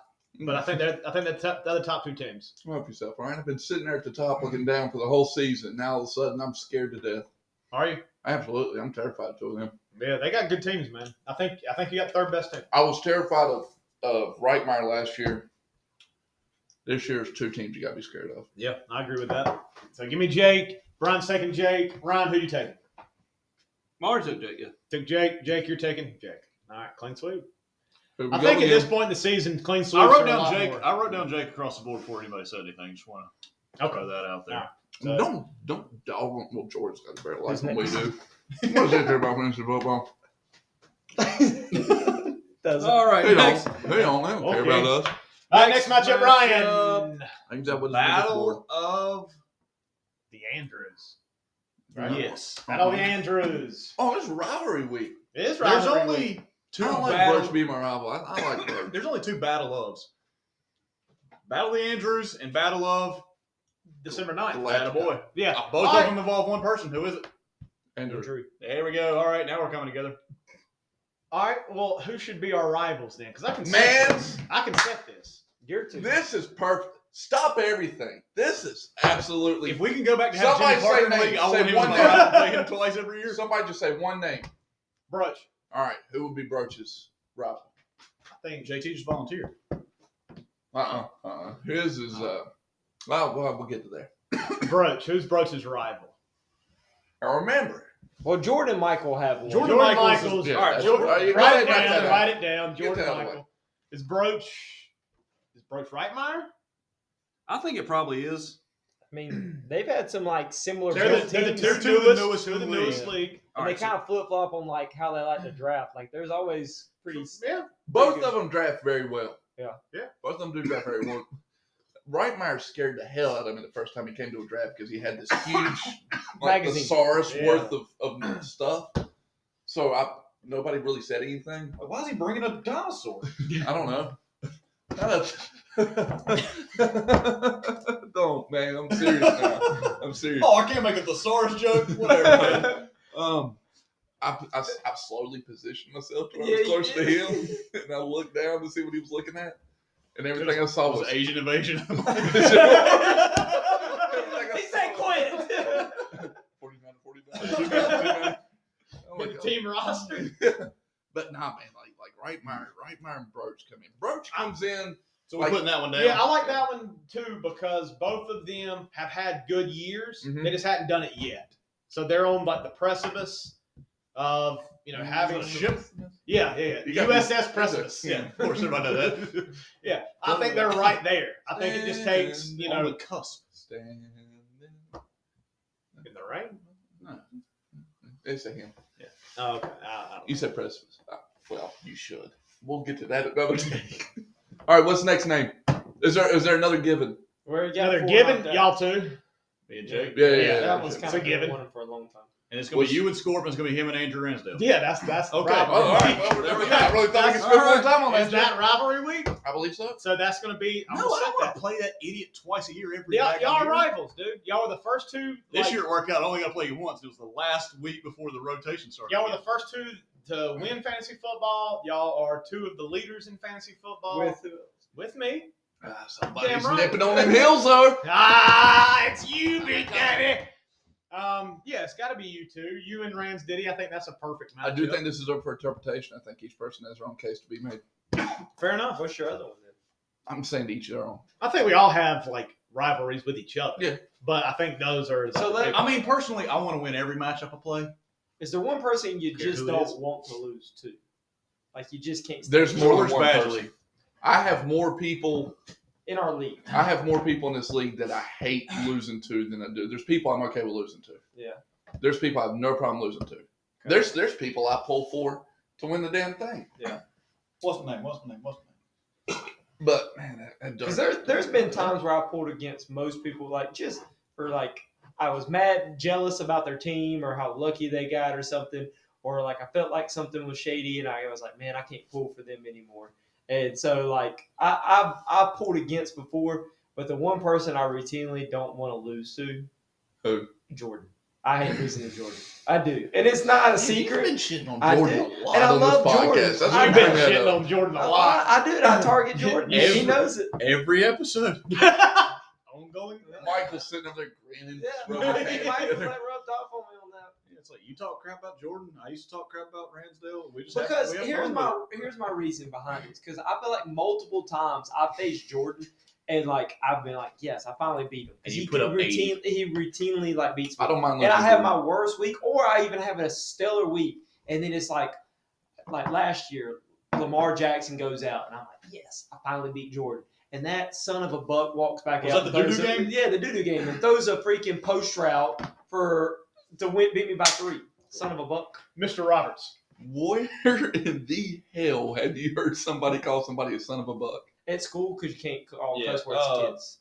but I think they're the other top 2 teams. Help yourself, Ryan. I've been sitting there at the top looking down for the whole season. Now all of a sudden I'm scared to death. Are you? Absolutely, I'm terrified of them. Yeah, they got good teams, man. I think you got third best team. I was terrified of Rightmyer last year. This year's 2 teams you got to be scared of. Yeah, I agree with that. So give me Jake. Brian's taking Jake. Ryan, who you taking? Mars took Jake. Yeah. Took Jake. Jake, you're taking Jake. All right, clean sweep. Who we I go think at again? this point in the season, clean sweeps I wrote are a down lot Jake. more. I wrote down Jake across the board before anybody said anything. Just want to throw that out there. So- Don't dog on. Well, George's got a better life than we do. What does he care about fantasy football? All right, They next don't. They don't care Okay. about us. All right, next matchup, matchup. Ryan. I think that was the biggest board. battle of The Andrews. Right? Yes. Battle of the Andrews. Oh, it's rivalry week. It is There's rivalry only week. two I don't like battle. Broach being my rival. I like Broach. There's only two battle ofs. Battle of the Andrews and Battle of December 9th. Attaboy. Yeah. Both All of right. them involve one person. Who is it? Andrew. There we go. All right, now we're coming together. All right. Well, who should be our rivals then? Because I can Man. set this. I can set this. Your two. This is perfect. Stop everything. This is absolutely. If we can go back to have Somebody Jimmy Parker in the say league, name. I Say want him one on my name. rival, play him twice every year. Somebody just say one name. Broach. All right, who would be Broach's rival? I think JT just volunteered. His is well, we'll get to there. Broach. Who's Broach's rival? I remember. Well, Jordan Michael have one. Jordan Michaels. yeah, all right. that's Jordan, right. You write it gotta get down. that Write it down. Get Jordan that out of the Michael. Is Broach Rightmyer? I think it probably is. I mean, they've had some like similar. They're build the teams, they're two two of the newest two of the in the newest league. league. and they kind of flip flop on like how they like to draft. Like, there's always pretty. Yeah. Both of them draft very well. Yeah. Yeah. Both of them do draft very well. Rightmyer scared the hell out of me the first time he came to a draft because he had this huge like Magazine. thesaurus Yeah. worth of stuff. So nobody really said anything. Why is he bringing up dinosaurs? I don't know. Don't, man. I'm serious now. I'm serious. Oh, I can't make a thesaurus joke. Whatever, man. I slowly positioned myself to where Yeah, I was you close to did. him, and I looked down to see what he was looking at, and everything I saw was Asian invasion. He said quit. 49. Oh my The God. team roster. But nah, man, like Rightmyer and Broach come in. Broach comes in. So we're putting that one down. Yeah, I like that one too because both of them have had good years. Mhm. They just hadn't done it yet. So they're on like the precipice of having Ship. Yeah. You got USS Precipice. Yeah, of course, everybody knows that. Yeah, I think they're right there. I think it just takes On the cusp. Standing. in the rain. No. It's a him. Oh, okay. I don't You said precipice. Well, you should. We'll get to that another day. All right, what's the next name? Is there another given? Where you Yeah, got they're four giving like that. y'all two. Me and Jake. Yeah. That was It's kind a of given. one for a long time. And it's going to be you and Scorp, and it's going to be him and Andrew Ransdale. Yeah, that's Okay. right. Oh, all right. Well, there we go. I really thought we could spend more time on that. Is that rivalry week? I believe so. So that's going to be. I'm No, gonna I set don't want that. to play that idiot twice a year every Y'all daggone are year. rivals, dude. Y'all were the first two. This like, year it worked out. I only got to play you once. It was the last week before the rotation started. Y'all were the first two to win fantasy football. Y'all are two of the leaders in fantasy football with me. Somebody's Damn right. nipping on them heels, though. It's you, Big Daddy. Yeah, it's got to be you two. You and Rams Diddy. I think that's a perfect matchup. I do think this is up for interpretation. I think each person has their own case to be made. fair enough. What's your other one then? I'm saying to each their own. I think we all have like rivalries with each other. Yeah. But I think those are. So let- I mean, personally, I want to win every matchup I play. Is there one person you Care just who it don't is? want to lose to? Like, you just can't. There's more George than one Badgley. person. I have more people. in our league. I have more people in this league that I hate losing to than I do. There's people I'm okay with losing to. Yeah. There's people I have no problem losing to. There's people I pull for to win the damn thing. What's the name? But man, that Because does. there's been times where I pulled against most people, like just for like I was mad, jealous about their team or how lucky they got or something, or like I felt like something was shady and I was like, man, I can't pull for them anymore. And so like I pulled against before, but the one person I routinely don't want to lose to, Who? Jordan. I hate losing to Jordan. I do, and it's not a secret. You've been shitting on I Jordan do. a lot And I on love this podcast. Jordan. That's what I've I've you been bring that shitting up. on Jordan a lot. I do. I target Jordan. Every- He knows it. Every episode. Ongoing. Michael's sitting up there grinning. Yeah, rubbing his he might hands have rubbed off on me on that. It's like you talk crap about Jordan. I used to talk crap about Ransdale. We just Because we have here's fun my reason behind it. Because I feel like multiple times I faced Jordan and like I've been like, yes, I finally beat him. And he you put up 80. He routinely like beats me. I don't mind And losing. I have to my worst week, or I even have a stellar week, and then it's like last year, Lamar Jackson goes out, and I'm like, yes, I finally beat Jordan. And that son of a buck walks back Was out. that the and throws doo-doo a- game? Yeah, the doo-doo game, and throws a freaking post route to beat me by 3. Son of a buck. Mr. Roberts. Where in the hell have you heard somebody call somebody a son of a buck? At school, because you can't call Yeah, cuss words to kids.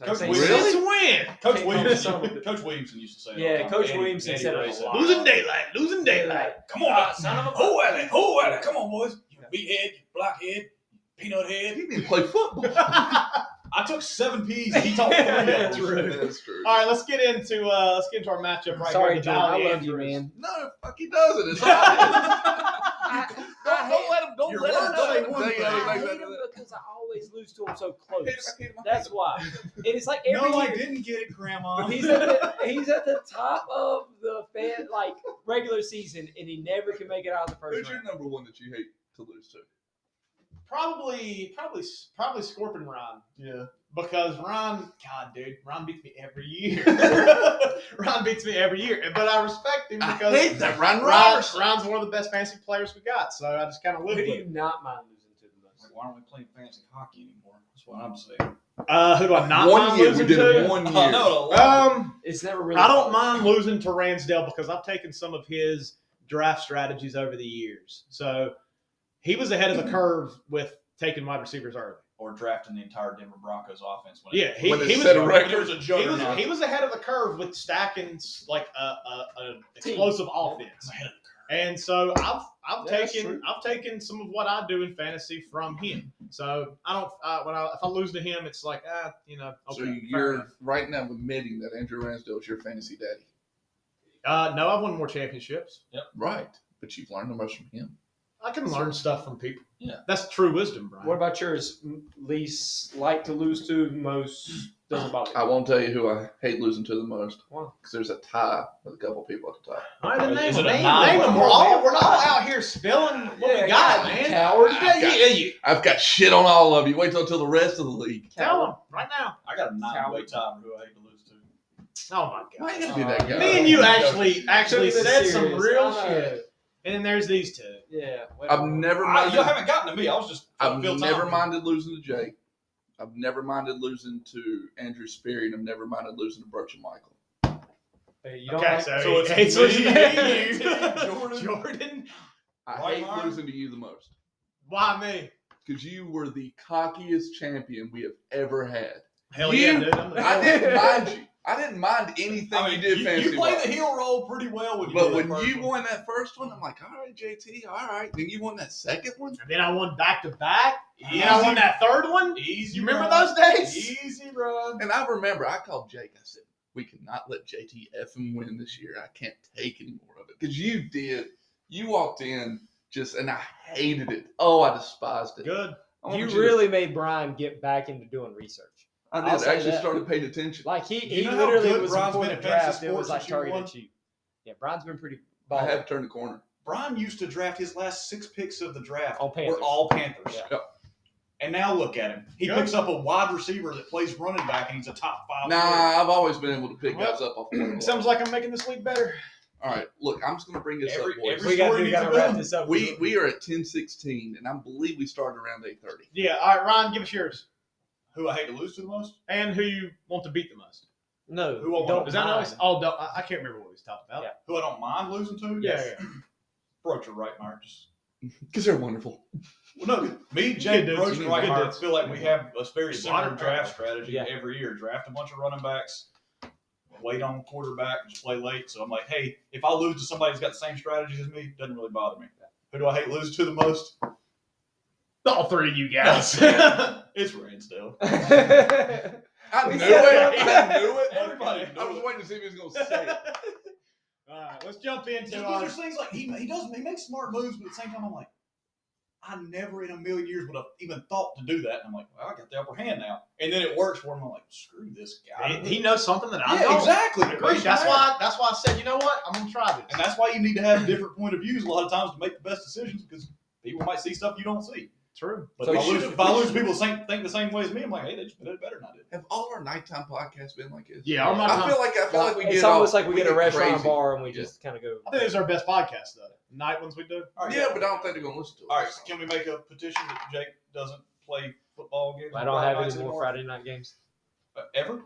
Coach Say- Williams. Since when? Coach Can't Williamson, call it Coach Williamson used to say. it all Yeah, the time. Coach Eddie- Williamson Eddie said it Ray a said lot. Losing daylight. Losing daylight. Come on, son of a who at it? Who at it? Come on, boys. You meathead, you blockhead, peanut head. He didn't play football. I took 7 P's and he taught 3 of That's them. true. That's true. All right, let's get into our matchup right Sorry, here. Jordan. I Valley love you, Andrews. man. No, fuck he doesn't. It's all right. Don't let him. Don't Your let him words say say one one thing. thing. I Like hate that. him because I always lose to him so close. I hate him. That's why. And it's like every No, I year. didn't get it, Grandma. He's at the top of the regular season, and he never can make it out of the first Who's your round. number one that you hate to lose to? Probably Scorp and Ron. Yeah. Because Ron beats me every year. Ron beats me every year. But I respect him because I hate that. Ron's Ron's one of the best fantasy players we got. So I just kind of Who live do with you him. not mind losing to the most? Like, why aren't we playing fantasy hockey anymore? That's what I'm saying. Who do I not One mind year. losing We did to? it 1 year. No. It's never really. I don't mind losing to Ransdale because I've taken some of his draft strategies over the years. So he was ahead of the curve with taking wide receivers early. Or drafting the entire Denver Broncos offense. Yeah, he When they was set a When record. it was a juggernaut. he was ahead of the curve with stacking like a explosive offense. And so I've That's taken true. I've taken some of what I do in fantasy from him. So I don't if I lose to him, it's like okay. So fair you're enough. right now admitting that Andrew Ransdale is your fantasy daddy. No, I've won more championships. Right. But you've learned the most from him. I can learn stuff from people. Yeah. That's true wisdom, Brian. What about yours? Least like to lose to, most doesn't bother you? I won't tell you who I hate losing to the most. Why? Because there's a tie with a couple people at the top. All right, then name Is it a them. nine? Name them. We're not out here spilling what we got, man. Coward. Yeah. I've got shit on all of you. Wait till the rest of the league. Tell them right now. I got a 9-way Coward. tie for who I hate to lose to. Oh my Why god. you gotta be that guy? Me and you actually Took this said some serious. real I know. shit. And then there's these two. Yeah. I've never Y'all minded. haven't gotten to me. I was just I've Phil never Thompson. minded losing to Jake. I've never minded losing to Andrew Sperry, and I've never minded losing to Broach and Michael. Hey, you don't Okay, like, so it's it's me, you, Jordan. I Right, hate Mark? losing to you the most Why me? because you were the cockiest champion we have ever had. Hell You- yeah, dude. I'm the I didn't mind you. I didn't mind anything I you mean, did fancy. you played wise. the heel role pretty well when you But did when the first you one. won that first one, I'm like, all right, JT, all right. Then you won that second one. And then I won back to back. And Easy. then I won that third one. Easy You remember run. those days? Easy run. And I remember I called Jake. I said, we cannot let JT effing win this year. I can't take any more of it. Because you did. You walked in and I hated it. Oh, I despised it. Good. I wanted you to- really made Bryan get back into doing research. I I'll did. say Actually that. started paying attention. Like You he know how literally good was Bryan's before been the in fantasy draft. It was sports like since you targeted won? cheap. Yeah, Bryan's been pretty I baller have turned the corner. Brian used to draft his last 6 picks of the draft. on Panthers. Were all Panthers. Yeah. Yep. And now look at him. He Good. picks up a wide receiver that plays running back, and he's a top 5 Nah, player. I've always been able to pick guys up off the Sounds like I'm making this league better. All right, look, I'm just going to bring this Every- up, boys. every- We got story to needs a wrap villain. this up. We are at 10:16, and I believe we started around 8:30. Yeah. All right, Ryan, give us yours. Who I hate to lose to the most? And who you want to beat the most. no. Who I want- don't Is that mind. nice? Oh, no, I can't remember what we was talking about. Yeah. Who I don't mind losing to? Yeah. Broach or Rightmyer. Just Because they're wonderful. well, no, me, Jake, Good Broach, dudes. and Good Rightmyer dudes. feel like we have a very similar Water draft power. strategy Yeah. every year. Draft a bunch of running backs, wait on quarterback, just play late. So I'm like, hey, if I lose to somebody who's got the same strategy as me, it doesn't really bother me. Who do I hate losing to the most? All three of you guys. It's Ransdale. I knew We it. said it. I knew it. Everybody I was waiting to see if he was going to say it. All right, let's jump into Just our. there's things like he makes smart moves, but at the same time I'm like, I never in a million years would have even thought to do that. And I'm like, well, I got the upper hand now, and then it works for him. I'm like, screw this guy. He knows something that I yeah, don't. exactly. Agreed. That's why I said, you know what? I'm gonna try this. And that's why you need to have different point of views a lot of times to make the best decisions because people might see stuff you don't see. True. But So if, we I lose people think the same way as me, I'm like, hey, they just did it better than I did. Have all our nighttime podcasts been like this? Yeah, our I nighttime- feel like we It's get almost off- like we get a restaurant crazy. bar and we Yeah. just kind of go. I think these are our best podcasts, though. Night ones we do. All right, Yeah, but I don't think they're going to listen to it. all right. So can we make a petition that Jake doesn't play football games? I on don't Friday have nights any more anymore? Friday night games Ever?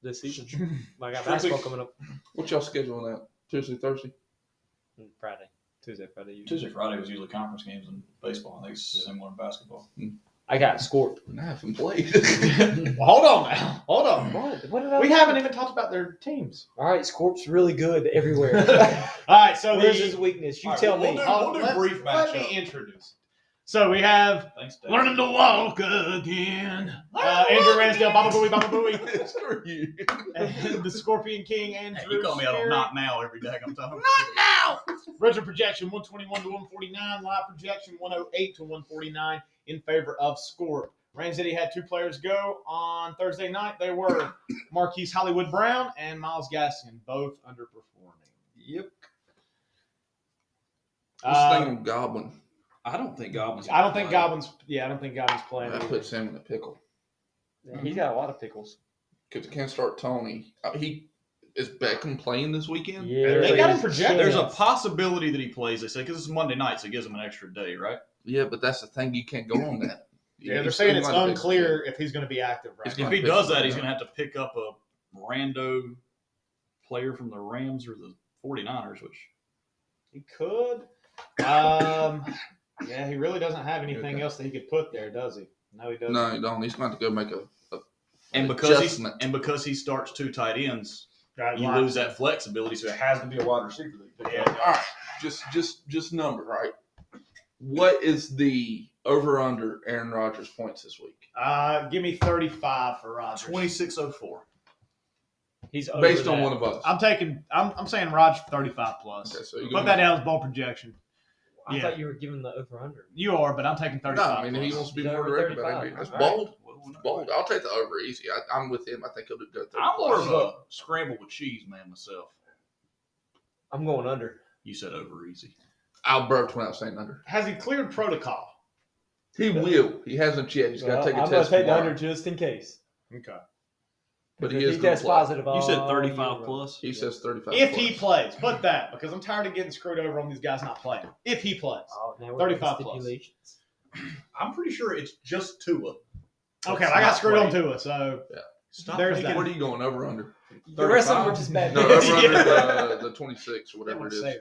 this season. I got Strictly- basketball coming up What's y'all schedule on that? Tuesday, Thursday? Friday, Tuesday, Friday. usually. Tuesday, Friday was usually conference games in baseball. I think it's similar in basketball. I got Scorp. I haven't played. Well, hold on now. Hold on. What did I We do? haven't even talked about their teams. All right, Scorp's really good everywhere. All right, so Where's his weakness? You All right, tell we'll me. do brief let matchup. me introduce. So we have Thanks, Dave. learning to walk again. Andrew Ransdale, Baba Booey, Baba Booey. Screw you. And the Scorpion King, Andrew. Hey, you call me out on Sperry. not now every day. I'm talking. Original projection 121 to 149. Live projection 108 to 149 in favor of Scorp. Rain City had two players go on Thursday night. They were Marquise Hollywood Brown and Miles Gaskin, both underperforming. Yep. This thing on Goblin. I don't think Goblin's. I don't think Goblin's. Yeah, I don't think Goblin's playing. That either. puts him in a pickle. Yeah, he's got a lot of pickles. Because can't start Tony. Is Beckham playing this weekend? Yeah, They got him projected. There's a possibility that he plays. They say because it's Monday night, so it gives him an extra day, right? Yeah, but that's the thing. You can't go on that. Yeah, they're He's saying still it's gonna pick- unclear if he's going to be active right He's now. If he does that, he's going to have to pick up a rando player from the Rams or the 49ers, which He could. Yeah, he really doesn't have anything Okay. else that he could put there, does he? No, he doesn't. No, you don't. He's going to have to go make and an because he starts two tight ends, Right, you line. lose that flexibility. So it has to be a wide receiver. Yeah. All right, just number, right? What is the over/under Aaron Rodgers points this week? Give me 35 for Rodgers. 2604. He's over Based on that. one of us. I'm saying Rodgers 35 plus. Okay, so you Put that down as ball projection. I Yeah. thought you were giving the over under. You are, but I'm taking No, 35. I mean he plus. wants to be He's more over direct about 35. it. That's All right. bold. Bold. I'll take the over easy. I'm with him. I think he'll do good. I'm more of a scramble with cheese man myself. I'm going under. You said over easy. I'll burp when I was saying under. Has he cleared protocol? He will. He hasn't yet. He's got to take a I'm going test to take the tomorrow. under just in case. Okay. But If he is he gonna tests play. positive. You said all 35 year plus. He says 35. If plus. he plays, put that, because I'm tired of getting screwed over on these guys not playing. If he plays. Oh, now we're 35 doing plus. stipulations. I'm pretty sure it's just Tua. Okay, It's I got not screwed on playing. Tua, so Stop There's making- that. What are you going over under? The rest of them 35? are just bad. No, picks. over under the 26 or they whatever won't it is. say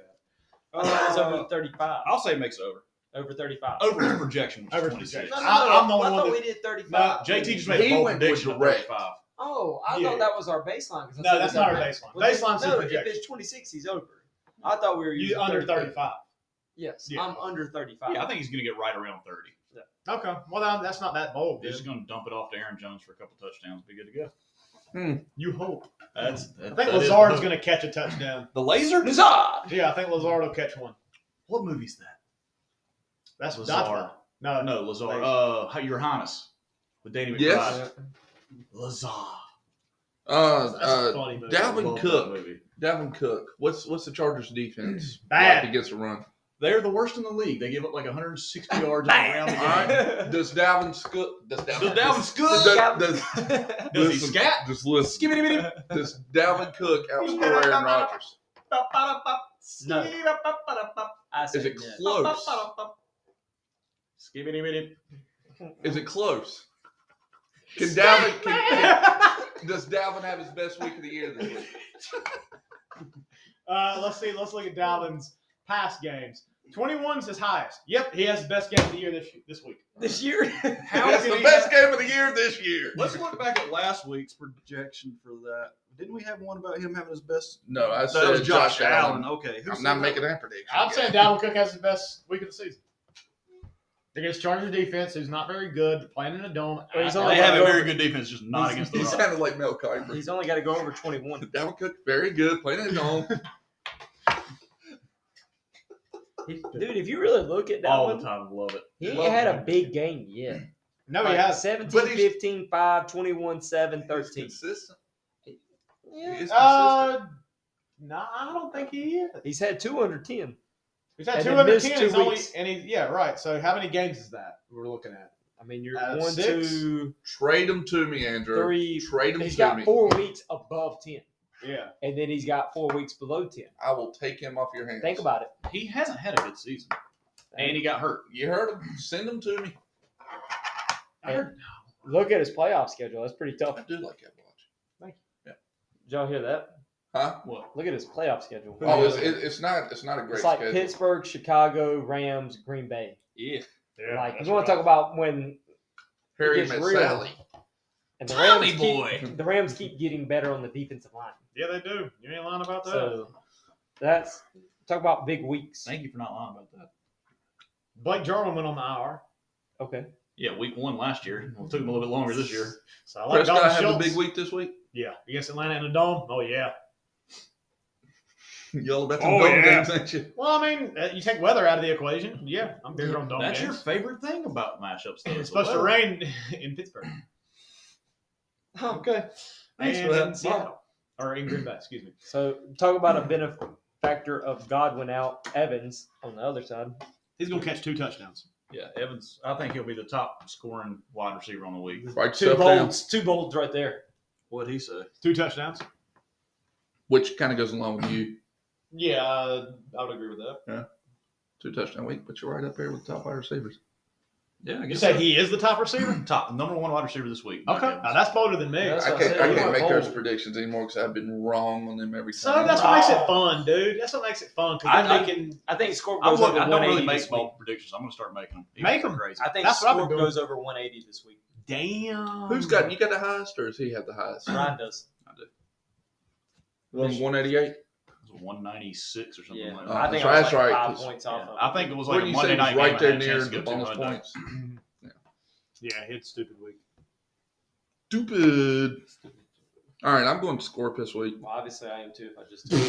that. It's over 35. I'll say makes over. Over 35. Over his projection, which is Over 26. projection. I'm the only I one thought that- we did 35. No, JT just made He a bold went with prediction of direct. 35. Oh, I Yeah. thought that was our baseline. 'cause I No, said that's it's not our over. baseline. Well, Baseline's the no, projection. if it's 26, he's over. I thought we were You using under 35. 35. Yes, Yeah. I'm under 35. Yeah, I think he's going to get right around 30. Okay. Well, that's not that bold, He's dude. just going to dump it off to Aaron Jones for a couple touchdowns. Be good to go. You hope. I I think Lazard's going to catch a touchdown. The laser? Lazard! Yeah, I think Lazard will catch one. What movie's that? That's Lazard. Lazard. No, No, Lazard. Your Highness. With Danny McBride. Yes. Lazard. That's a funny movie. Dalvin Love that Cook. movie. Dalvin Cook. What's the Chargers defense? Bad. Like against a run. They're the worst in the league. They give up like 160 yards on the ground. All right. Does Dalvin Scoot? Does Does Dalvin Scoot? Does Does he listen, scat? Just listen. Skibbity-bitty. Does Dalvin Cook outscore Aaron Rodgers? No. I said Is it yes. close? Skibbity-bitty. Is it close? Does Dalvin have his best week of the year this week? Let's see. Let's look at Dalvin's past games. 21's his highest. Yep, he has the best game of the year this week. This year? How That's can the he best game of the year this year. Let's look back at last week's projection for that. Didn't we have one about him having his best? No, I That said was Josh Allen. Allen. Okay. Who I'm said not that? making that prediction. I'm saying Dalvin Cook has his best week of the season. Against Chargers defense, who's not very good, playing in a dome. Well, he's They only have a got very over- good defense, just not against the He run. sounded like Mel Kiper. He's only got to go over 21. Dalvin Cook, very good, playing at home. Dude, if you really look at that All one, the time. Love it. he ain't Love had him. a big game yet. No, he Like has. 17, But he's- 15, 5, 21, 7, He's 13. consistent. He Yeah. is consistent. No, I don't think he is. He's had 2 under 10. He's had And 2 then under missed 10. 2 He's only, weeks. and he, yeah, right. So how many games is that we're looking at? I mean, you're 6? 1, 2, Trade him to me, Andrew. 3. Trade him He's to got me. 4 weeks above 10. Yeah. And then he's got 4 weeks below 10. I will take him off your hands. Think about it. He hasn't had a good season, and he got hurt. You heard him. Send him to me. Look at his playoff schedule. That's pretty tough. I do like that watch. Did y'all hear that? Huh? What? Look at his playoff schedule. Oh, it's not a great It's like schedule. Pittsburgh, Chicago, Rams, Green Bay. Yeah. Yeah. Like, that's you want right. to talk about when Harry gets met real. Sally. And the Tommy Rams boy. the Rams keep getting better on the defensive line. Yeah, they do. You ain't lying about that. So that's talk about big weeks. Thank you for not lying about that. Blake Jordon went on the IR. Okay. Yeah, week 1 last year. It took him a little bit longer this year. So I like Prescott Dalton having a Schultz. big week this week. Yeah, against Atlanta in the Dome. Oh, yeah. Y'all about them Oh, dome yeah. games, ain't you? Well, I mean, you take weather out of the equation. Yeah, I'm bigger on Dome That's games. your favorite thing about matchups, though. It's supposed to rain in Pittsburgh. Oh, okay. Thanks and for that. in Seattle. Or in Green Bay, excuse me. So talk about a benefactor of Godwin out, Evans on the other side. He's going to catch 2 touchdowns. Yeah, Evans. I think he'll be the top scoring wide receiver on the week. Write Two yourself down. bolds, 2 bolds right there. What'd he say? 2 touchdowns. Which kind of goes along with you. Yeah, I would agree with that. 2 touchdown week, but you're right up here with the top wide receivers. Yeah, I You guess say so. he is the top receiver? top number 1 wide receiver this week. Okay, now that's bolder than me. Yeah, that's I what I can't, said. I You can't went make those bold. predictions anymore because I've been wrong on them every So time. that's what makes it fun, dude. That's what makes it fun. Because I- they can I think Scorp I goes over don't 180 really make this week. bold predictions. I'm going to start making them. Make 'em. crazy. I think That's what I've been Scorp doing. goes over 180 this week. damn. Who's got you got the highest, or does he have the highest? Ryan does. 188. It was 196 or something Yeah, like Oh, that. I think that's I was right, like that's 5 right, points off of I it. think it was What like do a you Monday say? night Was right game. there I had a near chance to the go bonus 200. points. Yeah, he had a stupid week. Stupid. All right, I'm going to Scorp this week. Well, obviously I am too. If I just told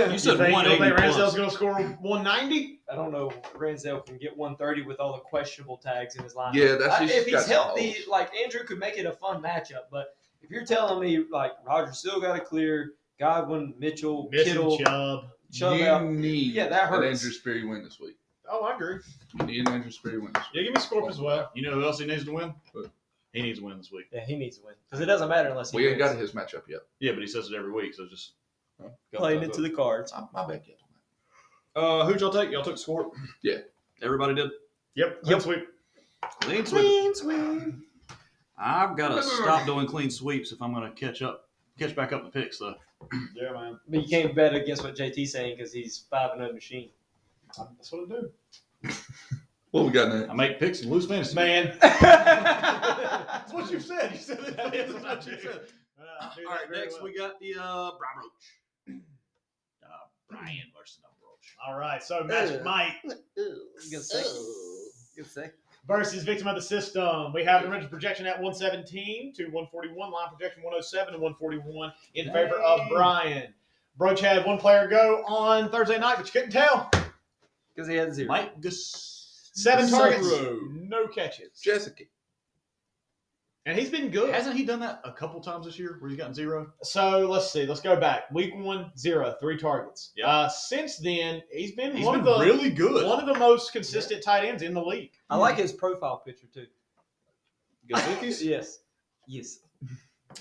you. You said think 180 Ramsdale's plus. going to score 190? I don't know. Ransdale can get 130 with all the questionable tags in his lineup. Yeah, that's just if he's got healthy, balls. like Andrew could make it a fun matchup. But if you're telling me like Roger still got to clear Godwin, Mitchell, Missing Kittle, Chubb. Chubb You out. need Yeah, that an hurts. Andrew Sperry win this week. Oh, I agree. You need an Andrew Sperry win this Yeah, week. give me Scorp as well. You know who else he needs to win? Who? He needs to win this week. Yeah, he needs to win because it doesn't matter unless he We ain't wins. got his matchup yet. Yeah, but he says it every week, so just Playing into the cards. My bad, kid. Who'd y'all take? Y'all took Scorp? Yeah. Everybody did. Yep, clean sweep. Clean sweep. I've got to stop doing clean sweeps if I'm going to catch back up the picks, though. Yeah, man. But you can't bet against what JT's saying because he's 5-0 machine. That's what I do. What we got next? I make picks and lose fantasy. Man. That's what you said. You said that. That's what you said. All right, next we got the Broach. Bryan versus Broach. All right, so match Mike Good say. versus victim of the system. We have the Rangers projection at 117 to 141, line projection 107 and 141 in favor of Bryan. Broach had one player go on Thursday night, but you couldn't tell. Because he had 0. Mike Gus. 7 targets, Sacro. no catches. Jessica. And he's been good. Hasn't he done that a couple times this year where he's gotten 0? So let's see. Let's go back. Week 1, 0, 3 targets. Yep. Since then, he's been He's one been of the really good. one of the most consistent tight ends in the league. I like his profile picture too. Gasicki's? Yes. Yes.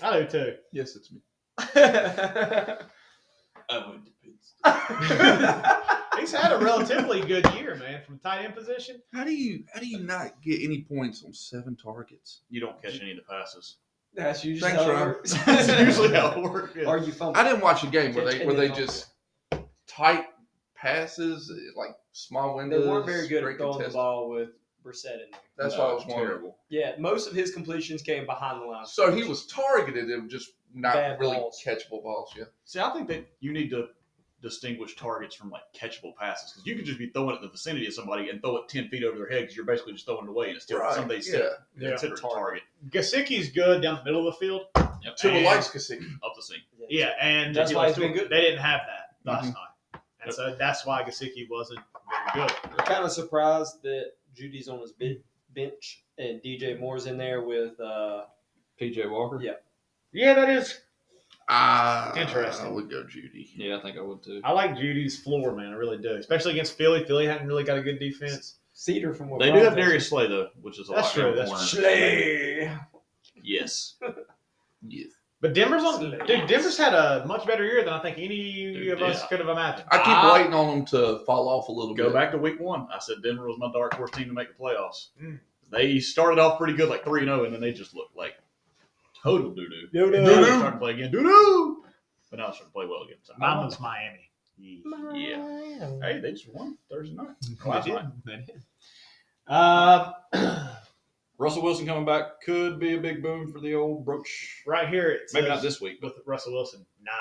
I do too. Yes, it's me. I went to Pittsburgh. He's had a relatively good year, man, from tight end position. How do you not get any points on 7 targets? You don't catch any of the passes. That's usually Thanks, how it Ron. works. That's usually how it works. Yeah. Or you fumble. I didn't watch a game where And they then just tight passes, like small They windows. weren't very good great at throwing the contested. ball with Brissett in there. That's No, why I was wondering. terrible. Yeah, most of his completions came behind the line. So he was targeted and just not Bad really balls. catchable balls. Yeah. See, I think that you need to distinguish targets from like catchable passes because you could just be throwing it in the vicinity of somebody and throw it 10 feet over their head because you're basically just throwing it away and it's still somebody's Yeah. Yeah. considered a target Gasicki's good down the middle of the field. Yep. Tua And- likes Kasich. up the seam. Yeah, and That's why he's been good. They didn't have that last Mhm. time. And so that's why Gasicki wasn't very good. I'm kind of surprised that Judy's on his bench and DJ Moore's in there with PJ Walker? Yeah. Yeah, that is. Interesting. I would go Judy. Yeah, I think I would too. I like Judy's floor, man. I really do. Especially against Philly. Philly hadn't really got a good defense. Cedar from what They do Brian have does. Darius Slay though, which is a That's lot true. better That's corner. Slay. Yes. Yes. But Denver's on. Dude, Denver's had a much better year than I think any Dude, of us yeah. could have imagined. I keep waiting on them to fall off a little Go bit. back to week 1. I said Denver was my dark horse team to make the playoffs. Mm. They started off pretty good, like 3-0, and then they just looked like total doo-doo. Doo-doo. Now they're starting to play again. Doo-doo! But now they're starting to play well again. So, Mine was Miami. Yeah. Hey, they just won Thursday night. They Last did. night. They did. Russell Wilson coming back could be a big boom for the old Broach. Right here, it Maybe says not this week, with but Russell Wilson. Nah.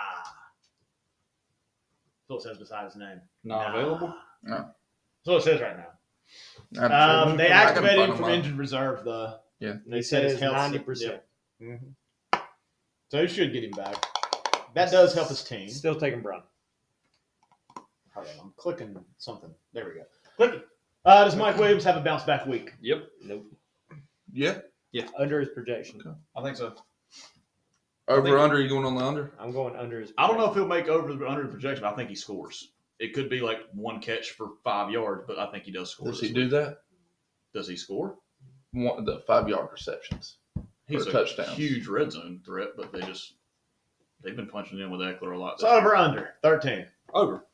That's what it says beside his name. not available. No. That's what it says right now. I'm sure. They I can activated find him from on- injured reserve, though. Yeah. They He said his says health 90%. So he should get him back. That does help his team. Still taking Bryan. Hold on, I'm clicking something. There we go. Clicking. Does Mike Williams have a bounce back week? Yep, Nope. Yeah. Under his projection. Okay. I think so. Over under. You going on the under? I'm going under his I don't know if projection. he'll make under the projection. But I think he scores. It could be like one catch for 5 yards, but I think he does score. Does this he do week. that? Does he score? The 5-yard receptions. He's Or a touchdowns. huge red zone threat, but they've been punching in with Eckler a lot. So over under 13. Over.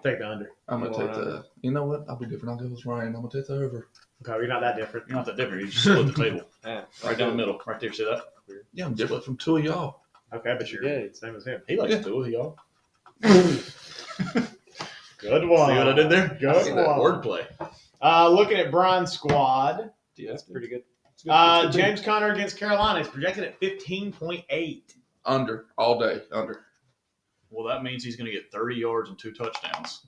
Take the under. I'm gonna Going take under. the. You know what? I'll be different. I'll go with Ryan. I'm gonna take the over. Okay, you're not that different. You're not that different. You just split the table Yeah. right down the middle, right there. See that? Yeah, I'm different from two of y'all. Okay, but you're Yeah. same as him. He likes Yeah. two of y'all. Good one. See what I did there? Good I see that one. Wordplay. Looking at Bryan's squad. Yeah. That's pretty good. It's good. James Conner against Carolina is projected at 15.8. Under all day. Under. Well, that means he's going to get 30 yards and 2 touchdowns.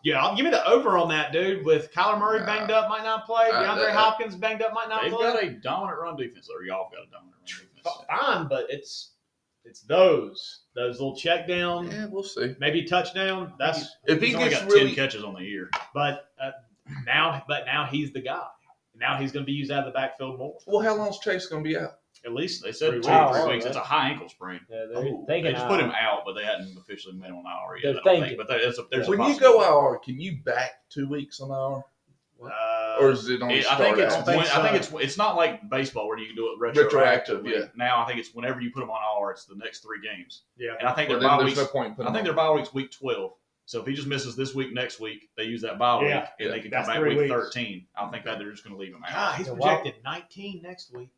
Yeah, give me the over on that, dude. With Kyler Murray Nah. banged up, might not play. DeAndre Hopkins banged up, might not They've play. got a dominant run defense, or y'all got a dominant run defense. Fine, but it's those little check down, Yeah, we'll see. maybe touchdown. That's If he He's only gets got really 10 catches on the year. but now he's the guy. Now he's going to be used out of the backfield more. well, how long's Chase gonna be out? At least They said 3 weeks. 2 or 3 Oh, weeks. yeah. It's a high ankle sprain. Yeah, Oh, they're They thinking just put him out, but they hadn't officially made him on IR yet. They're I don't thinking. think. But there's a When you possibility. go IR, can you back 2 weeks on IR, Uh, or is it only I start think it's after? it's not like baseball where you can do it retroactively. Yeah. Now I think it's whenever you put them on IR, it's the next 3 games. yeah. And I think Well, their then bye there's weeks. no point in putting I think him their bye week's week 12. So if he just misses this week, next week, they use that bye week, Yeah. and Yeah. they can That's come back 3 week weeks. 13. I think that they're just going to leave him God, out. he's So why- projected 19 next week.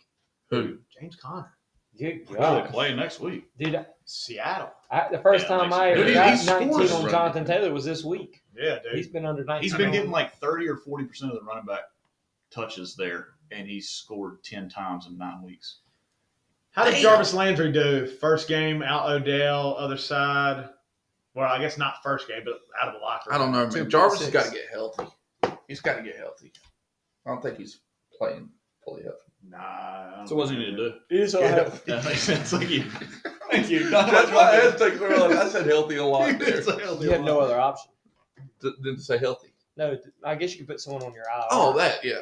Who? James Conner, Good Who God. they play next week? Dude, Seattle. the first Yeah, time makes I sense. ever Dude, got he 19 scores on running. Jonathan Taylor was this week. Yeah, dude. He's been under 19. He's been getting like 30 or 40% of the running back touches there, and he's scored 10 times in 9 weeks. How did Damn. Jarvis Landry do? First game out Odell, other side. Well, I guess not first game, but out of the locker room. I don't know, man. 2.6. Jarvis has got to get healthy. He's got to get healthy. I don't think he's playing fully healthy. Nah. I don't So what's he need to do? He's Get That makes sense. Like you. Thank you. That's why I had to take early. I said healthy a lot there. You had no other option. Didn't say healthy. No, I guess you could put someone on your IR. Oh, that, yeah.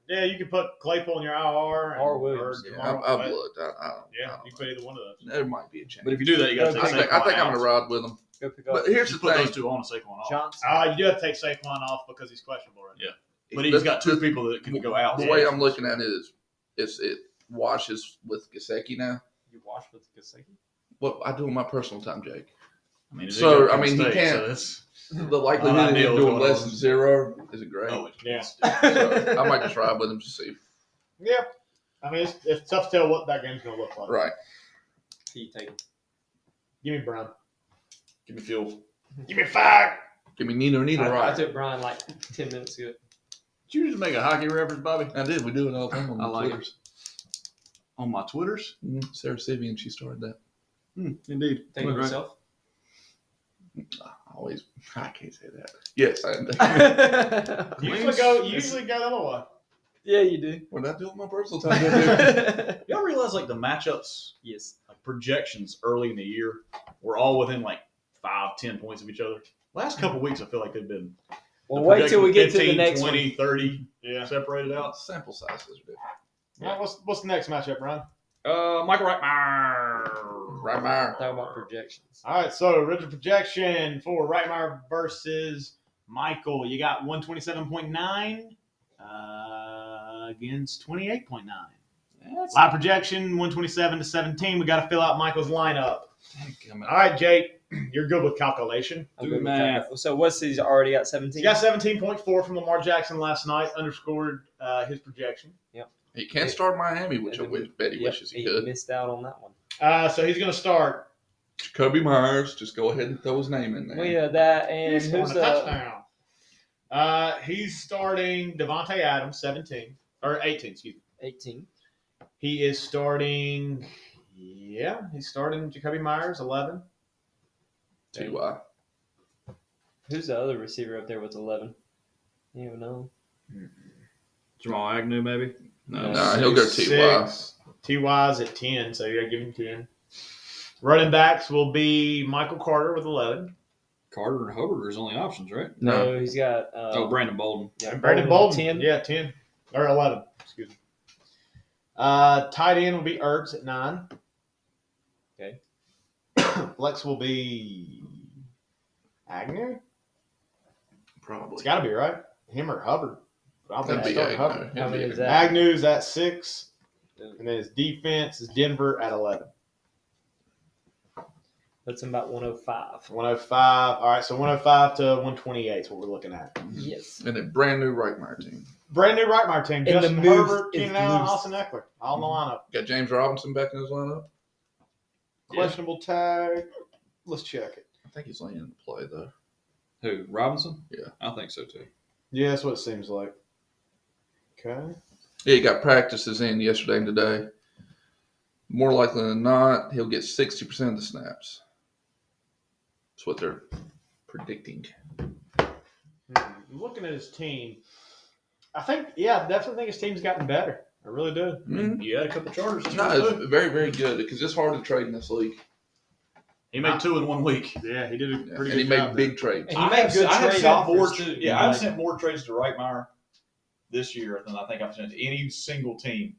Yeah, you can put Claypool in your IR. Or Williams. Yeah, DeMar- I've looked. I don't, Yeah, I don't you can put either one of those. know. There might be a chance. But if you do that, you got to take I think Saquon I'm out. going to ride with him. Go pick up But here's Just the put thing. those two on and Saquon off. Johnson. You do have to take Saquon off because he's questionable right now. Yeah. But he's got 2 people that can go out. The way I'm looking at it is it washes with Gesicki now. You watch with Gesicki? What I do in my personal time, Jake. I mean, So, so I mean, he state, can't- So that's, The likelihood of him ideal doing going less on. than 0 is great. oh, Yeah. So I might just ride with him to see. Yeah. I mean, it's tough to tell what that game's going to look like. Right. He taken. Give me Brown. Give me fuel. Give me 5. Give me neither I right. took Bryan like 10 minutes ago. Did you just make a hockey reference, Bobby? I did. We do it all the time on I the like it. Twitters. On my Twitters? Sarah Sivian, she started that. Indeed. Taking Right. yourself. I can't say that. Yes, I am. You Wings- usually go the other way. Yeah, you do. When I do it my personal time, I do. Y'all realize like the matchups, Yes. like projections early in the year, were all within like 5-10 points of each other. Last couple weeks, I feel like they've been. Well, the wait till we get to the 15, next 20, one. 30 Yeah. separated out. Sample sizes are different. All right, what's the next matchup, Brian? Michael Rightmyer. Rightmyer. Talking about projections. All right, so original projection for Rightmyer versus Michael. You got 127.9 against 28.9. Live projection 127 to 17. We got to fill out Michael's lineup. All right, Jake, you're good with calculation. I'm Do good with math. that. So what's he's already at 17? He got 17.4 from Lamar Jackson last night, underscored his projection. He can't start Miami, which I bet he Yep, wishes he could. missed out on that one. So he's going to start. Jacoby Myers, just go ahead and throw his name in there. Well, yeah, that and He's scoring who's a the touchdown. He's starting Devontae Adams, 17. or 18, excuse me. 18. He is starting. Yeah, he's starting Jacoby Myers, 11. Ty. Who's the other receiver up there with 11? You don't know. Jamal Agnew, maybe? No. Nah, he'll go Ty. Ty's at 10, so you got to give him 10. Running backs will be Michael Carter with 11. Carter and Hubbard are his only options, right? No. He's got. Brandon Bolden. Yeah, And Brandon Bolden, 10. Yeah, 10. Or 11, excuse me. Tight end will be Ertz at 9. Okay. Flex will be Agnew. It's Probably. got to be, right? Him or Hubbard. I'll That'd think be start Agnew. Hubbard. How many is that? Agnew's at 6. And then his defense is Denver at 11. That's about 105. 105. All right, so 105 to 128 is what we're looking at. Yes. And a brand new Rightmyer team. Brand new Rightmyer team. And the Justin move Herbert, is Keenan Allen, loose. Austin Eckler. All in the lineup. Got James Robinson back in his lineup. Questionable tag. Let's check it. I think he's laying in play though. Who? Robinson? Yeah. I think so too. Yeah, that's what it seems like. Okay. Yeah, he got practices in yesterday and today. More likely than not, he'll get 60% of the snaps. That's what they're predicting. Looking at his team, I definitely think his team's gotten better. I really do. Mhm. You had a couple charters. this No, year, it's too. very, very good because it's hard to trade in this league. He made 2 in 1 week. Yeah, he did a Yeah. pretty And he good made job. big trades. And he made good I have trade sent more, offers, too. Yeah, I've Like- sent more trades to Rightmyer this year than I think I've sent to any single team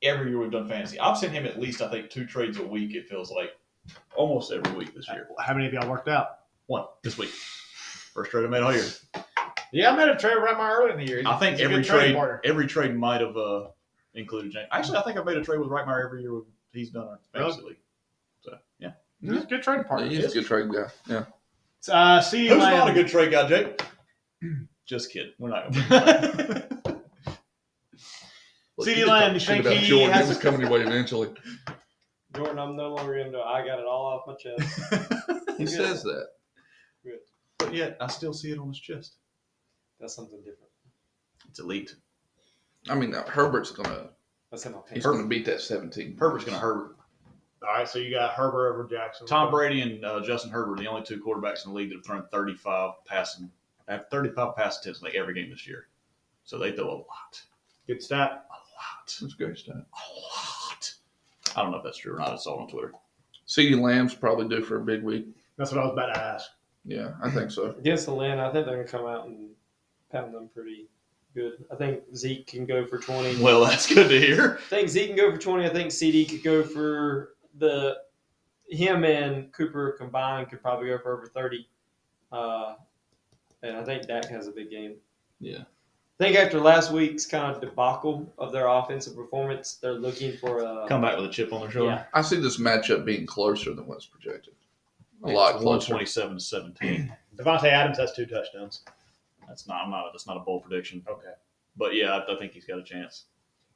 every year we've done fantasy. I've sent him at least, I think, 2 trades a week, it feels like. Almost every week this year. How many of y'all worked out? 1 this week. First trade I made all year. Yeah, I made a trade right my early in the year. I think He's a every good trading trade partner. might have included James. Actually, I think I made a trade with Rightmyer every year he's done our fantasy league. So, yeah. He's a good trading Yeah, partner. he's a good trade guy. Yeah. CeeDee Who's Lamb. not a good trade guy, Jake? Just kidding. We're not going to. Look, CeeDee you Lamb, talk you shit think about he Jordan. has It was a- coming your way eventually. Jordan, I'm no longer into it. I got it all off my chest. He says that. But yet, I still see it on his chest. That's something different. It's elite. I mean, now, Herbert's gonna That's in my he's opinion. gonna beat that 17. Herbert's going to Herbert. All right, so you got Herbert over Jackson. Tom Brady and Justin Herbert are the only 2 quarterbacks in the league that have thrown 35 passing attempts like every game this year. So they throw a lot. Good stat. A lot. That's great stuff. A lot. I don't know if that's true or not. I saw it on Twitter. CeeDee Lamb's probably due for a big week. That's what I was about to ask. Yeah, I think so. Against Atlanta, I think they're going to come out and pound them pretty good. I think Zeke can go for 20. Well, that's good to hear. I think Zeke can go for 20. I think CD could go for him and Cooper combined could probably go for over 30. And I think Dak has a big game. Yeah. I think after last week's kind of debacle of their offensive performance, they're looking for a Come back with a chip on their shoulder. Yeah. I see this matchup being closer than what's projected. A It's lot closer. 127 to 17. Devontae Adams has 2 touchdowns. That's not a bold prediction. Okay. But yeah, I think he's got a chance.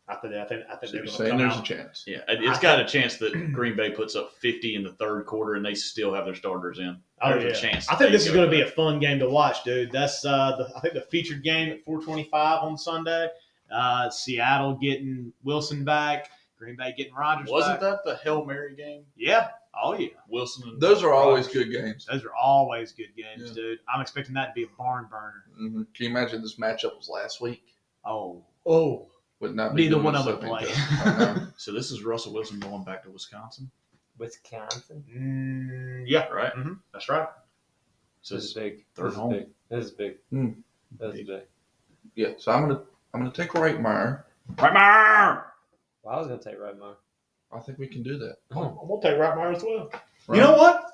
I think So they're you're going to saying come there's out. a chance. Yeah, it's got a chance that Green Bay puts up 50 in the third quarter and they still have their starters in. Oh, There's yeah. a chance. I think they this is go going to be for a fun game to watch, dude. That's I think the featured game at 4:25 on Sunday. Seattle getting Wilson back. Green Bay getting Rodgers that. Wasn't back. that the Hail Mary game? Yeah. Oh, yeah. Wilson and Those are always Rodgers. good games. Those are always good games, Yeah. dude. I'm expecting that to be a barn burner. Mm-hmm. Can you imagine this matchup was last week? Oh. Would not be Neither doing one this of them stuff play. anytime. So this is Russell Wilson going back to Wisconsin, Wisconsin. Yeah. right? Mm-hmm. That's right. So This is it's big. third This is home. big. This is big. Hmm. This is big. Yeah, so I'm gonna take Rightmyer. Rightmyer! Well, I was going to take Rightmyer. I think we can do that. I'm going to take Rightmyer as well. You know what?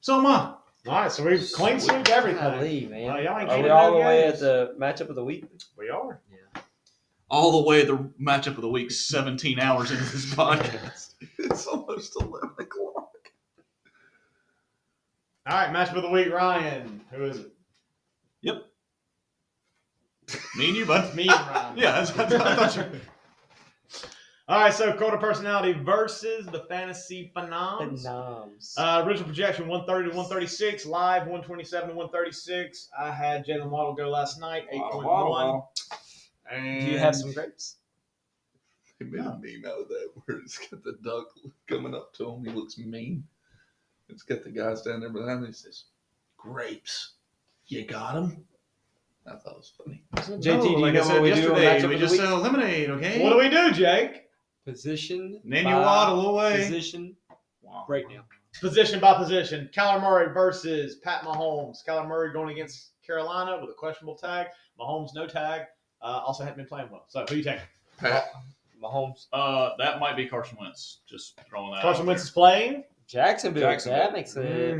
So am I. All right, so we've clean sweep everything. Golly, man. Well, y'all ain't Are we keeping all no the way games. at the matchup of the week? We are. All the way the matchup of the week, 17 hours into this podcast. It's almost 11 o'clock. All right, matchup of the week, Ryan. Who is it? Me and you, bud. Me and Ryan. Yeah, I thought you. All right, so Quarter Personality versus the Fantasy Phenoms. Phenoms. Original projection 130 to 136, live 127 to 136. I had Jalen Waddle go last night, 8.1. And Do you have some grapes? He made a meme out of that where it's got the duck coming up to him. He looks mean. It's got the guy standing there behind him. He says, "Grapes, you got them." I thought it was funny. JT, No, do you like know I said what we do on yesterday, matchup we of the just week? said eliminate, okay? What do we do, Jake? Position. Name you by waddle away. Position. Breakdown. Position by position. Kyler Murray versus Pat Mahomes. Kyler Murray going against Carolina with a questionable tag. Mahomes, no tag. Also hadn't been playing well. So who you take? Pat, Mahomes. That might be Carson Wentz. Just throwing that Carson out Wentz there. is playing. Jacksonville. Jacksonville. That makes it.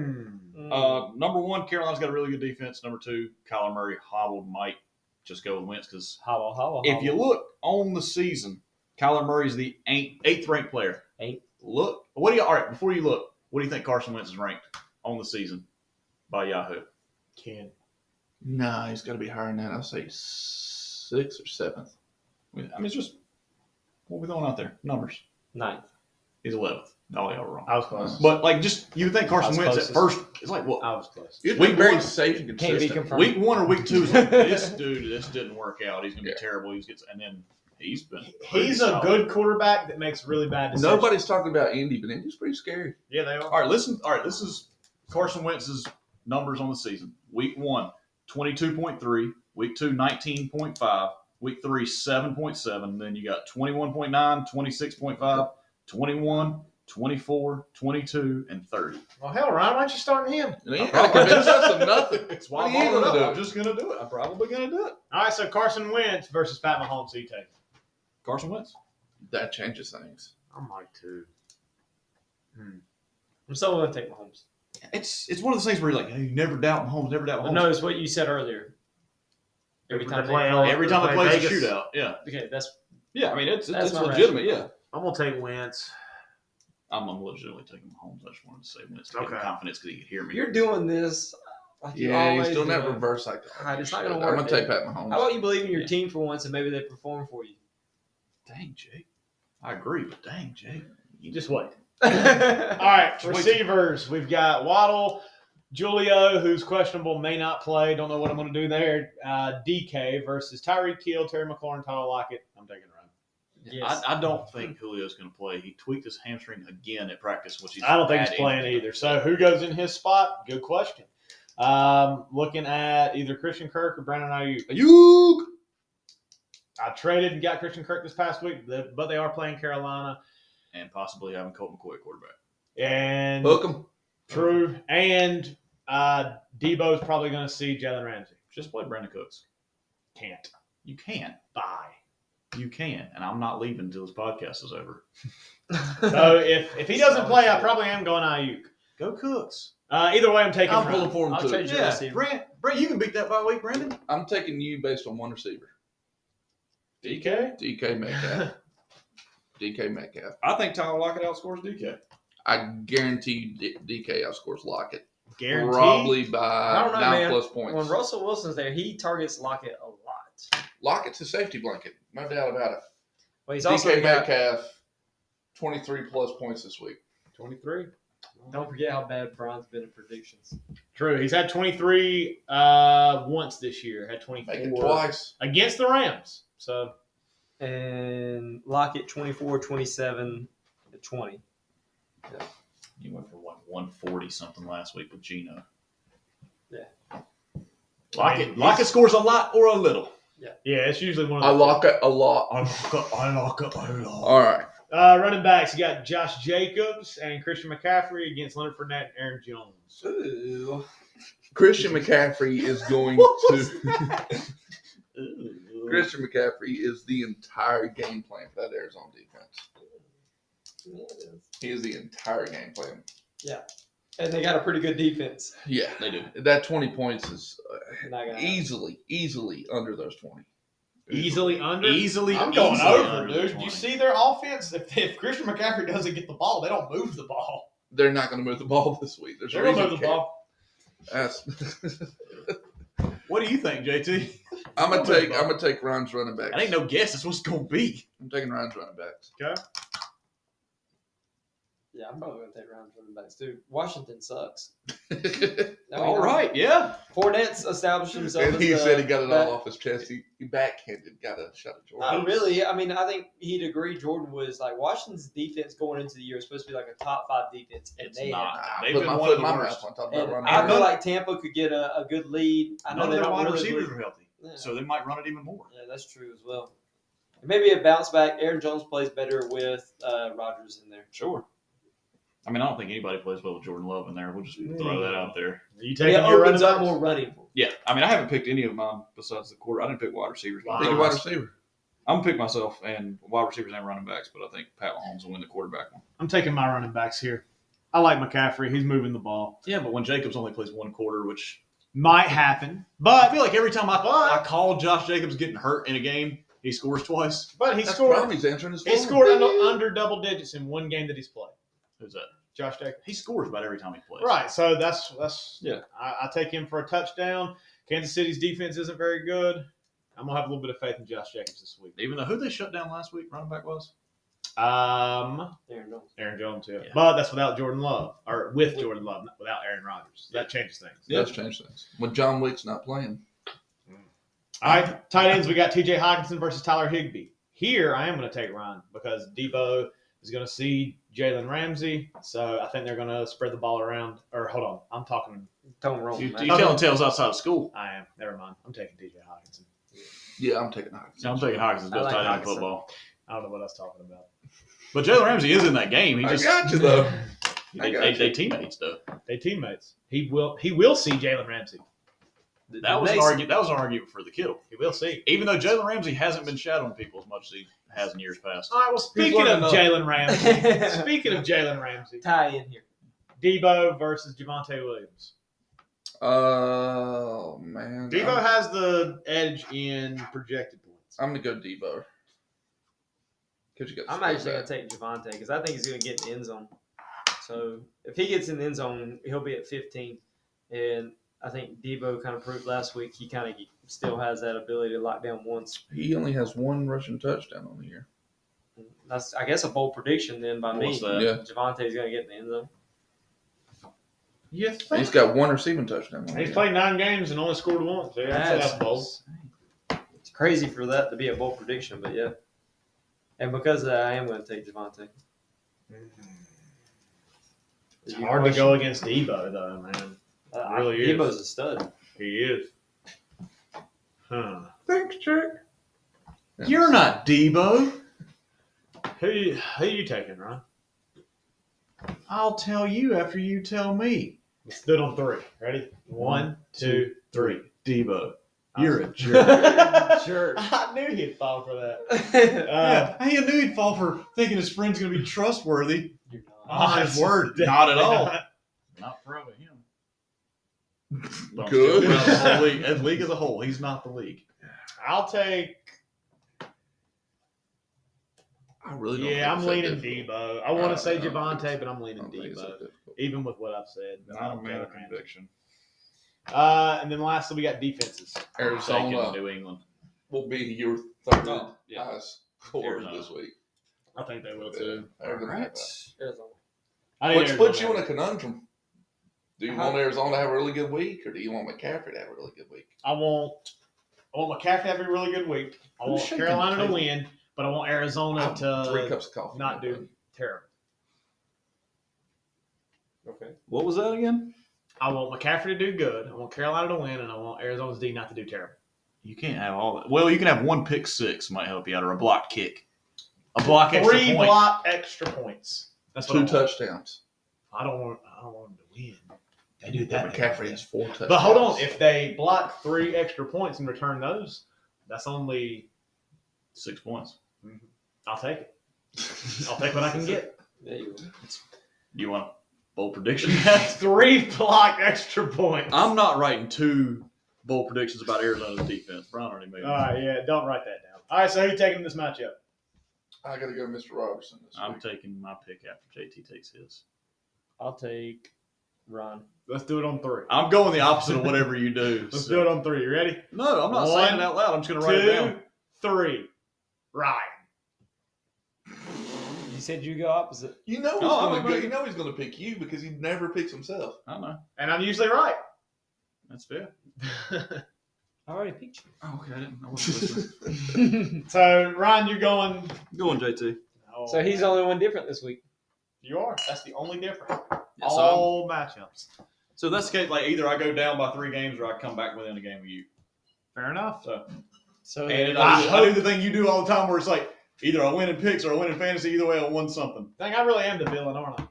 Number one, Carolina's got a really good defense. Number two, Kyler Murray hobbled might just go with Wentz because Hollow. if you look on the season, Kyler Murray's the eighth ranked player. Eighth. Look, all right, before you look, what do you think Carson Wentz is ranked on the season by Yahoo? Ken. nah, he's got to be higher than that. I'll say 6th or 7th. I mean, it's just what we throwing out there. Numbers. 9th. He's 11th. All y'all were wrong. I was close. But like, just you think I Carson was Wentz at closest. first? It's like what? I was close. He's Week been very one- safe and Can't be consistent. confirmed. Week 1 or week 2 is like this dude. This didn't work out. He's gonna be terrible. And then he's been. pretty He's a solid. good quarterback that makes really bad decisions. Nobody's talking about Indy, but Indy's pretty scary. Yeah, they are. All right, listen. All right, this is Carson Wentz's numbers on the season. Week 1, 22.3. Week 2, 19.5. Week 3, 7.7. Then you got 21.9, 26.5, 21, 24, 22, and 30. Well, hell, Ryan, why aren't you starting him? And he ain't got to convince us of nothing. That's why What I'm are you balling gonna up. do? I'm just going to do it. I'm probably going to do it. All right, so Carson Wentz versus Pat Mahomes. Who you take? Carson Wentz. That changes things. I might too. I'm still going to take Mahomes. It's one of those things where you're like, hey, you never doubt Mahomes, never doubt But Mahomes. no, it's what you said earlier. Every time they play. Every time they play a Vegas. shootout. Yeah. Okay, that's Yeah, I mean, it's That's my legitimate. Yeah. I'm gonna take Wentz. I'm legitimately taking Mahomes. I just wanted to say Wentz to give him Okay. confidence because he could hear me. you're doing this. Like you Yeah, always he's doing that do. reverse psychology. God, it's not gonna shit. work, I'm going to take dude. Pat Mahomes. How about you believe in your Yeah. team for once and maybe they perform for you? Dang, Jake. I agree, but dang, Jake. You just wait. All right, receivers. We've got Waddle, Julio, who's questionable, may not play. Don't know what I'm going to do there. DK versus Tyreek Hill, Terry McLaurin, Tyler Lockett. I'm taking Ryan. Yes. I don't think Julio's going to play. He tweaked his hamstring again at practice, which he's I don't think he's bad playing injury. either. So who goes in his spot? Good question. Looking at either Christian Kirk or Brandon Ayuk. Ayuk! I traded and got Christian Kirk this past week, but they are playing Carolina. And possibly having Colt McCoy at quarterback. And Book him. true. And Debo's probably going to see Jalen Ramsey. Just play Brandon Cooks. Can't. You can. Bye. You can. And I'm not leaving until this podcast is over. So if he doesn't play, I probably am going Ayuk. Go Cooks. Either way, I'm taking I'm Ryan. pulling for him, I'll too. trade you a receiver. Brent, you can beat that by week, Brandon. I'm taking you based on one receiver. DK? DK Metcalf. DK Metcalf. I think Tyler Lockett outscores DK. I guarantee you DK outscores Lockett. Guaranteed. Probably I by don't know, 9 man. plus points. When Russell Wilson's there, he targets Lockett a lot. Lockett's a safety blanket. No doubt about it. Well, he's also DK got, Metcalf, 23 plus points this week. 23. don't forget how bad Brian's been in predictions. True. He's had 23 once this year. Had 24 Make it twice. against the Rams. So And Lockett 24, 27, 20. You went for 140 something last week with Gino. Yeah. Lockett scores a lot or a little. yeah, it's usually one I of the lock it a lot. I lock it a lot. All right. running backs. You got Josh Jacobs and Christian McCaffrey against Leonard Fournette and Aaron Jones. Ooh. Christian McCaffrey is going to. Christian McCaffrey is the entire game plan for that Arizona defense. He is the entire game plan. And they got a pretty good defense. Yeah, They do. that 20 points is Not gonna easily under those 20. Easily under. Easily. I'm going easily over, under dude. the You 20. see their offense? If Christian McCaffrey doesn't get the ball, they don't move the ball. They're not going to move the ball this week. There's a They're going to reason move the Cam- ball. That's, What do you think, JT? I'm gonna take Ryan's running backs. That ain't no guess. That's what it's gonna be. I'm taking Ryan's running backs. Yeah, I'm probably going to take Ryan's running backs too. Washington sucks. All right, yeah. Fournette's established himself. And as he the said he got it back- all off his chest. He backhanded, got a shot at Jordan. Not really. I mean, I think he'd agree. Jordan was like Washington's defense going into the year was supposed to be like a top 5 defense, and It's they not. I They've put been my one foot of in the my worst. mouth on top And of running. I feel like Tampa could get a good lead. I know None they of their don't wide really receivers believe- are healthy, Yeah. so they might run it even more. Yeah, that's true as well. Maybe a bounce back. Aaron Jones plays better with Rodgers in there. Sure. I mean, I don't think anybody plays well with Jordan Love in there. We'll just throw that out there. Are you taking It your running opens up backs? more running. Yeah, I mean, I haven't picked any of mine besides the quarter. I didn't pick wide receivers. Wow. Pick a wide receiver. I'm gonna pick myself and wide receivers and running backs, but I think Pat Mahomes will win the quarterback one. I'm taking my running backs here. I like McCaffrey. He's moving the ball. Yeah, but when Jacobs only plays one quarter, which Might happen, I but feel like every time I call Josh Jacobs getting hurt in a game, he scores twice. he That's scored. Brownie's answering his He phone. scored under double digits in one game that he's played. Who's that? Josh Jacobs. He scores about every time he plays. Right, so that's Yeah. I take him for a touchdown. Kansas City's defense isn't very good. I'm gonna have a little bit of faith in Josh Jacobs this week. Even though who they shut down last week, running back was? Aaron Jones. Aaron Jones, yeah. Yeah. But that's without Jordan Love, or with Jordan Love, not without Aaron Rodgers. That changes things. It does change things. When John Wick's not playing. All right, tight ends. We got T.J. Hockenson versus Tyler Higbee. Here, I am going to take Ryan because Debo is going to see Jalen Ramsey, so I think they're going to spread the ball around. Or hold on, I'm talking. Don't roll. You man. telling tales outside of school. I am. Never mind. I'm taking T.J. Hockenson. Yeah, I'm taking Hawkins. I'm taking Hawkins' I best like tight end in Hockenson. football. I don't know what I was talking about. But Jalen Ramsey is in that game. He I just got you, though. they teammates though. They teammates. He will see Jalen Ramsey. That was an argument. That was an argument for the Kittle. He will see. Even though Jalen Ramsey hasn't been shadowing people as much as he has in years past. All right. Well, speaking learning of up. Jalen Ramsey, speaking of Jalen Ramsey, tie in here. Debo versus Javonte Williams. Oh, man. Debo has the edge in projected points. I'm going to go Debo. Because you got I'm actually going to take Javonte because I think he's going to get in the end zone. So if he gets in the end zone, he'll be at 15. And I think Debo kind of proved last week he kind of still has that ability to lock down once. He only has one rushing touchdown on the year. That's, I guess, a bold prediction then by me. What's that? Yeah. Javonte's going to get in the end zone. You He's think? got one receiving touchdown on the He's year. played 9 games and only scored 1. So yeah, that's bold. It's crazy for that to be a bold prediction, but yeah. And because of that, I am going to take Javonte. It's hard to go against Debo, though, man. really is. Debo's a stud. He is. Huh. Thanks, Jack. You're not Debo. Who you taking, Ron? I'll tell you after you tell me. Let's do it on 3. Ready? 1, 2, 3. Debo. You're a jerk. Sure. I knew he'd fall for that. Yeah, I knew he'd fall for thinking his friend's going to be trustworthy. You're not. On his word. Not at all. Not proud of him. Well, Good. Well, as league as a whole, he's not the league. I'll take. I really don't Yeah, I'm think leaning it's that difficult. Debo. I want to say I don't think Javonte, it's- but I'm I leaning don't think it's Debo, that difficult. even with what I've said. Not a man of conviction. And then lastly, we got defenses. Taking Arizona New England. will be your third Oh, yeah. highest score Arizona. this week. I think they will too. They're gonna have Arizona. I think Which puts you Arizona. in a conundrum. Do you want Arizona to have a really good week, or do you want McCaffrey to have a really good week? I want McCaffrey to have a really good week. I Who's want shaking Carolina the to table? win, but I want Arizona 3 to cups of coffee. not do terrible. Okay. What was that again? I want McCaffrey to do good. I want Carolina to win, and I want Arizona's D not to do terrible. You can't have all that. Well, you can have 1 pick 6 might help you out, or a block kick. A block extra 3 point. block extra points. That's what 2 I want. touchdowns. I don't want them to win. They do But that. McCaffrey has 4 touchdowns. But hold on, if they block 3 extra points and return those, that's only 6 points. I'll take it. I'll take what I can get. There you go. Do you want a bold prediction? 3 block extra points. I'm not writing 2 bold predictions about Arizona's defense. Brian already made All them. right, yeah, don't write that down. All right, so who you taking this matchup? I got to go Mr. Robertson this I'm week. taking my pick after JT takes his. I'll take Ron. Let's do it on 3. I'm going the opposite of whatever you do. Let's so- do it on 3. You ready? No, I'm not 1, saying it out loud. I'm just going to write it down. 2, 3. Ryan. You said you go opposite. You know he's No, I'm gonna go. agreeing. You know he's gonna pick you because he never picks himself. I know. And I'm usually right. That's fair. I already picked Oh, okay. I wasn't listening. you. So, Ryan, you're going. Go on, JT. Oh, So he's the only one different this week. You are. That's the only difference. Yeah, so All matchups. So that's the case. Like either I go down by 3 games or I come back within a game of you. Fair enough. So And I I do the thing you do all the time where it's like either I win in picks or I win in fantasy. Either way, I won something. Dang, I really am the villain, aren't I?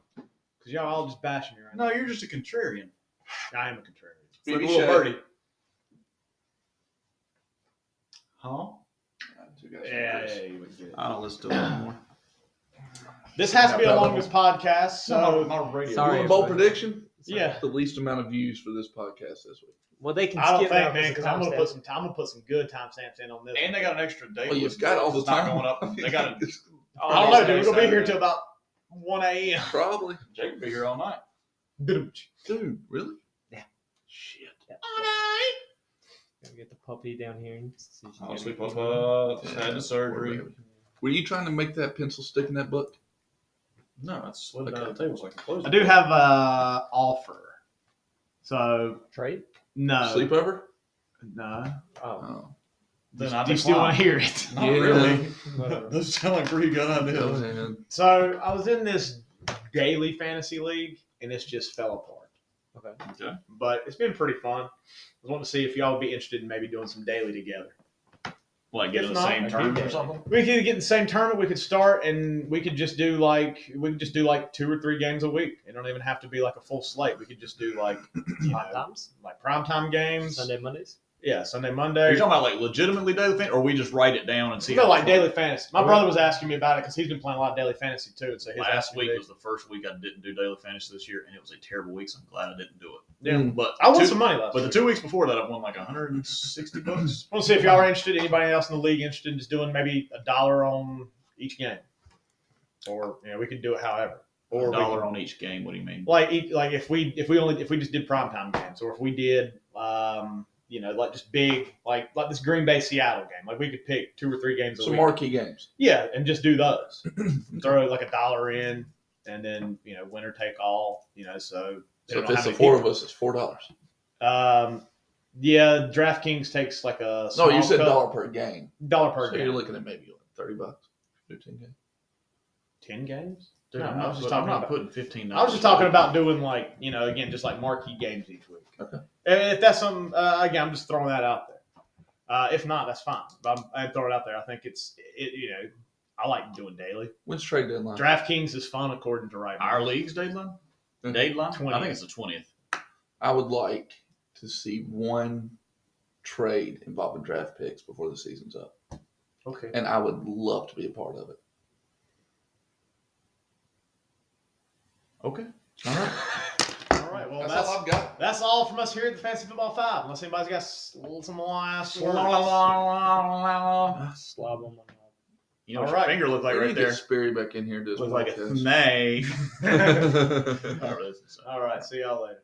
Because y'all all just bashing me right No, you're just a contrarian. now. I am a contrarian. It's like a BB little Shea. birdie. Huh? Two guys Yeah, you would get it. I don't listen to it anymore. This has to be a longest podcast, so not radio. Sorry. You want a bold prediction? yeah. The least amount of views for this podcast this week. well, they can I don't skip think, out man, because I'm gonna timestamp. put some. I'm gonna put some good timestamps in on this. And they got an extra day. Well, you've got all the It's not time going up. They got a I don't know, dude. We're gonna be here Saturday. till about 1 a.m. Probably. Jake will be here all night. Dude, really? Yeah. Shit. Gotta get the puppy down here. And see if she I'll can sleep get up. me. Had the surgery. Were you trying to make that pencil stick in that book? No, I slid it out of the table so I can close it. I do have a offer. So Trade? no, Sleepover? no. Oh, Oh. Then I Do you still want to decline. hear it? Not Yeah. really. whatever. Those sound like pretty good Go ideas. ahead. So I was in this daily fantasy league, and this just fell apart. Okay. Okay. But it's been pretty fun. I was wanting to see if y'all would be interested in maybe doing some daily together. Like get in If the not, same I terms do or something. We could get in the same tournament. We could start, and we could just do like 2 or 3 games a week. It don't even have to be like a full slate. We could just do like Five times? like primetime games. Sunday, Mondays? Yeah, Sunday, Are Monday. you talking about like legitimately daily fantasy, or we just write it down and see? No, how like it's daily working? fantasy. My brother was asking me about it because he's been playing a lot of daily fantasy too. And so his Last asking me week was the first week I didn't do daily fantasy this year, and it was a terrible week. So I'm glad I didn't do it. Yeah. But I won two- some money last But the week. 2 weeks before that, I won like 160 bucks. I want to see if y'all are interested. Anybody else in the league interested in just doing maybe $1 on each game, or we could do it however. Or Or we $1 could- on each game. What do you mean? like if we just did primetime games, or if we did like just big like this Green Bay Seattle game, like we could pick 2 or 3 games a Some week. marquee games. Yeah, and just do those. Throw like $1 in, and then winner take all. So they So don't if know it's how the many 4 people- of us, it's $4. Yeah, DraftKings takes like a No, small you said cut. $1 per game. $1 per So game. you're looking at maybe $30. 15 games. 10 games. Dude, No, I'm I was not, just I'm talking not about. putting 15. I was just talking about doing like again just like marquee games each week. Okay. And if that's some again, I'm just throwing that out there. If not, that's fine. But I throw it out there. I think I like doing daily. When's trade deadline? DraftKings is fun according to Rightmyer. our league's deadline. Deadline. 20th. I think it's the 20th. I would like to see one trade involving draft picks before the season's up. Okay. And I would love to be a part of it. Okay. All right. All right. Well, That's that's all I've got. that's all from us here at the Fantasy Football 5. Unless anybody's got some last words. Slob on my mouth. You know what All your right. finger looked like We need right to get there? Sperry back in here and do this Looked like a podcast. snake. All right. See y'all later.